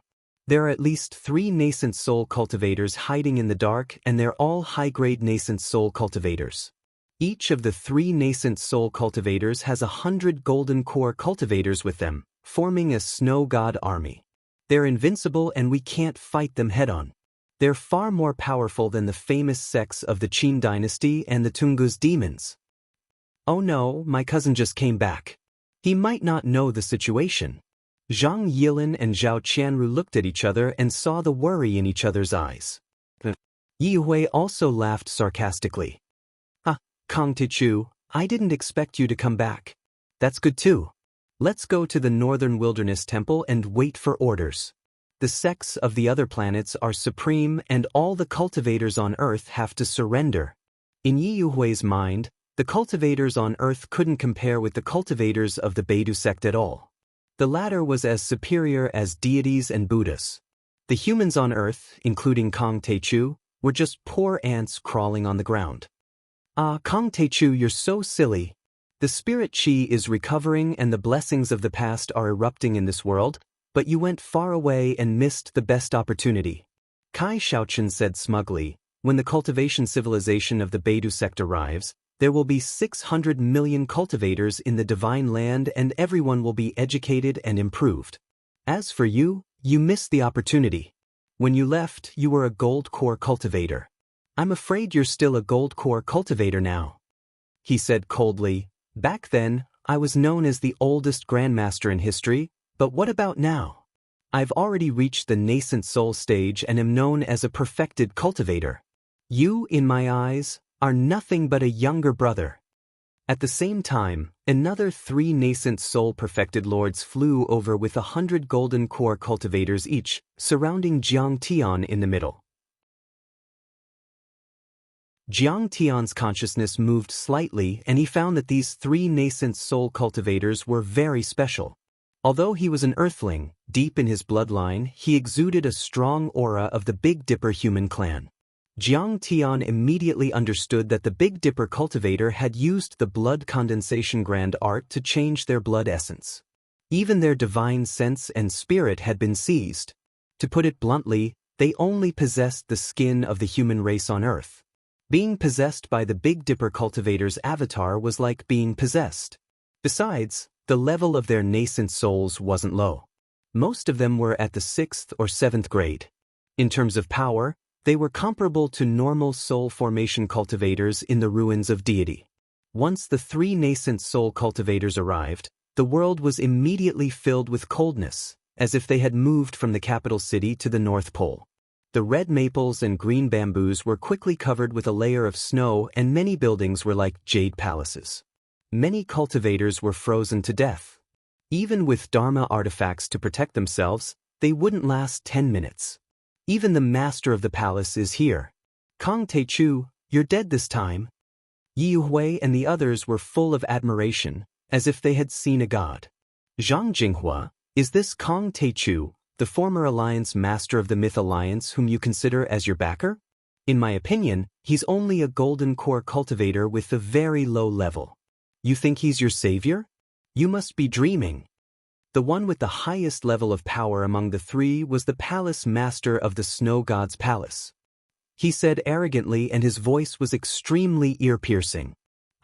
There are at least 3 nascent soul cultivators hiding in the dark and they're all high-grade nascent soul cultivators. Each of the 3 nascent soul cultivators has 100 golden core cultivators with them, forming a Snow God army. They're invincible and we can't fight them head-on. They're far more powerful than the famous sects of the Qin dynasty and the Tungus demons. Oh no, my cousin just came back. He might not know the situation. Zhang Yilin and Zhao Qianru looked at each other and saw the worry in each other's eyes. Yi Hui also laughed sarcastically. Kong Teichu, I didn't expect you to come back. That's good too. Let's go to the Northern Wilderness Temple and wait for orders. The sects of the other planets are supreme and all the cultivators on Earth have to surrender. In Yi Yuhui's mind, the cultivators on Earth couldn't compare with the cultivators of the Beidou sect at all. The latter was as superior as deities and Buddhas. The humans on Earth, including Kong Teichu, were just poor ants crawling on the ground. Kong Teichu, you're so silly. The spirit chi is recovering and the blessings of the past are erupting in this world, but you went far away and missed the best opportunity. Kai Shaochen said smugly, when the cultivation civilization of the Beidou sect arrives, there will be 600 million cultivators in the divine land and everyone will be educated and improved. As for you, you missed the opportunity. When you left, you were a gold core cultivator. I'm afraid you're still a gold core cultivator now. He said coldly, back then, I was known as the oldest grandmaster in history, but what about now? I've already reached the nascent soul stage and am known as a perfected cultivator. You, in my eyes, are nothing but a younger brother. At the same time, another 3 nascent soul perfected lords flew over with 100 golden core cultivators each, surrounding Jiang Tian in the middle. Jiang Tian's consciousness moved slightly and he found that these 3 nascent soul cultivators were very special. Although he was an earthling, deep in his bloodline, he exuded a strong aura of the Big Dipper human clan. Jiang Tian immediately understood that the Big Dipper cultivator had used the blood condensation grand art to change their blood essence. Even their divine sense and spirit had been seized. To put it bluntly, they only possessed the skin of the human race on Earth. Being possessed by the Big Dipper cultivator's avatar was like being possessed. Besides, the level of their nascent souls wasn't low. Most of them were at the 6th or 7th grade. In terms of power, they were comparable to normal soul formation cultivators in the ruins of deity. Once the 3 nascent soul cultivators arrived, the world was immediately filled with coldness, as if they had moved from the capital city to the North Pole. The red maples and green bamboos were quickly covered with a layer of snow, and many buildings were like jade palaces. Many cultivators were frozen to death. Even with Dharma artifacts to protect themselves, they wouldn't last 10 minutes. Even the master of the palace is here. Kong Teichu, you're dead this time. Yi Hui and the others were full of admiration, as if they had seen a god. Zhang Jinghua, is this Kong Teichu, the former alliance master of the Myth Alliance whom you consider as your backer? In my opinion, he's only a golden core cultivator with a very low level. You think he's your savior? You must be dreaming. The one with the highest level of power among the 3 was the palace master of the snow god's palace. He said arrogantly, and his voice was extremely ear-piercing.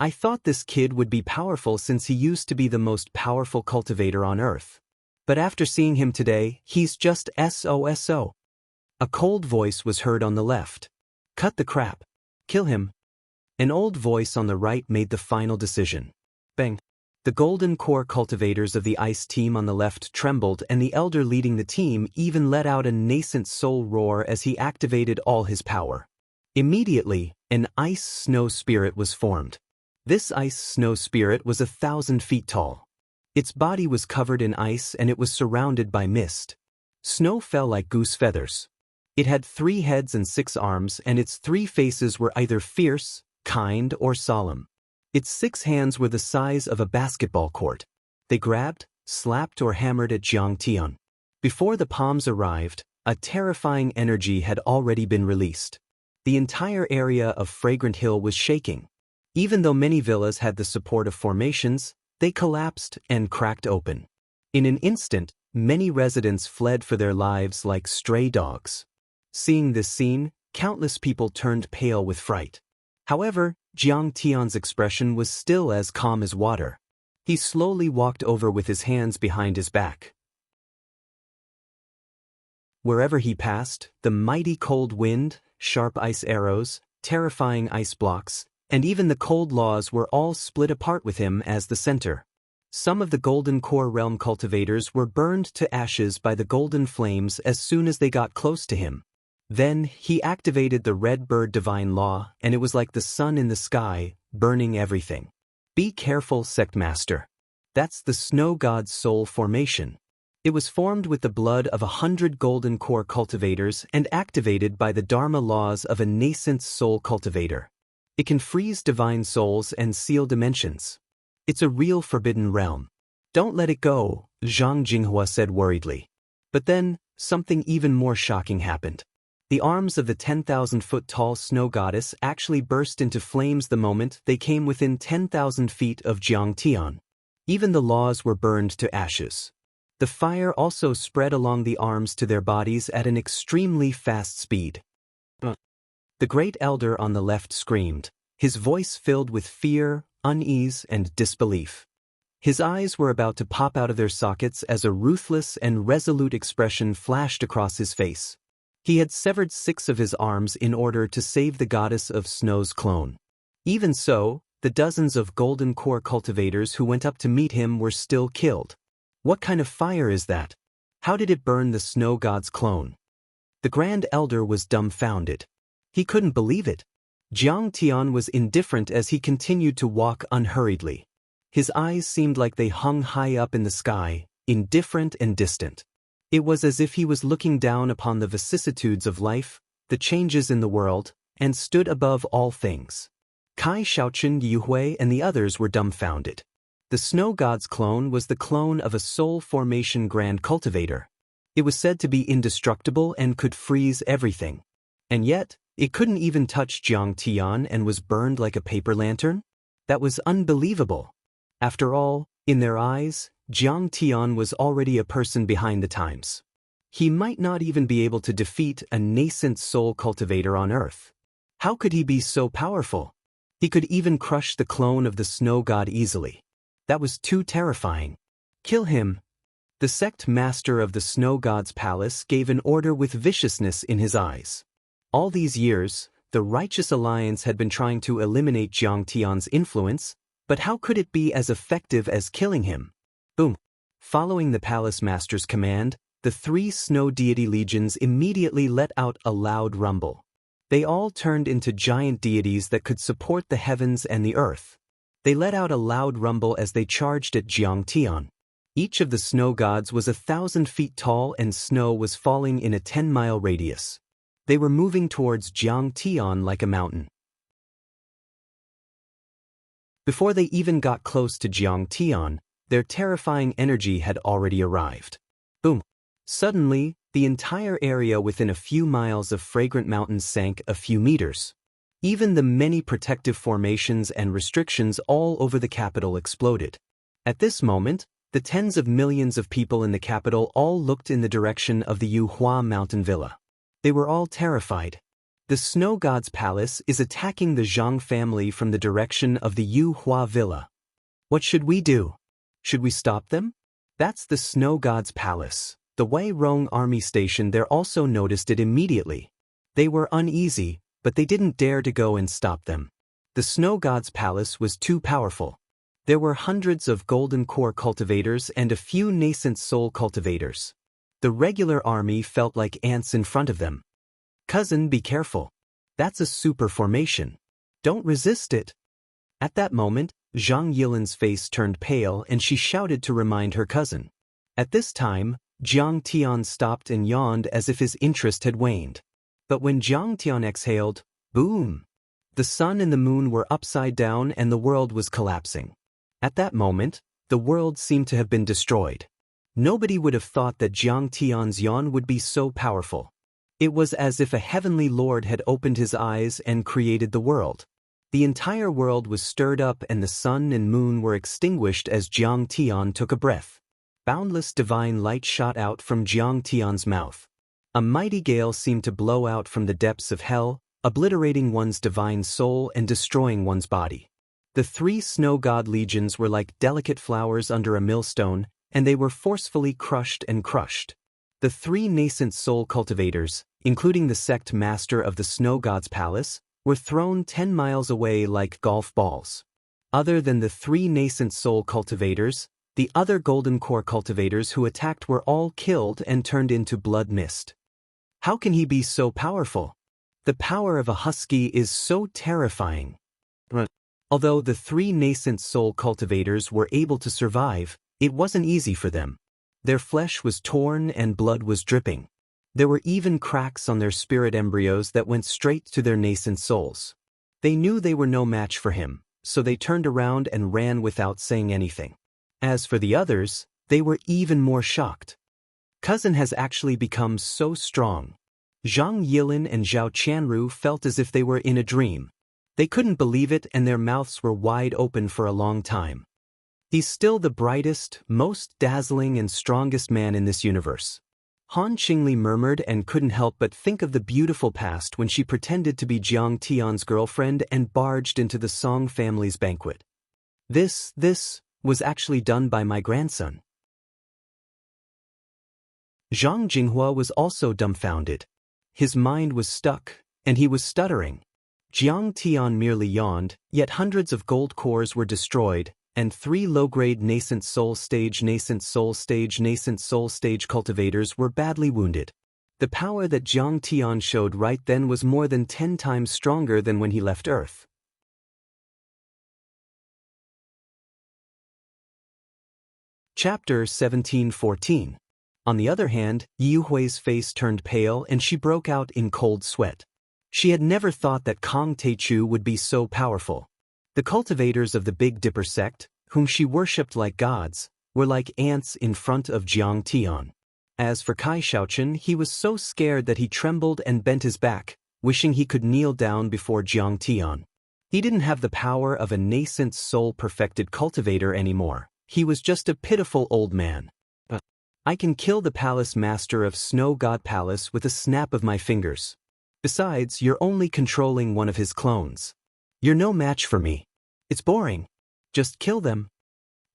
I thought this kid would be powerful since he used to be the most powerful cultivator on Earth. But after seeing him today, he's just SOSO. A cold voice was heard on the left. Cut the crap. Kill him. An old voice on the right made the final decision. Bang. The golden core cultivators of the ice team on the left trembled, and the elder leading the team even let out a nascent soul roar as he activated all his power. Immediately, an ice snow spirit was formed. This ice snow spirit was 1,000 feet tall. Its body was covered in ice and it was surrounded by mist. Snow fell like goose feathers. It had 3 heads and 6 arms, and its 3 faces were either fierce, kind, or solemn. Its 6 hands were the size of a basketball court. They grabbed, slapped, or hammered at Jiang Tian. Before the palms arrived, a terrifying energy had already been released. The entire area of Fragrant Hill was shaking. Even though many villas had the support of formations, they collapsed and cracked open. In an instant, many residents fled for their lives like stray dogs. Seeing this scene, countless people turned pale with fright. However, Jiang Tian's expression was still as calm as water. He slowly walked over with his hands behind his back. Wherever he passed, the mighty cold wind, sharp ice arrows, terrifying ice blocks, and even the cold laws were all split apart with him as the center. Some of the Golden Core Realm cultivators were burned to ashes by the golden flames as soon as they got close to him. Then, he activated the Red Bird Divine Law, and it was like the sun in the sky, burning everything. Be careful, Sect Master. That's the Snow God's soul formation. It was formed with the blood of 100 Golden Core cultivators and activated by the Dharma laws of a nascent soul cultivator. It can freeze divine souls and seal dimensions. It's a real forbidden realm. Don't let it go, Zhang Jinghua said worriedly. But then, something even more shocking happened. The arms of the 10,000-foot-tall snow goddess actually burst into flames the moment they came within 10,000 feet of Jiang Tian. Even the laws were burned to ashes. The fire also spread along the arms to their bodies at an extremely fast speed. The great elder on the left screamed, his voice filled with fear, unease, and disbelief. His eyes were about to pop out of their sockets as a ruthless and resolute expression flashed across his face. He had severed 6 of his arms in order to save the goddess of snow's clone. Even so, the dozens of Golden Core cultivators who went up to meet him were still killed. What kind of fire is that? How did it burn the snow god's clone? The Grand Elder was dumbfounded. He couldn't believe it. Jiang Tian was indifferent as he continued to walk unhurriedly. His eyes seemed like they hung high up in the sky, indifferent and distant. It was as if he was looking down upon the vicissitudes of life, the changes in the world, and stood above all things. Kai Shaochen, Yu Hui, and the others were dumbfounded. The snow god's clone was the clone of a soul formation grand cultivator. It was said to be indestructible and could freeze everything. And yet, It couldn't even touch Jiang Tian and was burned like a paper lantern? That was unbelievable. After all, in their eyes, Jiang Tian was already a person behind the times. He might not even be able to defeat a nascent soul cultivator on Earth. How could he be so powerful? He could even crush the clone of the snow god easily. That was too terrifying. Kill him. The sect master of the snow god's palace gave an order with viciousness in his eyes. All these years, the Righteous Alliance had been trying to eliminate Jiang Tian's influence, but how could it be as effective as killing him? Boom. Following the palace master's command, the 3 snow deity legions immediately let out a loud rumble. They all turned into giant deities that could support the heavens and the earth. They let out a loud rumble as they charged at Jiang Tian. Each of the snow gods was 1,000 feet tall and snow was falling in a 10-mile radius. They were moving towards Jiang Tian like a mountain. Before they even got close to Jiang Tian, their terrifying energy had already arrived. Boom! Suddenly, the entire area within a few miles of fragrant mountains sank a few meters. Even the many protective formations and restrictions all over the capital exploded. At this moment, the tens of millions of people in the capital all looked in the direction of the Yuhua mountain villa. They were all terrified. The snow god's palace is attacking the Zhang family from the direction of the Yuhua villa. What should we do? Should we stop them? That's the snow god's palace. The Wei Rong army station there also noticed it immediately. They were uneasy, but they didn't dare to go and stop them. The snow god's palace was too powerful. There were hundreds of golden core cultivators and a few nascent soul cultivators. The regular army felt like ants in front of them. Cousin, be careful. That's a super formation. Don't resist it. At that moment, Zhang Yilin's face turned pale and she shouted to remind her cousin. At this time, Jiang Tian stopped and yawned as if his interest had waned. But when Jiang Tian exhaled, boom! The sun and the moon were upside down and the world was collapsing. At that moment, the world seemed to have been destroyed. Nobody would have thought that Jiang Tian's yawn would be so powerful. It was as if a heavenly lord had opened his eyes and created the world. The entire world was stirred up and the sun and moon were extinguished as Jiang Tian took a breath. Boundless divine light shot out from Jiang Tian's mouth. A mighty gale seemed to blow out from the depths of hell, obliterating one's divine soul and destroying one's body. The 3 snow god legions were like delicate flowers under a millstone, and they were forcefully crushed and crushed. The 3 nascent soul cultivators, including the sect master of the snow god's palace, were thrown 10 miles away like golf balls. Other than the 3 nascent soul cultivators, the other golden core cultivators who attacked were all killed and turned into blood mist. How can he be so powerful? The power of a husky is so terrifying. Although the 3 nascent soul cultivators were able to survive, it wasn't easy for them. Their flesh was torn and blood was dripping. There were even cracks on their spirit embryos that went straight to their nascent souls. They knew they were no match for him, so they turned around and ran without saying anything. As for the others, they were even more shocked. Cousin has actually become so strong. Zhang Yilin and Zhao Qianru felt as if they were in a dream. They couldn't believe it and their mouths were wide open for a long time. He's still the brightest, most dazzling and strongest man in this universe. Han Qingli murmured and couldn't help but think of the beautiful past when she pretended to be Jiang Tian's girlfriend and barged into the Song family's banquet. This was actually done by my grandson. Zhang Jinghua was also dumbfounded. His mind was stuck, and he was stuttering. Jiang Tian merely yawned, yet hundreds of gold cores were destroyed, and 3 low-grade nascent soul stage cultivators were badly wounded. The power that Jiang Tian showed right then was more than 10 times stronger than when he left Earth. Chapter 17:14. On the other hand, Yu Hui's face turned pale and she broke out in cold sweat. She had never thought that Kong Teichu would be so powerful. The cultivators of the Big Dipper sect, whom she worshipped like gods, were like ants in front of Jiang Tian. As for Kai Shaochen, he was so scared that he trembled and bent his back, wishing he could kneel down before Jiang Tian. He didn't have the power of a nascent soul-perfected cultivator anymore. He was just a pitiful old man. I can kill the palace master of Snow God Palace with a snap of my fingers. Besides, you're only controlling one of his clones. You're no match for me. It's boring. Just kill them.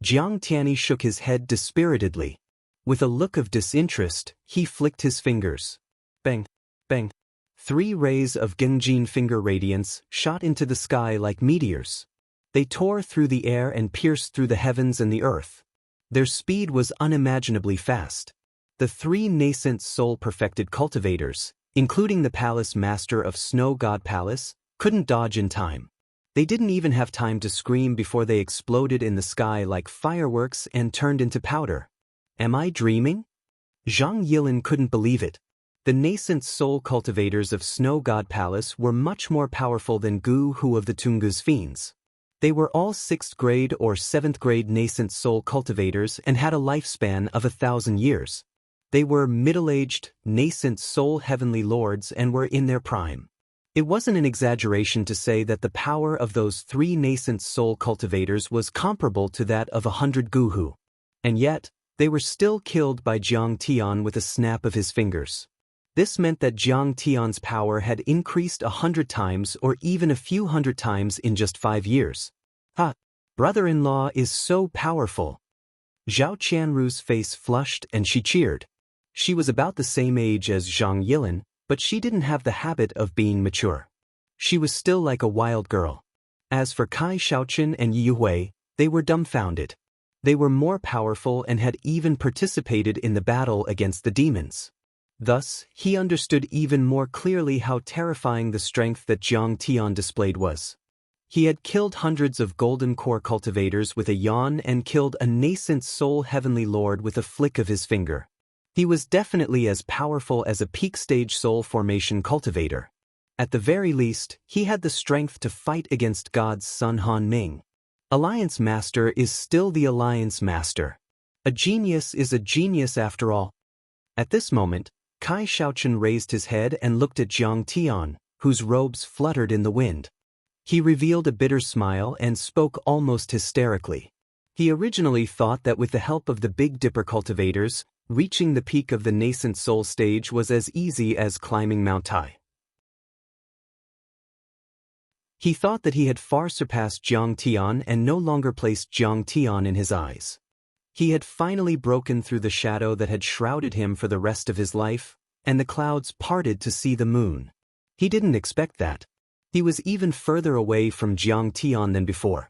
Jiang Tianyi shook his head dispiritedly. With a look of disinterest, he flicked his fingers. Bang, bang. 3 rays of Genjin finger radiance shot into the sky like meteors. They tore through the air and pierced through the heavens and the earth. Their speed was unimaginably fast. The 3 nascent soul-perfected cultivators, including the palace master of Snow God Palace, couldn't dodge in time. They didn't even have time to scream before they exploded in the sky like fireworks and turned into powder. Am I dreaming? Zhang Yilin couldn't believe it. The nascent soul cultivators of Snow God Palace were much more powerful than Gu Hu of the Tungu's fiends. They were all 6th grade or 7th grade nascent soul cultivators and had a lifespan of 1,000 years. They were middle-aged, nascent soul heavenly lords and were in their prime. It wasn't an exaggeration to say that the power of those 3 nascent soul cultivators was comparable to that of 100 Gu Hu. And yet, they were still killed by Jiang Tian with a snap of his fingers. This meant that Jiang Tian's power had increased 100 times or even a few hundred times in just 5 years. Ha! Brother-in-law is so powerful. Zhao Qianru's face flushed and she cheered. She was about the same age as Zhang Yilin, but she didn't have the habit of being mature. She was still like a wild girl. As for Kai Shaochen and Yi Hui, they were dumbfounded. They were more powerful and had even participated in the battle against the demons. Thus, he understood even more clearly how terrifying the strength that Jiang Tian displayed was. He had killed hundreds of golden core cultivators with a yawn and killed a nascent soul heavenly lord with a flick of his finger. He was definitely as powerful as a peak stage soul formation cultivator. At the very least, he had the strength to fight against God's son Han Ming. Alliance Master is still the Alliance Master. A genius is a genius after all. At this moment, Kai Shaochen raised his head and looked at Jiang Tian, whose robes fluttered in the wind. He revealed a bitter smile and spoke almost hysterically. He originally thought that with the help of the Big Dipper cultivators, reaching the peak of the nascent soul stage was as easy as climbing Mount Tai. He thought that he had far surpassed Jiang Tian and no longer placed Jiang Tian in his eyes. He had finally broken through the shadow that had shrouded him for the rest of his life, and the clouds parted to see the moon. He didn't expect that. He was even further away from Jiang Tian than before.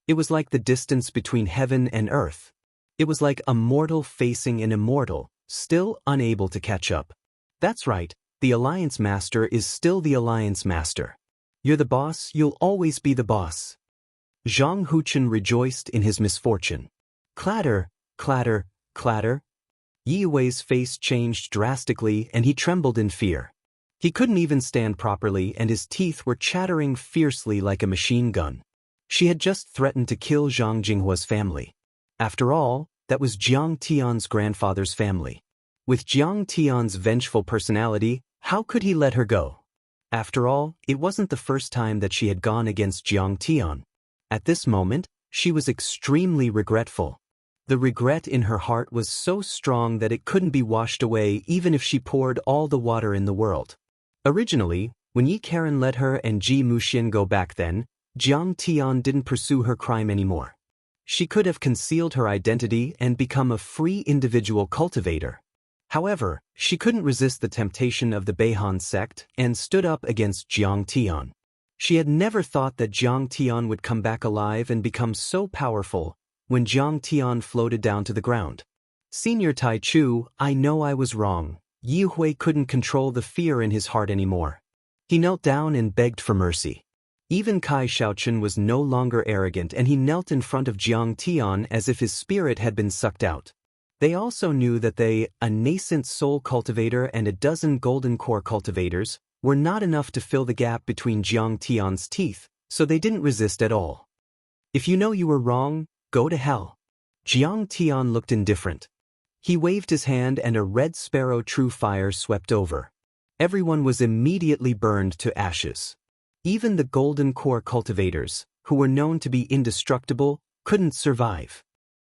It was like the distance between heaven and earth. It was like a mortal facing an immortal, still unable to catch up. That's right, the Alliance Master is still the Alliance Master. You're the boss, you'll always be the boss. Zhang Huchen rejoiced in his misfortune. Clatter, clatter, clatter. Yi Wei's face changed drastically and he trembled in fear. He couldn't even stand properly and his teeth were chattering fiercely like a machine gun. She had just threatened to kill Zhang Jinghua's family. After all, that was Jiang Tian's grandfather's family. With Jiang Tian's vengeful personality, how could he let her go? After all, it wasn't the first time that she had gone against Jiang Tian. At this moment, she was extremely regretful. The regret in her heart was so strong that it couldn't be washed away even if she poured all the water in the world. Originally, when Yi Karen let her and Ji Muxian go back then, Jiang Tian didn't pursue her crime anymore. She could have concealed her identity and become a free individual cultivator. However, she couldn't resist the temptation of the Beihan sect and stood up against Jiang Tian. She had never thought that Jiang Tian would come back alive and become so powerful when Jiang Tian floated down to the ground. Senior Tai Chu, I know I was wrong. Yi Hui couldn't control the fear in his heart anymore. He knelt down and begged for mercy. Even Kai Shaochen was no longer arrogant and he knelt in front of Jiang Tian as if his spirit had been sucked out. They also knew that they, a nascent soul cultivator and a dozen golden core cultivators, were not enough to fill the gap between Jiang Tian's teeth, so they didn't resist at all. If you know you were wrong, go to hell. Jiang Tian looked indifferent. He waved his hand and a red sparrow true fire swept over. Everyone was immediately burned to ashes. Even the golden core cultivators, who were known to be indestructible, couldn't survive.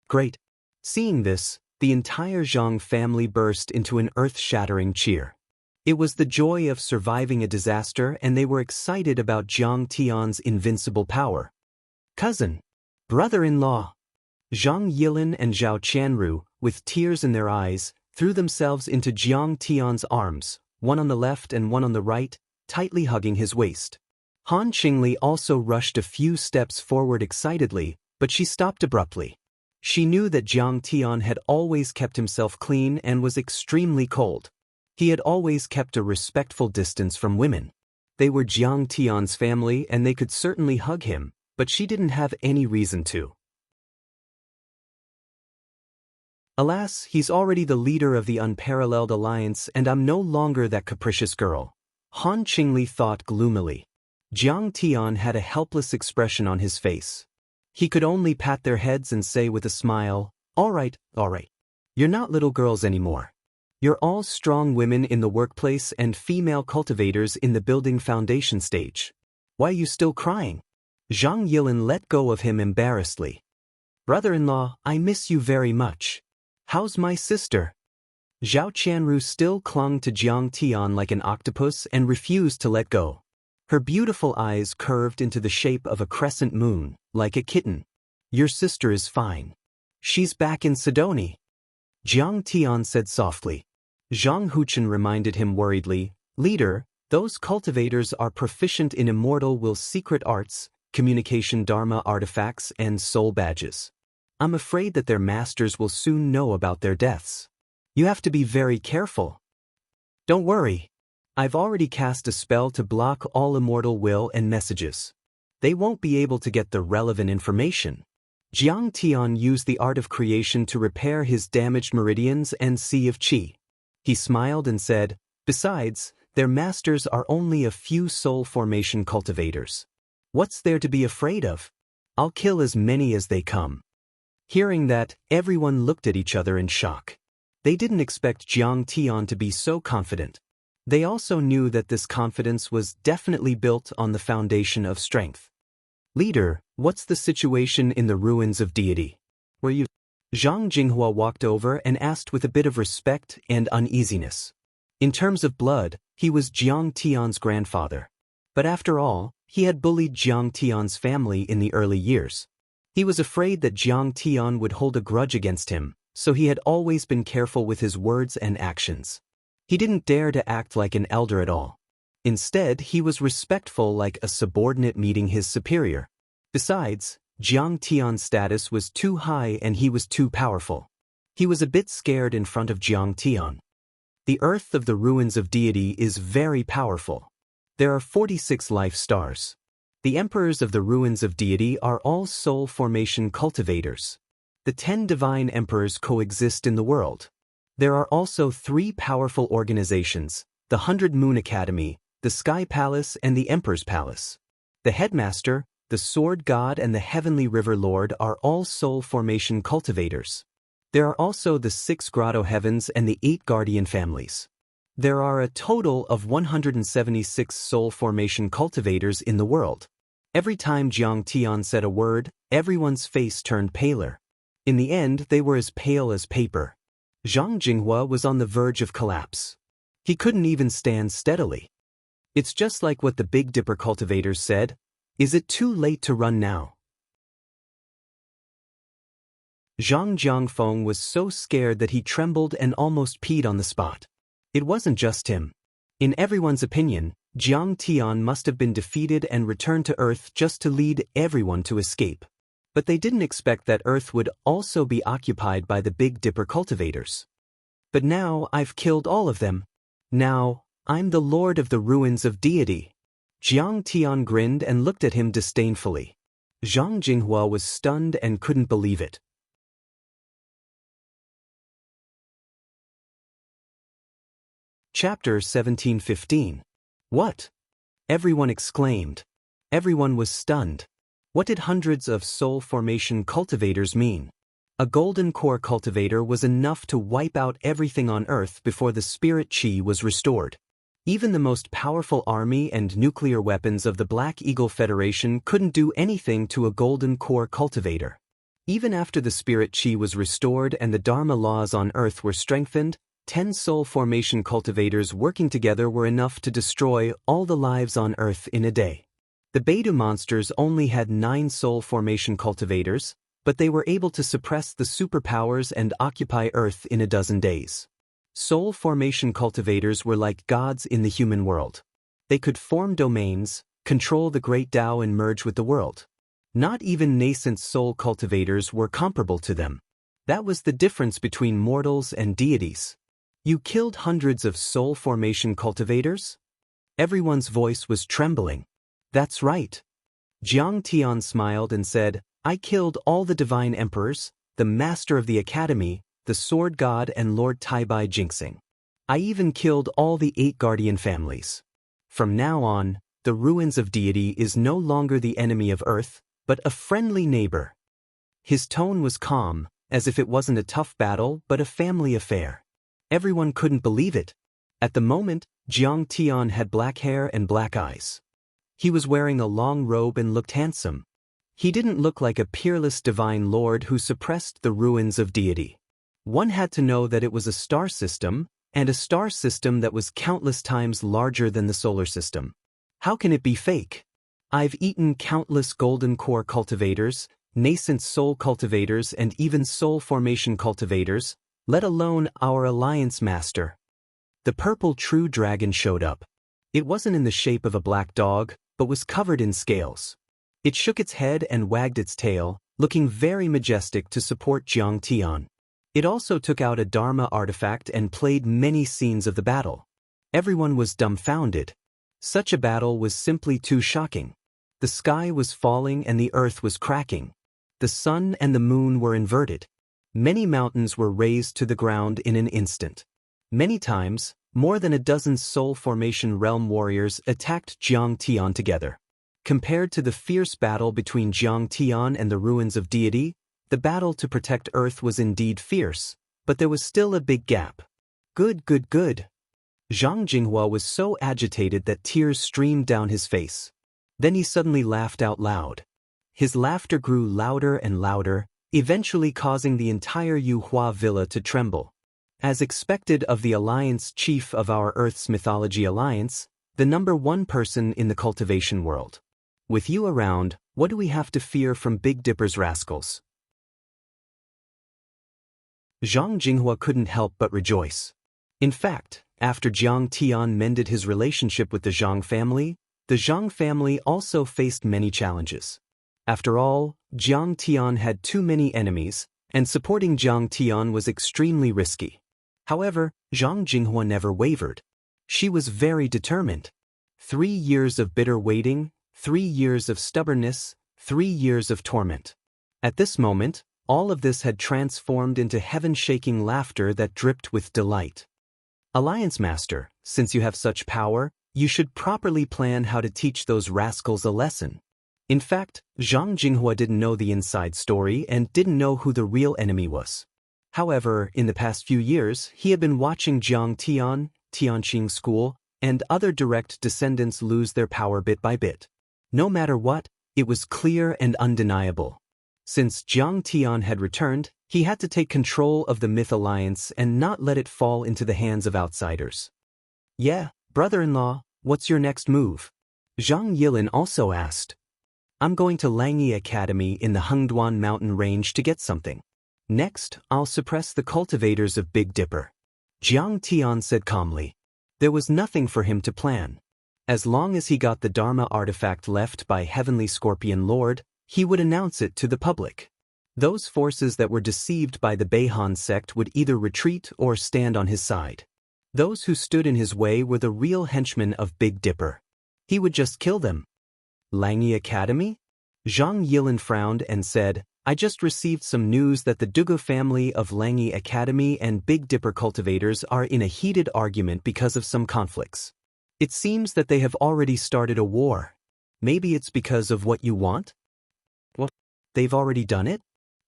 Great. Seeing this, the entire Zhang family burst into an earth-shattering cheer. It was the joy of surviving a disaster, and they were excited about Jiang Tian's invincible power. Cousin, brother-in-law. Zhang Yilin and Zhao Qianru, with tears in their eyes, threw themselves into Jiang Tian's arms, one on the left and one on the right, tightly hugging his waist. Han Qingli also rushed a few steps forward excitedly, but she stopped abruptly. She knew that Jiang Tian had always kept himself clean and was extremely cold. He had always kept a respectful distance from women. They were Jiang Tian's family and they could certainly hug him, but she didn't have any reason to. Alas, he's already the leader of the unparalleled alliance and I'm no longer that capricious girl. Han Qingli thought gloomily. Jiang Tian had a helpless expression on his face. He could only pat their heads and say with a smile, all right. You're not little girls anymore. You're all strong women in the workplace and female cultivators in the building foundation stage. Why are you still crying? Zhang Yilin let go of him embarrassedly. Brother-in-law, I miss you very much. How's my sister? Zhao Qianru still clung to Jiang Tian like an octopus and refused to let go. Her beautiful eyes curved into the shape of a crescent moon, like a kitten. Your sister is fine. She's back in Sidoni. Jiang Tian said softly. Zhang Huchen reminded him worriedly, Leader, those cultivators are proficient in immortal will secret arts, communication dharma artifacts and soul badges. I'm afraid that their masters will soon know about their deaths. You have to be very careful. Don't worry. I've already cast a spell to block all immortal will and messages. They won't be able to get the relevant information. Jiang Tian used the art of creation to repair his damaged meridians and sea of qi. He smiled and said, Besides, their masters are only a few soul formation cultivators. What's there to be afraid of? I'll kill as many as they come. Hearing that, everyone looked at each other in shock. They didn't expect Jiang Tian to be so confident. They also knew that this confidence was definitely built on the foundation of strength. Leader, what's the situation in the ruins of deity? Were you? Zhang Jinghua walked over and asked with a bit of respect and uneasiness. In terms of blood, he was Jiang Tian's grandfather. But after all, he had bullied Jiang Tian's family in the early years. He was afraid that Jiang Tian would hold a grudge against him, so he had always been careful with his words and actions. He didn't dare to act like an elder at all. Instead, he was respectful like a subordinate meeting his superior. Besides, Jiang Tian's status was too high and he was too powerful. He was a bit scared in front of Jiang Tian. The earth of the ruins of deity is very powerful. There are 46 life stars. The emperors of the ruins of deity are all soul formation cultivators. The 10 divine emperors coexist in the world. There are also 3 powerful organizations, the 100 Moon Academy, the Sky Palace and the Emperor's Palace. The headmaster, the Sword God and the Heavenly River Lord are all soul formation cultivators. There are also the 6 Grotto Heavens and the 8 Guardian families. There are a total of 176 soul formation cultivators in the world. Every time Jiang Tian said a word, everyone's face turned paler. In the end, they were as pale as paper. Zhang Jinghua was on the verge of collapse. He couldn't even stand steadily. It's just like what the Big Dipper cultivators said. Is it too late to run now? Zhang Jiangfeng was so scared that he trembled and almost peed on the spot. It wasn't just him. In everyone's opinion, Jiang Tian must have been defeated and returned to Earth just to lead everyone to escape. But they didn't expect that Earth would also be occupied by the Big Dipper cultivators. But now I've killed all of them. Now, I'm the Lord of the Ruins of Deity. Jiang Tian grinned and looked at him disdainfully. Zhang Jinghua was stunned and couldn't believe it. Chapter 1715. What? Everyone exclaimed. Everyone was stunned. What did hundreds of soul formation cultivators mean? A golden core cultivator was enough to wipe out everything on Earth before the spirit chi was restored. Even the most powerful army and nuclear weapons of the Black Eagle Federation couldn't do anything to a golden core cultivator. Even after the spirit chi was restored and the Dharma laws on Earth were strengthened, 10 soul formation cultivators working together were enough to destroy all the lives on Earth in a day. The Beidou monsters only had 9 soul formation cultivators, but they were able to suppress the superpowers and occupy Earth in a dozen days. Soul formation cultivators were like gods in the human world. They could form domains, control the great Tao and merge with the world. Not even nascent soul cultivators were comparable to them. That was the difference between mortals and deities. You killed hundreds of soul formation cultivators? Everyone's voice was trembling. That's right. Jiang Tian smiled and said, I killed all the divine emperors, the master of the academy, the sword god and Lord Taibai Jinxing. I even killed all the 8 guardian families. From now on, the ruins of deity is no longer the enemy of Earth, but a friendly neighbor. His tone was calm, as if it wasn't a tough battle but a family affair. Everyone couldn't believe it. At the moment, Jiang Tian had black hair and black eyes. He was wearing a long robe and looked handsome. He didn't look like a peerless divine lord who suppressed the ruins of deity. One had to know that it was a star system, and a star system that was countless times larger than the solar system. How can it be fake? I've eaten countless golden core cultivators, nascent soul cultivators and even soul formation cultivators, let alone our alliance master. The purple true dragon showed up. It wasn't in the shape of a black dog, but was covered in scales. It shook its head and wagged its tail, looking very majestic to support Jiang Tian. It also took out a Dharma artifact and played many scenes of the battle. Everyone was dumbfounded. Such a battle was simply too shocking. The sky was falling and the earth was cracking. The sun and the moon were inverted. Many mountains were razed to the ground in an instant. Many times, more than a dozen soul formation realm warriors attacked Jiang Tian together. Compared to the fierce battle between Jiang Tian and the ruins of deity, the battle to protect Earth was indeed fierce, but there was still a big gap. Good. Zhang Jinghua was so agitated that tears streamed down his face. Then he suddenly laughed out loud. His laughter grew louder and louder, eventually causing the entire Yuhua villa to tremble. As expected of the alliance chief of our Earth's mythology alliance, the #1 person in the cultivation world. With you around, what do we have to fear from Big Dipper's rascals? Zhang Jinghua couldn't help but rejoice. In fact, after Jiang Tian mended his relationship with the Zhang family also faced many challenges. After all, Jiang Tian had too many enemies, and supporting Jiang Tian was extremely risky. However, Zhang Jinghua never wavered. She was very determined. 3 years of bitter waiting, 3 years of stubbornness, 3 years of torment. At this moment, all of this had transformed into heaven-shaking laughter that dripped with delight. Alliance Master, since you have such power, you should properly plan how to teach those rascals a lesson. In fact, Zhang Jinghua didn't know the inside story and didn't know who the real enemy was. However, in the past few years, he had been watching Jiang Tian, Tianqing School, and other direct descendants lose their power bit by bit. No matter what, it was clear and undeniable. Since Jiang Tian had returned, he had to take control of the Myth Alliance and not let it fall into the hands of outsiders. Yeah, brother-in-law, what's your next move? Zhang Yilin also asked. I'm going to Langyi Academy in the Hengduan mountain range to get something. Next, I'll suppress the cultivators of Big Dipper. Jiang Tian said calmly. There was nothing for him to plan. As long as he got the Dharma artifact left by Heavenly Scorpion Lord, he would announce it to the public. Those forces that were deceived by the Beihan sect would either retreat or stand on his side. Those who stood in his way were the real henchmen of Big Dipper. He would just kill them. Langyi Academy? Zhang Yilin frowned and said, I just received some news that the Dugu family of Langyi Academy and Big Dipper cultivators are in a heated argument because of some conflicts. It seems that they have already started a war. Maybe it's because of what you want? What? They've already done it?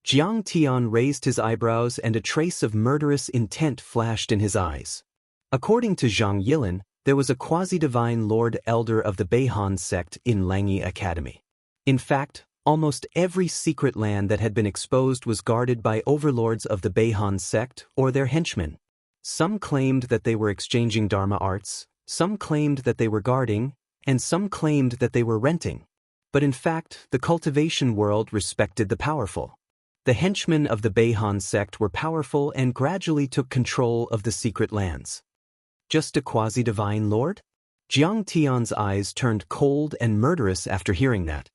Jiang Tian raised his eyebrows and a trace of murderous intent flashed in his eyes. According to Zhang Yilin, there was a quasi-divine Lord Elder of the Beihan sect in Langi Academy. In fact, almost every secret land that had been exposed was guarded by overlords of the Beihan sect or their henchmen. Some claimed that they were exchanging Dharma arts, some claimed that they were guarding, and some claimed that they were renting. But in fact, the cultivation world respected the powerful. The henchmen of the Beihan sect were powerful and gradually took control of the secret lands. Just a quasi-divine lord? Jiang Tian's eyes turned cold and murderous after hearing that.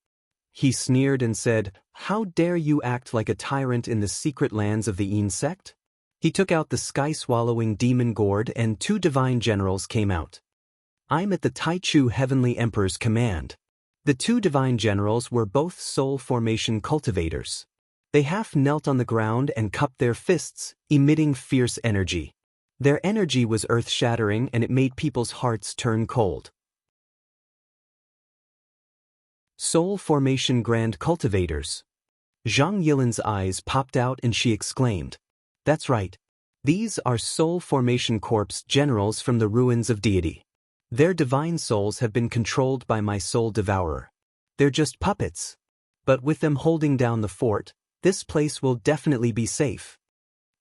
He sneered and said, "How dare you act like a tyrant in the secret lands of the Yin sect?" He took out the sky-swallowing demon gourd and 2 divine generals came out. "I'm at the Taichu Heavenly Emperor's command." The 2 divine generals were both soul formation cultivators. They half knelt on the ground and cupped their fists, emitting fierce energy. Their energy was earth-shattering and it made people's hearts turn cold. Soul Formation Grand Cultivators. Zhang Yilin's eyes popped out and she exclaimed, "That's right. These are Soul Formation Corps generals from the ruins of deity. Their divine souls have been controlled by my soul devourer. They're just puppets. But with them holding down the fort, this place will definitely be safe."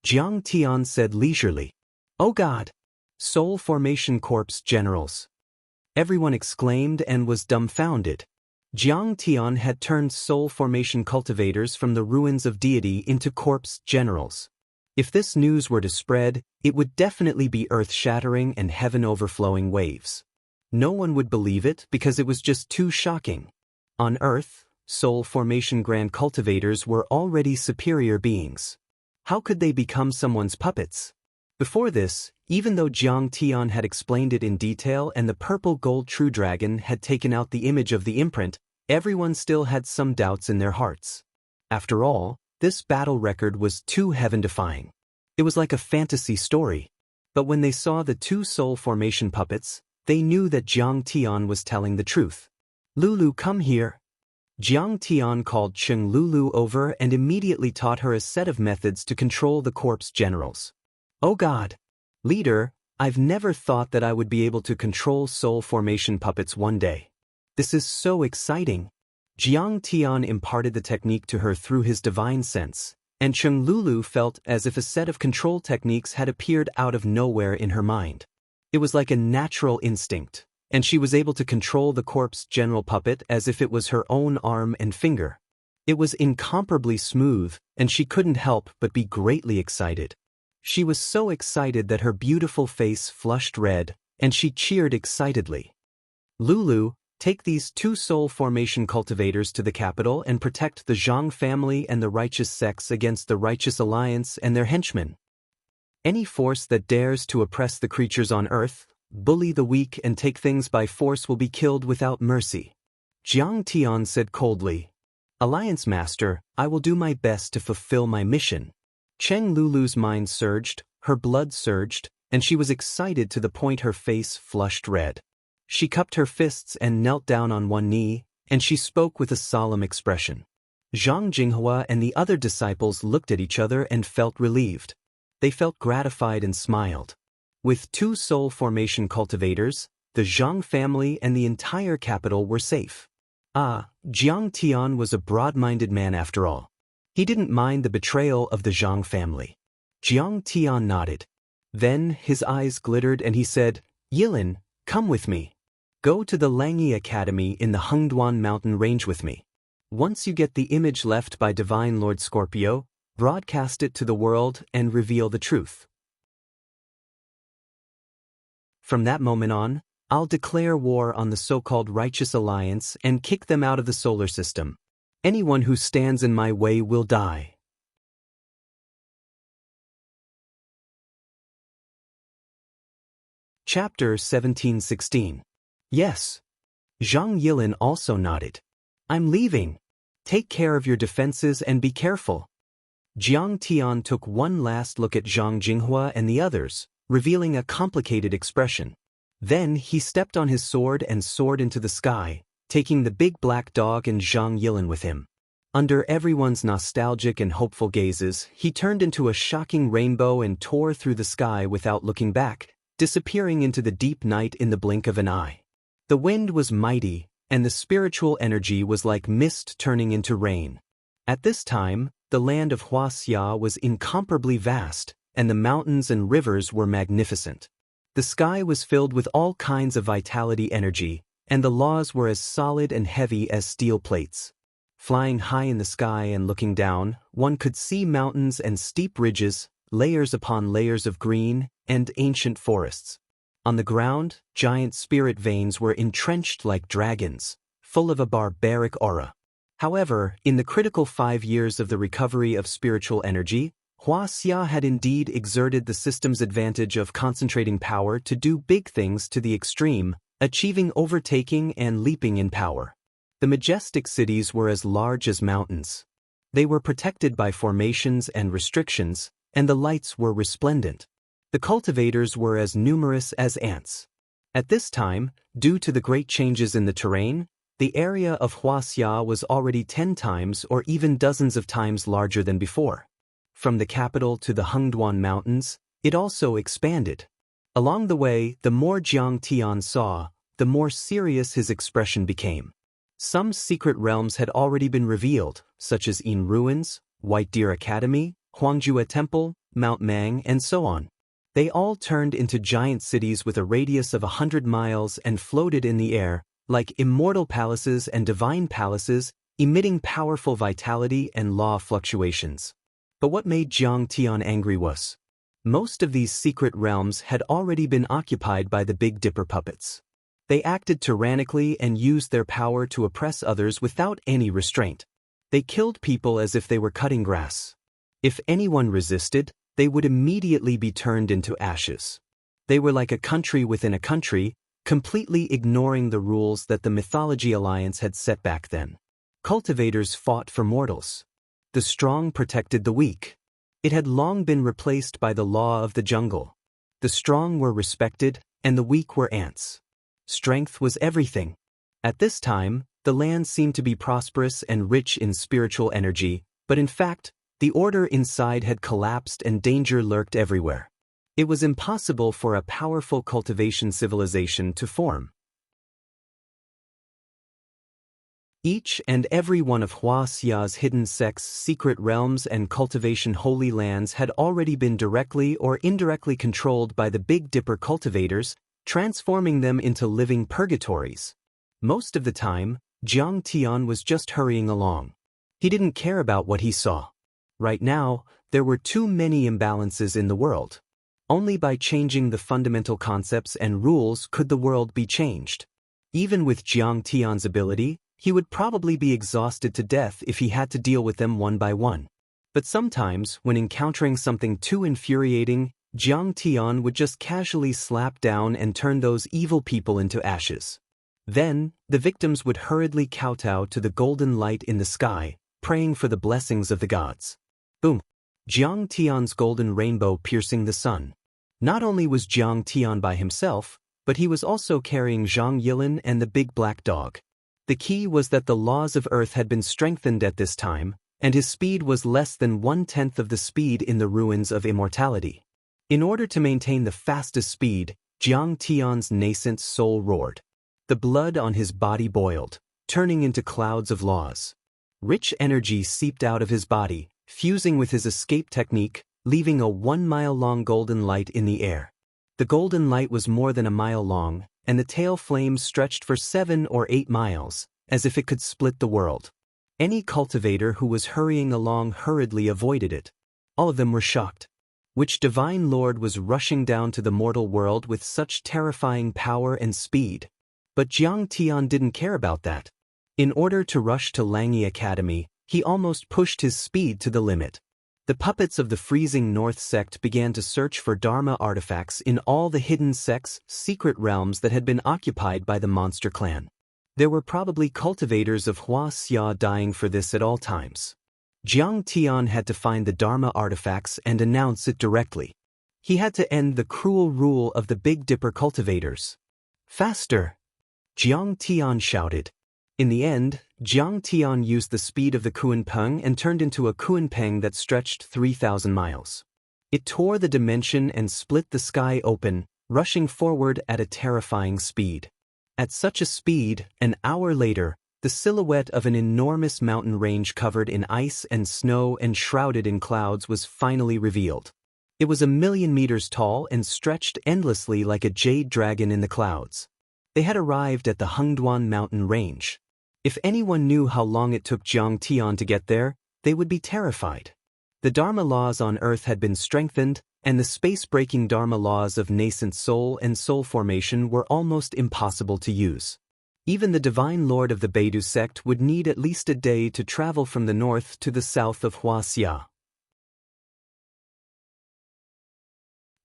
Jiang Tian said leisurely, "Oh God! Soul Formation Corps generals." Everyone exclaimed and was dumbfounded. Jiang Tian had turned soul formation cultivators from the ruins of deity into corpse generals. If this news were to spread, it would definitely be earth-shattering and heaven-overflowing waves. No one would believe it because it was just too shocking. On Earth, soul formation grand cultivators were already superior beings. How could they become someone's puppets? Before this, even though Jiang Tian had explained it in detail and the purple gold true dragon had taken out the image of the imprint, everyone still had some doubts in their hearts. After all, this battle record was too heaven-defying. It was like a fantasy story. But when they saw the 2 soul formation puppets, they knew that Jiang Tian was telling the truth. "Lulu, come here." Jiang Tian called Cheng Lulu over and immediately taught her a set of methods to control the corpse generals. "Oh God! Leader, I've never thought that I would be able to control soul formation puppets one day. This is so exciting." Jiang Tian imparted the technique to her through his divine sense, and Cheng Lulu felt as if a set of control techniques had appeared out of nowhere in her mind. It was like a natural instinct, and she was able to control the corpse general puppet as if it was her own arm and finger. It was incomparably smooth, and she couldn't help but be greatly excited. She was so excited that her beautiful face flushed red, and she cheered excitedly. "Lulu, take these 2 soul formation cultivators to the capital and protect the Zhang family and the righteous sects against the Righteous Alliance and their henchmen. Any force that dares to oppress the creatures on Earth, bully the weak and take things by force will be killed without mercy." Jiang Tian said coldly, "Alliance Master, I will do my best to fulfill my mission." Cheng Lulu's mind surged, her blood surged, and she was excited to the point her face flushed red. She cupped her fists and knelt down on one knee, and she spoke with a solemn expression. Zhang Jinghua and the other disciples looked at each other and felt relieved. They felt gratified and smiled. With 2 soul formation cultivators, the Zhang family and the entire capital were safe. Jiang Tian was a broad-minded man after all. He didn't mind the betrayal of the Zhang family. Jiang Tian nodded. Then his eyes glittered and he said, "Yilin, come with me. Go to the Langi Academy in the Hengduan mountain range with me. Once you get the image left by Divine Lord Scorpio, broadcast it to the world and reveal the truth. From that moment on, I'll declare war on the so-called Righteous Alliance and kick them out of the solar system. Anyone who stands in my way will die." Chapter 1716. Yes. Zhang Yilin also nodded. "I'm leaving. Take care of your defenses and be careful." Jiang Tian took one last look at Zhang Jinghua and the others, revealing a complicated expression. Then he stepped on his sword and soared into the sky, taking the big black dog and Zhang Yilin with him. Under everyone's nostalgic and hopeful gazes, he turned into a shocking rainbow and tore through the sky without looking back, disappearing into the deep night in the blink of an eye. The wind was mighty, and the spiritual energy was like mist turning into rain. At this time, the land of Huaxia was incomparably vast, and the mountains and rivers were magnificent. The sky was filled with all kinds of vitality energy, and the laws were as solid and heavy as steel plates. Flying high in the sky and looking down, one could see mountains and steep ridges, layers upon layers of green, and ancient forests. On the ground, giant spirit veins were entrenched like dragons, full of a barbaric aura. However, in the critical 5 years of the recovery of spiritual energy, Huaxia had indeed exerted the system's advantage of concentrating power to do big things to the extreme, achieving overtaking and leaping in power. The majestic cities were as large as mountains. They were protected by formations and restrictions, and the lights were resplendent. The cultivators were as numerous as ants. At this time, due to the great changes in the terrain, the area of Huaxia was already 10 times or even dozens of times larger than before. From the capital to the Hengduan Mountains, it also expanded. Along the way, the more Jiang Tian saw, the more serious his expression became. Some secret realms had already been revealed, such as Yin Ruins, White Deer Academy, Huangjue Temple, Mount Mang, and so on. They all turned into giant cities with a radius of 100 miles and floated in the air, like immortal palaces and divine palaces, emitting powerful vitality and law fluctuations. But what made Jiang Tian angry was, most of these secret realms had already been occupied by the Big Dipper puppets. They acted tyrannically and used their power to oppress others without any restraint. They killed people as if they were cutting grass. If anyone resisted, they would immediately be turned into ashes. They were like a country within a country, completely ignoring the rules that the Mythology Alliance had set back then. Cultivators fought for mortals. The strong protected the weak. It had long been replaced by the law of the jungle. The strong were respected, and the weak were ants. Strength was everything. At this time, the land seemed to be prosperous and rich in spiritual energy, but in fact, the order inside had collapsed and danger lurked everywhere. It was impossible for a powerful cultivation civilization to form. Each and every one of Huaxia's hidden sects, secret realms, and cultivation holy lands had already been directly or indirectly controlled by the Big Dipper cultivators, transforming them into living purgatories. Most of the time, Jiang Tian was just hurrying along. He didn't care about what he saw. Right now, there were too many imbalances in the world. Only by changing the fundamental concepts and rules could the world be changed. Even with Jiang Tian's ability, he would probably be exhausted to death if he had to deal with them one by one. But sometimes, when encountering something too infuriating, Jiang Tian would just casually slap down and turn those evil people into ashes. Then, the victims would hurriedly kowtow to the golden light in the sky, praying for the blessings of the gods. Boom! Jiang Tian's golden rainbow piercing the sun. Not only was Jiang Tian by himself, but he was also carrying Zhang Yilin and the big black dog. The key was that the laws of Earth had been strengthened at this time, and his speed was less than 1/10 of the speed in the ruins of immortality. In order to maintain the fastest speed, Jiang Tian's nascent soul roared. The blood on his body boiled, turning into clouds of laws. Rich energy seeped out of his body, fusing with his escape technique, leaving a 1-mile-long golden light in the air. The golden light was more than a mile long, and the tail flames stretched for 7 or 8 miles, as if it could split the world. Any cultivator who was hurrying along hurriedly avoided it. All of them were shocked. Which divine lord was rushing down to the mortal world with such terrifying power and speed? But Jiang Tian didn't care about that. In order to rush to Langyi Academy, he almost pushed his speed to the limit. The puppets of the freezing North sect began to search for Dharma artifacts in all the hidden sects' secret realms that had been occupied by the monster clan. There were probably cultivators of Huaxia dying for this at all times. Jiang Tian had to find the Dharma artifacts and announce it directly. He had to end the cruel rule of the Big Dipper cultivators. Faster! Jiang Tian shouted. In the end, Jiang Tian used the speed of the Kunpeng and turned into a Kunpeng that stretched 3,000 miles. It tore the dimension and split the sky open, rushing forward at a terrifying speed. At such a speed, an hour later, the silhouette of an enormous mountain range covered in ice and snow and shrouded in clouds was finally revealed. It was 1,000,000 meters tall and stretched endlessly like a jade dragon in the clouds. They had arrived at the Hengduan mountain range. If anyone knew how long it took Jiang Tian to get there, they would be terrified. The Dharma laws on Earth had been strengthened, and the space-breaking Dharma laws of nascent soul and soul formation were almost impossible to use. Even the Divine Lord of the Baidu sect would need at least a day to travel from the north to the south of Huaxia.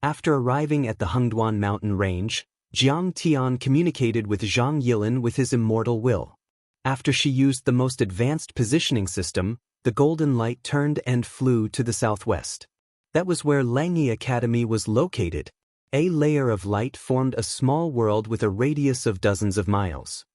After arriving at the Hengduan mountain range, Jiang Tian communicated with Zhang Yilin with his immortal will. After she used the most advanced positioning system, the golden light turned and flew to the southwest. That was where Langyi Academy was located. A layer of light formed a small world with a radius of dozens of miles.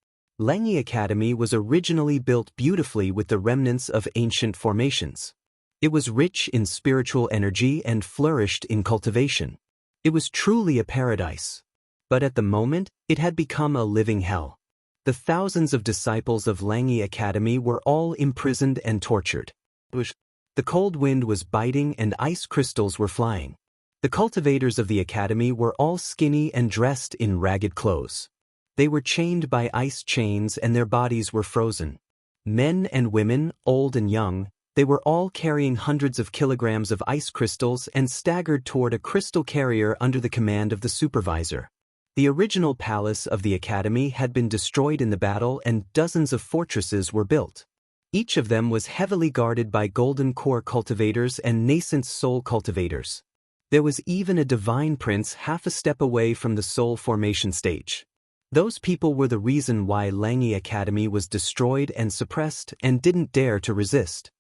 Langyi Academy was originally built beautifully with the remnants of ancient formations. It was rich in spiritual energy and flourished in cultivation. It was truly a paradise. But at the moment, it had become a living hell. The thousands of disciples of Langyi Academy were all imprisoned and tortured. The cold wind was biting and ice crystals were flying. The cultivators of the academy were all skinny and dressed in ragged clothes. They were chained by ice chains and their bodies were frozen. Men and women, old and young, they were all carrying hundreds of kilograms of ice crystals and staggered toward a crystal carrier under the command of the supervisor. The original palace of the academy had been destroyed in the battle and dozens of fortresses were built. Each of them was heavily guarded by golden core cultivators and nascent soul cultivators. There was even a divine prince half a step away from the soul formation stage. Those people were the reason why Langyi Academy was destroyed and suppressed and didn't dare to resist.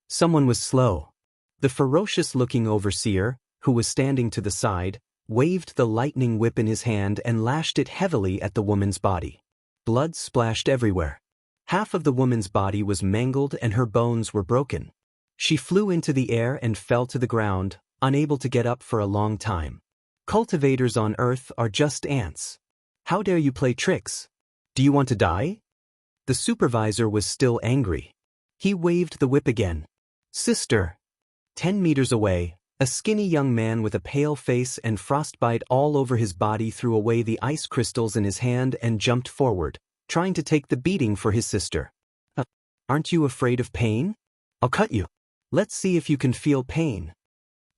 Someone was slow. The ferocious-looking overseer, who was standing to the side, waved the lightning whip in his hand and lashed it heavily at the woman's body. Blood splashed everywhere. Half of the woman's body was mangled and her bones were broken. She flew into the air and fell to the ground, unable to get up for a long time. Cultivators on Earth are just ants. How dare you play tricks? Do you want to die? The supervisor was still angry. He waved the whip again. Sister. 10 meters away, a skinny young man with a pale face and frostbite all over his body threw away the ice crystals in his hand and jumped forward, trying to take the beating for his sister. Aren't you afraid of pain? I'll cut you. Let's see if you can feel pain.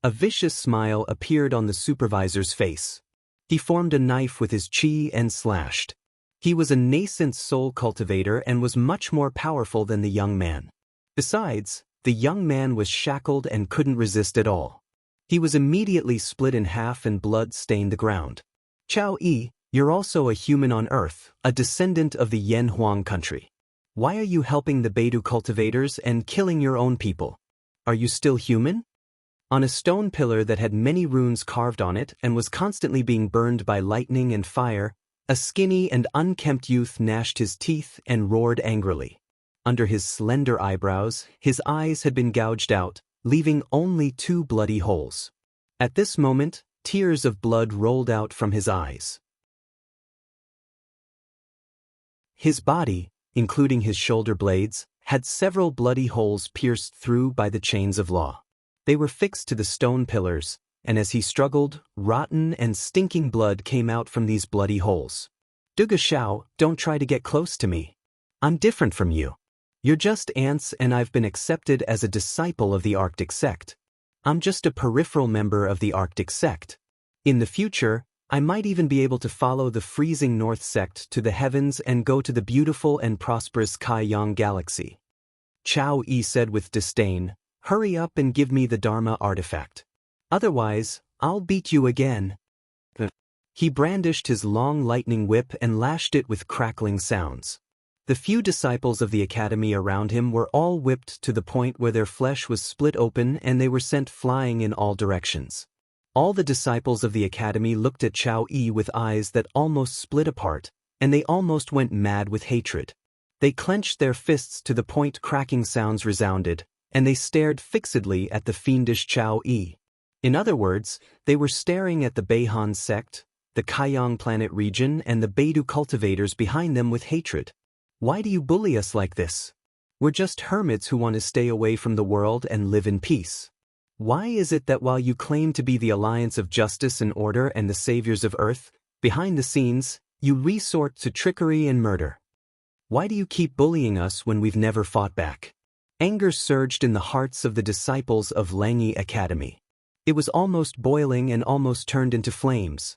A vicious smile appeared on the supervisor's face. He formed a knife with his chi and slashed. He was a nascent soul cultivator and was much more powerful than the young man. Besides, the young man was shackled and couldn't resist at all. He was immediately split in half and blood stained the ground. Chao Yi, you're also a human on Earth, a descendant of the Yan Huang country. Why are you helping the Baidu cultivators and killing your own people? Are you still human? On a stone pillar that had many runes carved on it and was constantly being burned by lightning and fire, a skinny and unkempt youth gnashed his teeth and roared angrily. Under his slender eyebrows, his eyes had been gouged out, leaving only 2 bloody holes. At this moment, tears of blood rolled out from his eyes. His body, including his shoulder blades, had several bloody holes pierced through by the chains of law. They were fixed to the stone pillars, and as he struggled, rotten and stinking blood came out from these bloody holes. Duga Xiao, don't try to get close to me. I'm different from you. You're just ants and I've been accepted as a disciple of the Arctic sect. I'm just a peripheral member of the Arctic sect. In the future, I might even be able to follow the freezing North sect to the heavens and go to the beautiful and prosperous Kaiyang galaxy. Chao Yi said with disdain, hurry up and give me the Dharma artifact. Otherwise, I'll beat you again. He brandished his long lightning whip and lashed it with crackling sounds. The few disciples of the academy around him were all whipped to the point where their flesh was split open and they were sent flying in all directions. All the disciples of the academy looked at Chao Yi with eyes that almost split apart, and they almost went mad with hatred. They clenched their fists to the point cracking sounds resounded, and they stared fixedly at the fiendish Chao Yi. In other words, they were staring at the Beihan sect, the Kaiyang planet region, and the Beidou cultivators behind them with hatred. Why do you bully us like this? We're just hermits who want to stay away from the world and live in peace. Why is it that while you claim to be the alliance of justice and order and the saviors of Earth, behind the scenes, you resort to trickery and murder? Why do you keep bullying us when we've never fought back? Anger surged in the hearts of the disciples of Langyi Academy. It was almost boiling and almost turned into flames.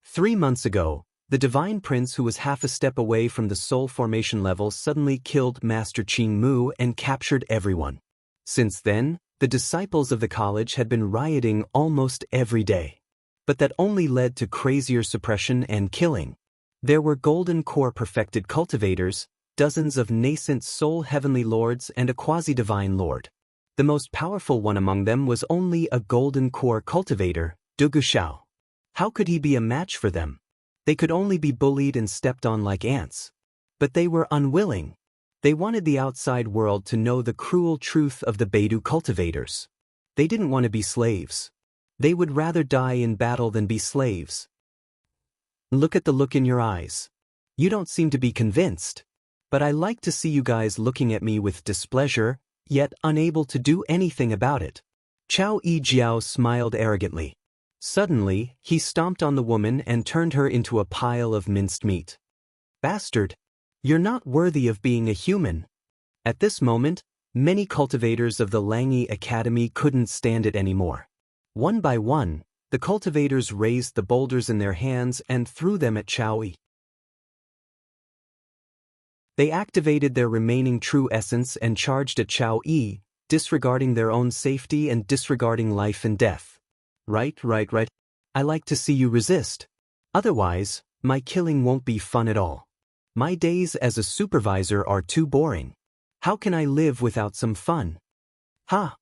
3 months ago, the Divine Prince, who was half a step away from the soul formation level, suddenly killed Master Qing Mu and captured everyone. Since then, the disciples of the college had been rioting almost every day. But that only led to crazier suppression and killing. There were golden core perfected cultivators, dozens of nascent soul heavenly lords, and a quasi-divine lord. The most powerful one among them was only a golden core cultivator, Du Gushao. How could he be a match for them? They could only be bullied and stepped on like ants. But they were unwilling. They wanted the outside world to know the cruel truth of the Beidou cultivators. They didn't want to be slaves. They would rather die in battle than be slaves. Look at the look in your eyes. You don't seem to be convinced. But I like to see you guys looking at me with displeasure, yet unable to do anything about it. Chao Yijiao smiled arrogantly. Suddenly, he stomped on the woman and turned her into a pile of minced meat. Bastard! You're not worthy of being a human. At this moment, many cultivators of the Langyi Academy couldn't stand it anymore. One by one, the cultivators raised the boulders in their hands and threw them at Chao Yi. They activated their remaining true essence and charged at Chao Yi, disregarding their own safety and disregarding life and death. Right. I like to see you resist. Otherwise, my killing won't be fun at all. My days as a supervisor are too boring. How can I live without some fun? Ha!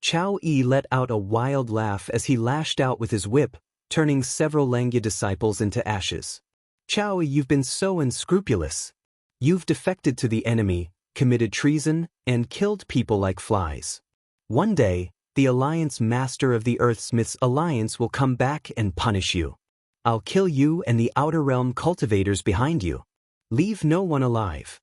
Chao Yi let out a wild laugh as he lashed out with his whip, turning several Langya disciples into ashes. Chao Yi, you've been so unscrupulous. You've defected to the enemy, committed treason, and killed people like flies. One day, the Alliance Master of the Earthsmiths Alliance will come back and punish you. I'll kill you and the Outer Realm cultivators behind you. Leave no one alive.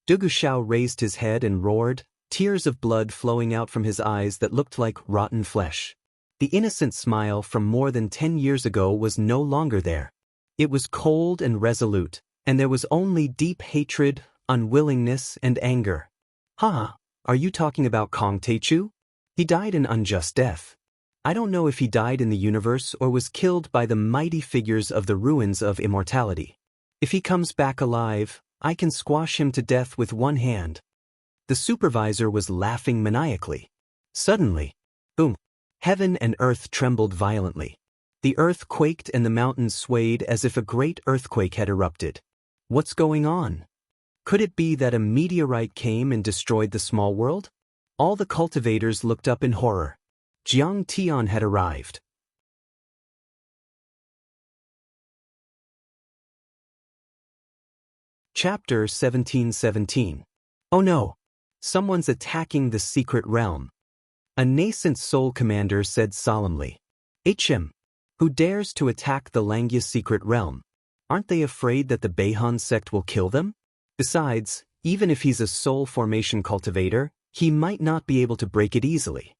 Du Gushao raised his head and roared, tears of blood flowing out from his eyes that looked like rotten flesh. The innocent smile from more than 10 years ago was no longer there. It was cold and resolute, and there was only deep hatred, unwillingness, and anger. Ha! Are you talking about Kong Teichu? He died an unjust death. I don't know if he died in the universe or was killed by the mighty figures of the ruins of immortality. If he comes back alive, I can squash him to death with one hand. The supervisor was laughing maniacally. Suddenly, boom! Heaven and earth trembled violently. The earth quaked and the mountains swayed as if a great earthquake had erupted. What's going on? Could it be that a meteorite came and destroyed the small world? All the cultivators looked up in horror. Jiang Tian had arrived. Chapter 1717. Oh no! Someone's attacking the secret realm. A nascent soul commander said solemnly. HM. Who dares to attack the Langya secret realm? Aren't they afraid that the Beihan sect will kill them? Besides, even if he's a soul formation cultivator, he might not be able to break it easily.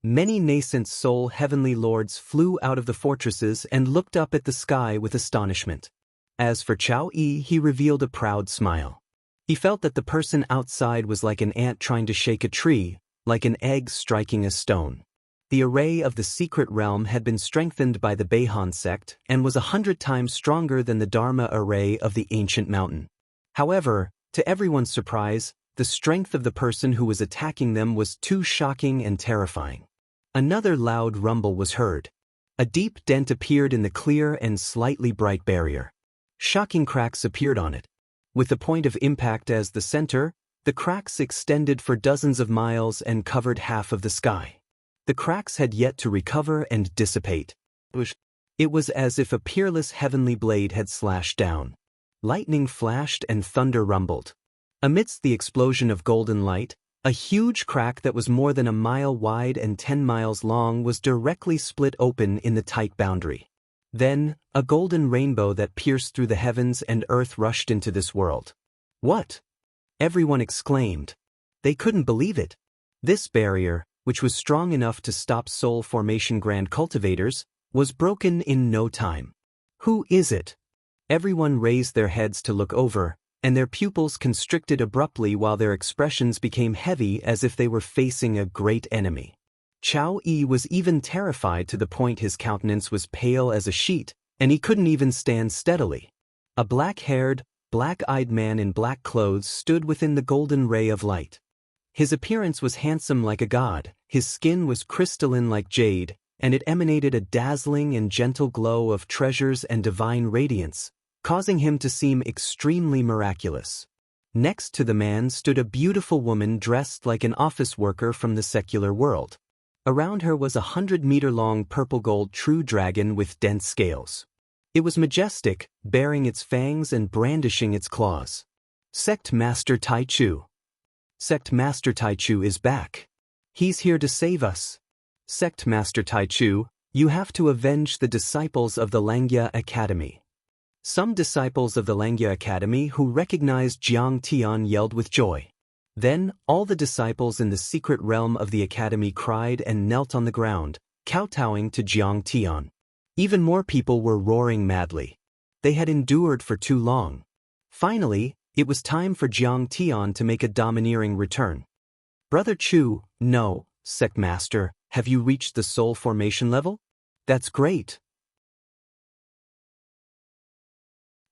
Many nascent soul heavenly lords flew out of the fortresses and looked up at the sky with astonishment. As for Chao Yi, he revealed a proud smile. He felt that the person outside was like an ant trying to shake a tree, like an egg striking a stone. The array of the secret realm had been strengthened by the Beihan sect and was 100 times stronger than the Dharma array of the ancient mountain. However, to everyone's surprise, the strength of the person who was attacking them was too shocking and terrifying. Another loud rumble was heard. A deep dent appeared in the clear and slightly bright barrier. Shocking cracks appeared on it. With the point of impact as the center, the cracks extended for dozens of miles and covered half of the sky. The cracks had yet to recover and dissipate. It was as if a peerless heavenly blade had slashed down. Lightning flashed and thunder rumbled. Amidst the explosion of golden light, A huge crack that was more than a mile wide and 10 miles long was directly split open in the tight boundary. Then, a golden rainbow that pierced through the heavens and earth rushed into this world. What? Everyone exclaimed. They couldn't believe it. This barrier, which was strong enough to stop soul formation grand cultivators, was broken in no time. Who is it? Everyone raised their heads to look over, and their pupils constricted abruptly while their expressions became heavy as if they were facing a great enemy. Chao Yi was even terrified to the point his countenance was pale as a sheet, and he couldn't even stand steadily. A black-haired, black-eyed man in black clothes stood within the golden ray of light. His appearance was handsome like a god, his skin was crystalline like jade, and it emanated a dazzling and gentle glow of treasures and divine radiance, causing him to seem extremely miraculous. Next to the man stood a beautiful woman dressed like an office worker from the secular world. Around her was a 100-meter-long purple-gold true dragon with dense scales. It was majestic, baring its fangs and brandishing its claws. Sect Master Tai Chu. Sect Master Tai Chu is back. He's here to save us. Sect Master Tai Chu, you have to avenge the disciples of the Langya Academy. Some disciples of the Langya Academy who recognized Jiang Tian yelled with joy. Then, all the disciples in the secret realm of the academy cried and knelt on the ground, kowtowing to Jiang Tian. Even more people were roaring madly. They had endured for too long. Finally, it was time for Jiang Tian to make a domineering return. Brother Chu, no, Sect Master, have you reached the soul formation level? That's great.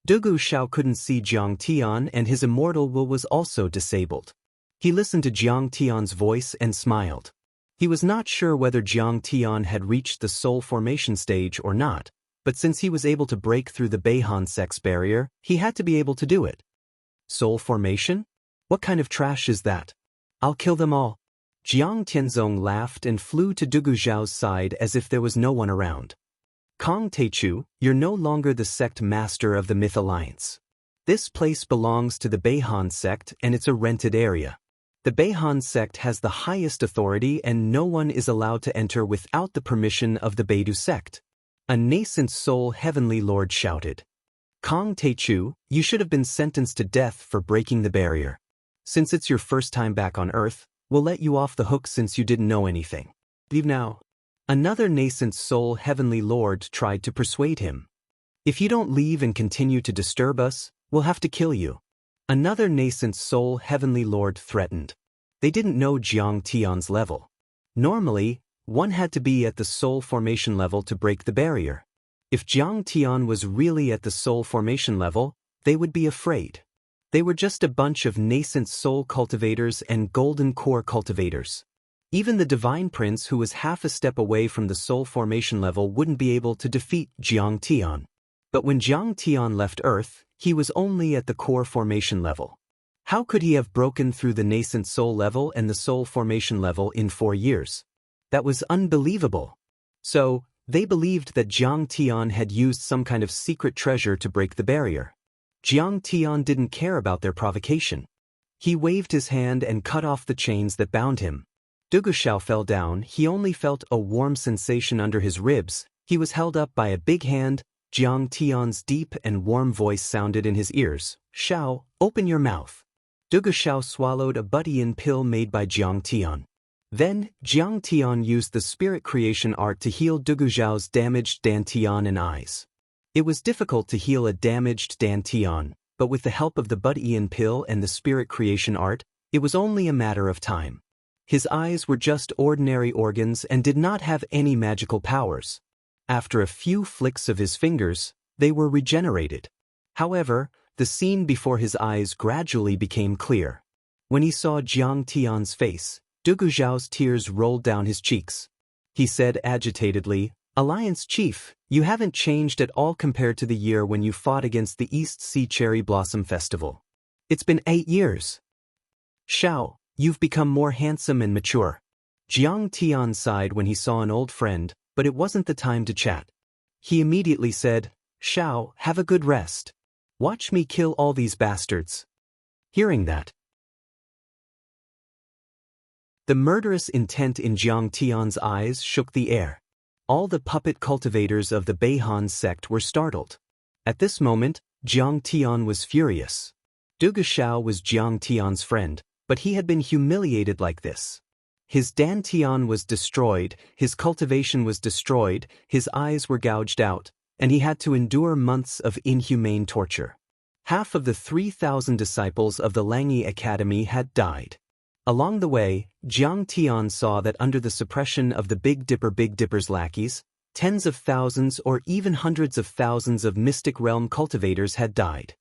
Dugu Shao couldn't see Jiang Tian and his immortal will was also disabled. He listened to Jiang Tian's voice and smiled. He was not sure whether Jiang Tian had reached the soul formation stage or not, but since he was able to break through the Beihan sect's barrier, he had to be able to do it. Soul formation? What kind of trash is that? I'll kill them all. Jiang Tianzong laughed and flew to Dugu Zhao's side as if there was no one around. Kong Teichu, you're no longer the sect master of the Myth Alliance. This place belongs to the Beihan sect and it's a rented area. The Beihan sect has the highest authority and no one is allowed to enter without the permission of the Beidu sect. A nascent soul heavenly lord shouted. Kong Teichu, you should have been sentenced to death for breaking the barrier. Since it's your first time back on Earth, we'll let you off the hook since you didn't know anything. Leave now. Another nascent soul heavenly lord tried to persuade him. If you don't leave and continue to disturb us, we'll have to kill you. Another nascent soul heavenly lord threatened. They didn't know Jiang Tian's level. Normally, one had to be at the soul formation level to break the barrier. If Jiang Tian was really at the soul formation level, they would be afraid. They were just a bunch of nascent soul cultivators and golden core cultivators. Even the divine prince who was half a step away from the soul formation level wouldn't be able to defeat Jiang Tian. But when Jiang Tian left Earth, he was only at the core formation level. How could he have broken through the nascent soul level and the soul formation level in 4 years? That was unbelievable. So, they believed that Jiang Tian had used some kind of secret treasure to break the barrier. Jiang Tian didn't care about their provocation. He waved his hand and cut off the chains that bound him. Dugu Shao fell down, he only felt a warm sensation under his ribs. He was held up by a big hand. Jiang Tian's deep and warm voice sounded in his ears. Shao, open your mouth. Dugu Shao swallowed a budian pill made by Jiang Tian. Then, Jiang Tian used the spirit creation art to heal Dugu Zhao's damaged dantian and eyes. It was difficult to heal a damaged dantian, but with the help of the budian pill and the spirit creation art, it was only a matter of time. His eyes were just ordinary organs and did not have any magical powers. After a few flicks of his fingers, they were regenerated. However, the scene before his eyes gradually became clear. When he saw Jiang Tian's face, Dugu Zhao's tears rolled down his cheeks. He said agitatedly, Alliance Chief, you haven't changed at all compared to the year when you fought against the East Sea Cherry Blossom Festival. It's been 8 years. Shao, you've become more handsome and mature. Jiang Tian sighed when he saw an old friend, but it wasn't the time to chat. He immediately said, Shao, have a good rest. Watch me kill all these bastards. Hearing that, The murderous intent in Jiang Tian's eyes shook the air. All the puppet cultivators of the Beihan sect were startled. At this moment, Jiang Tian was furious. Du Gushao was Jiang Tian's friend, but he had been humiliated like this. His dantian was destroyed, his cultivation was destroyed, his eyes were gouged out, and he had to endure months of inhumane torture. Half of the 3,000 disciples of the Langyi Academy had died. Along the way, Jiang Tian saw that under the suppression of the Big Dipper's lackeys, tens of thousands or even hundreds of thousands of mystic realm cultivators had died.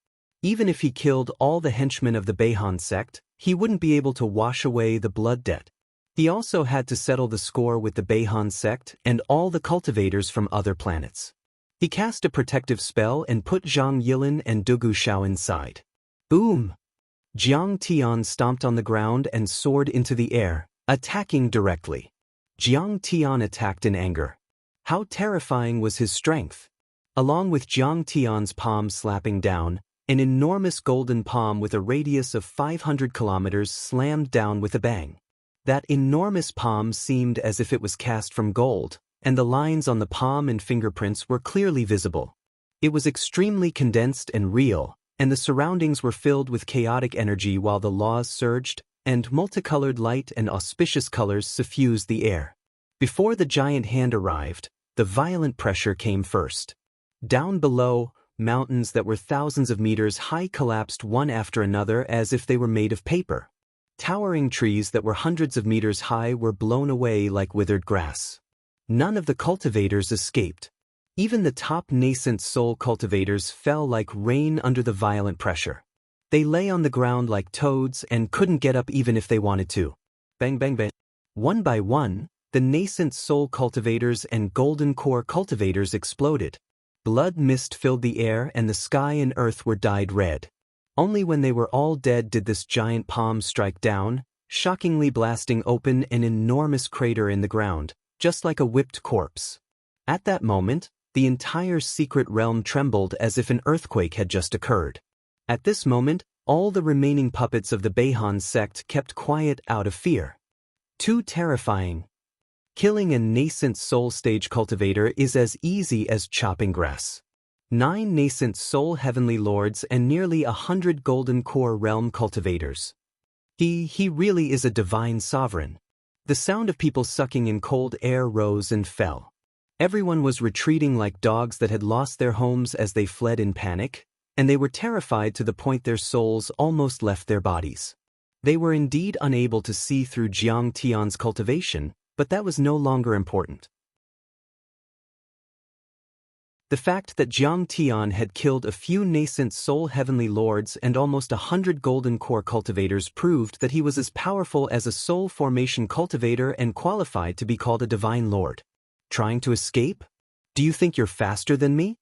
Even if he killed all the henchmen of the Beihan sect, he wouldn't be able to wash away the blood debt. He also had to settle the score with the Beihan sect and all the cultivators from other planets. He cast a protective spell and put Zhang Yilin and Du Gushao inside. Boom! Jiang Tian stomped on the ground and soared into the air, attacking directly. Jiang Tian attacked in anger. How terrifying was his strength! Along with Jiang Tian's palm slapping down, an enormous golden palm with a radius of 500 kilometers slammed down with a bang. That enormous palm seemed as if it was cast from gold, and the lines on the palm and fingerprints were clearly visible. It was extremely condensed and real, and the surroundings were filled with chaotic energy while the laws surged, and multicolored light and auspicious colors suffused the air. Before the giant hand arrived, the violent pressure came first. Down below, mountains that were thousands of meters high collapsed one after another as if they were made of paper. Towering trees that were hundreds of meters high were blown away like withered grass. None of the cultivators escaped. Even the top nascent soul cultivators fell like rain under the violent pressure. They lay on the ground like toads and couldn't get up even if they wanted to. Bang bang bang. One by one, the nascent soul cultivators and golden core cultivators exploded. Blood mist filled the air and the sky and earth were dyed red. Only when they were all dead did this giant palm strike down, shockingly blasting open an enormous crater in the ground, just like a whipped corpse. At that moment, the entire secret realm trembled as if an earthquake had just occurred. At this moment, all the remaining puppets of the Beihan sect kept quiet out of fear. Too terrifying. Killing a nascent soul stage cultivator is as easy as chopping grass. 9 nascent soul heavenly lords and nearly 100 golden core realm cultivators. He really is a divine sovereign. The sound of people sucking in cold air rose and fell. Everyone was retreating like dogs that had lost their homes as they fled in panic, and they were terrified to the point their souls almost left their bodies. They were indeed unable to see through Jiang Tian's cultivation, but that was no longer important. The fact that Jiang Tian had killed a few nascent soul heavenly lords and almost 100 golden core cultivators proved that he was as powerful as a soul formation cultivator and qualified to be called a divine lord. Trying to escape? Do you think you're faster than me?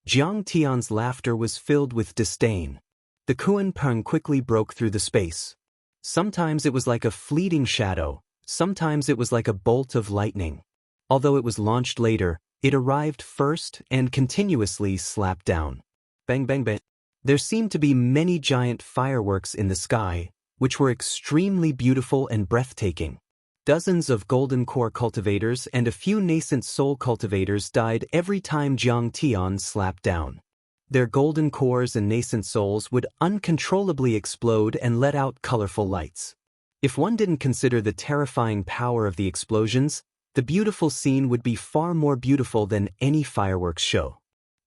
Jiang Tian's laughter was filled with disdain. The Kuan Peng quickly broke through the space. Sometimes it was like a fleeting shadow, sometimes it was like a bolt of lightning. Although it was launched later, it arrived first and continuously slapped down. Bang bang bang. There seemed to be many giant fireworks in the sky, which were extremely beautiful and breathtaking. Dozens of golden core cultivators and a few nascent soul cultivators died every time Jiang Tian slapped down. Their golden cores and nascent souls would uncontrollably explode and let out colorful lights. If one didn't consider the terrifying power of the explosions, the beautiful scene would be far more beautiful than any fireworks show.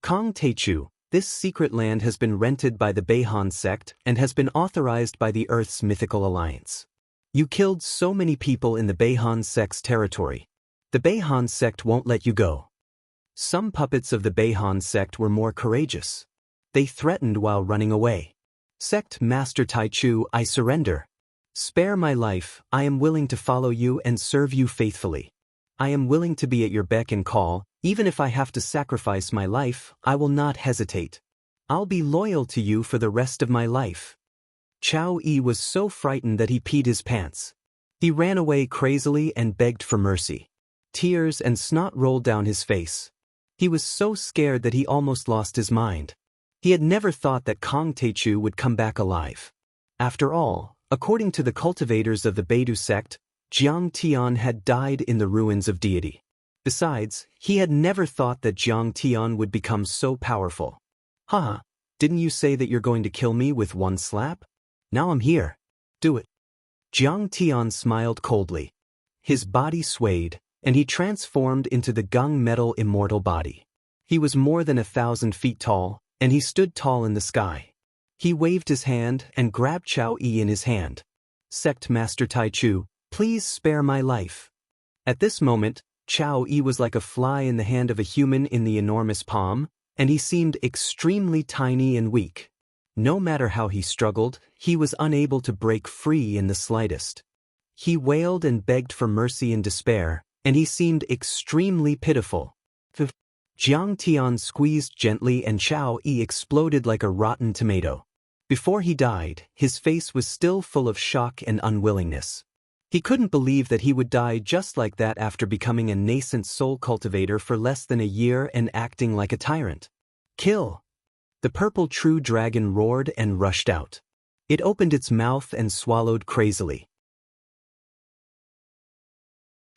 Kong Teichu, this secret land has been rented by the Beihan sect and has been authorized by the Earth's mythical alliance. You killed so many people in the Beihan sect's territory. The Beihan sect won't let you go. Some puppets of the Beihan sect were more courageous. They threatened while running away. Sect Master Taichu, I surrender. Spare my life, I am willing to follow you and serve you faithfully. I am willing to be at your beck and call, even if I have to sacrifice my life, I will not hesitate. I'll be loyal to you for the rest of my life. Chao Yi was so frightened that he peed his pants. He ran away crazily and begged for mercy. Tears and snot rolled down his face. He was so scared that he almost lost his mind. He had never thought that Kong Teichu would come back alive. After all, according to the cultivators of the Beidu sect, Jiang Tian had died in the ruins of deity. Besides, he had never thought that Jiang Tian would become so powerful. Haha, didn't you say that you're going to kill me with one slap? Now I'm here. Do it. Jiang Tian smiled coldly. His body swayed, and he transformed into the gung metal immortal body. He was more than 1,000 feet tall, and he stood tall in the sky. He waved his hand and grabbed Chao Yi in his hand. Sect Master Taichu, please spare my life. At this moment, Chao Yi was like a fly in the hand of a human in the enormous palm, and he seemed extremely tiny and weak. No matter how he struggled, he was unable to break free in the slightest. He wailed and begged for mercy in despair, and he seemed extremely pitiful. Jiang Tian squeezed gently and Chao Yi exploded like a rotten tomato. Before he died, his face was still full of shock and unwillingness. He couldn't believe that he would die just like that after becoming a nascent soul cultivator for less than a year and acting like a tyrant. Kill! The purple true dragon roared and rushed out. It opened its mouth and swallowed crazily.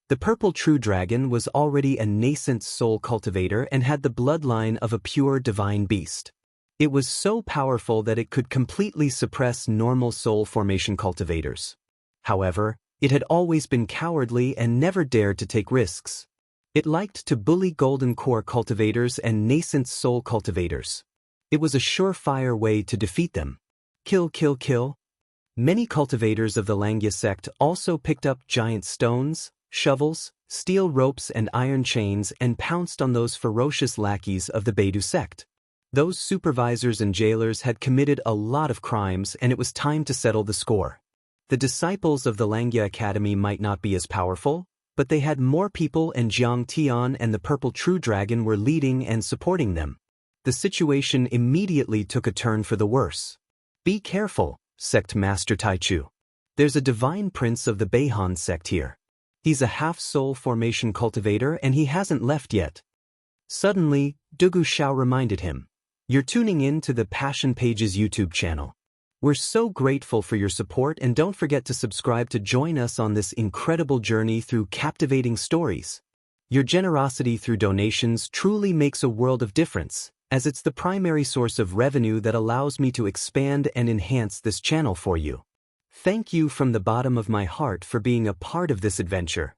The purple true dragon was already a nascent soul cultivator and had the bloodline of a pure divine beast. It was so powerful that it could completely suppress normal soul formation cultivators. However, it had always been cowardly and never dared to take risks. It liked to bully golden core cultivators and nascent soul cultivators. It was a surefire way to defeat them. Kill, kill, kill. Many cultivators of the Langya sect also picked up giant stones, shovels, steel ropes and iron chains and pounced on those ferocious lackeys of the Beidou sect. Those supervisors and jailers had committed a lot of crimes and it was time to settle the score. The disciples of the Langya Academy might not be as powerful, but they had more people and Jiang Tian and the Purple True Dragon were leading and supporting them. The situation immediately took a turn for the worse. Be careful, Sect Master Taichu. There's a divine prince of the Beihan sect here. He's a half-soul formation cultivator and he hasn't left yet. Suddenly, Dugu Xiao reminded him. You're tuning in to the Passion Pages YouTube channel. We're so grateful for your support and don't forget to subscribe to join us on this incredible journey through captivating stories. Your generosity through donations truly makes a world of difference, as it's the primary source of revenue that allows me to expand and enhance this channel for you. Thank you from the bottom of my heart for being a part of this adventure.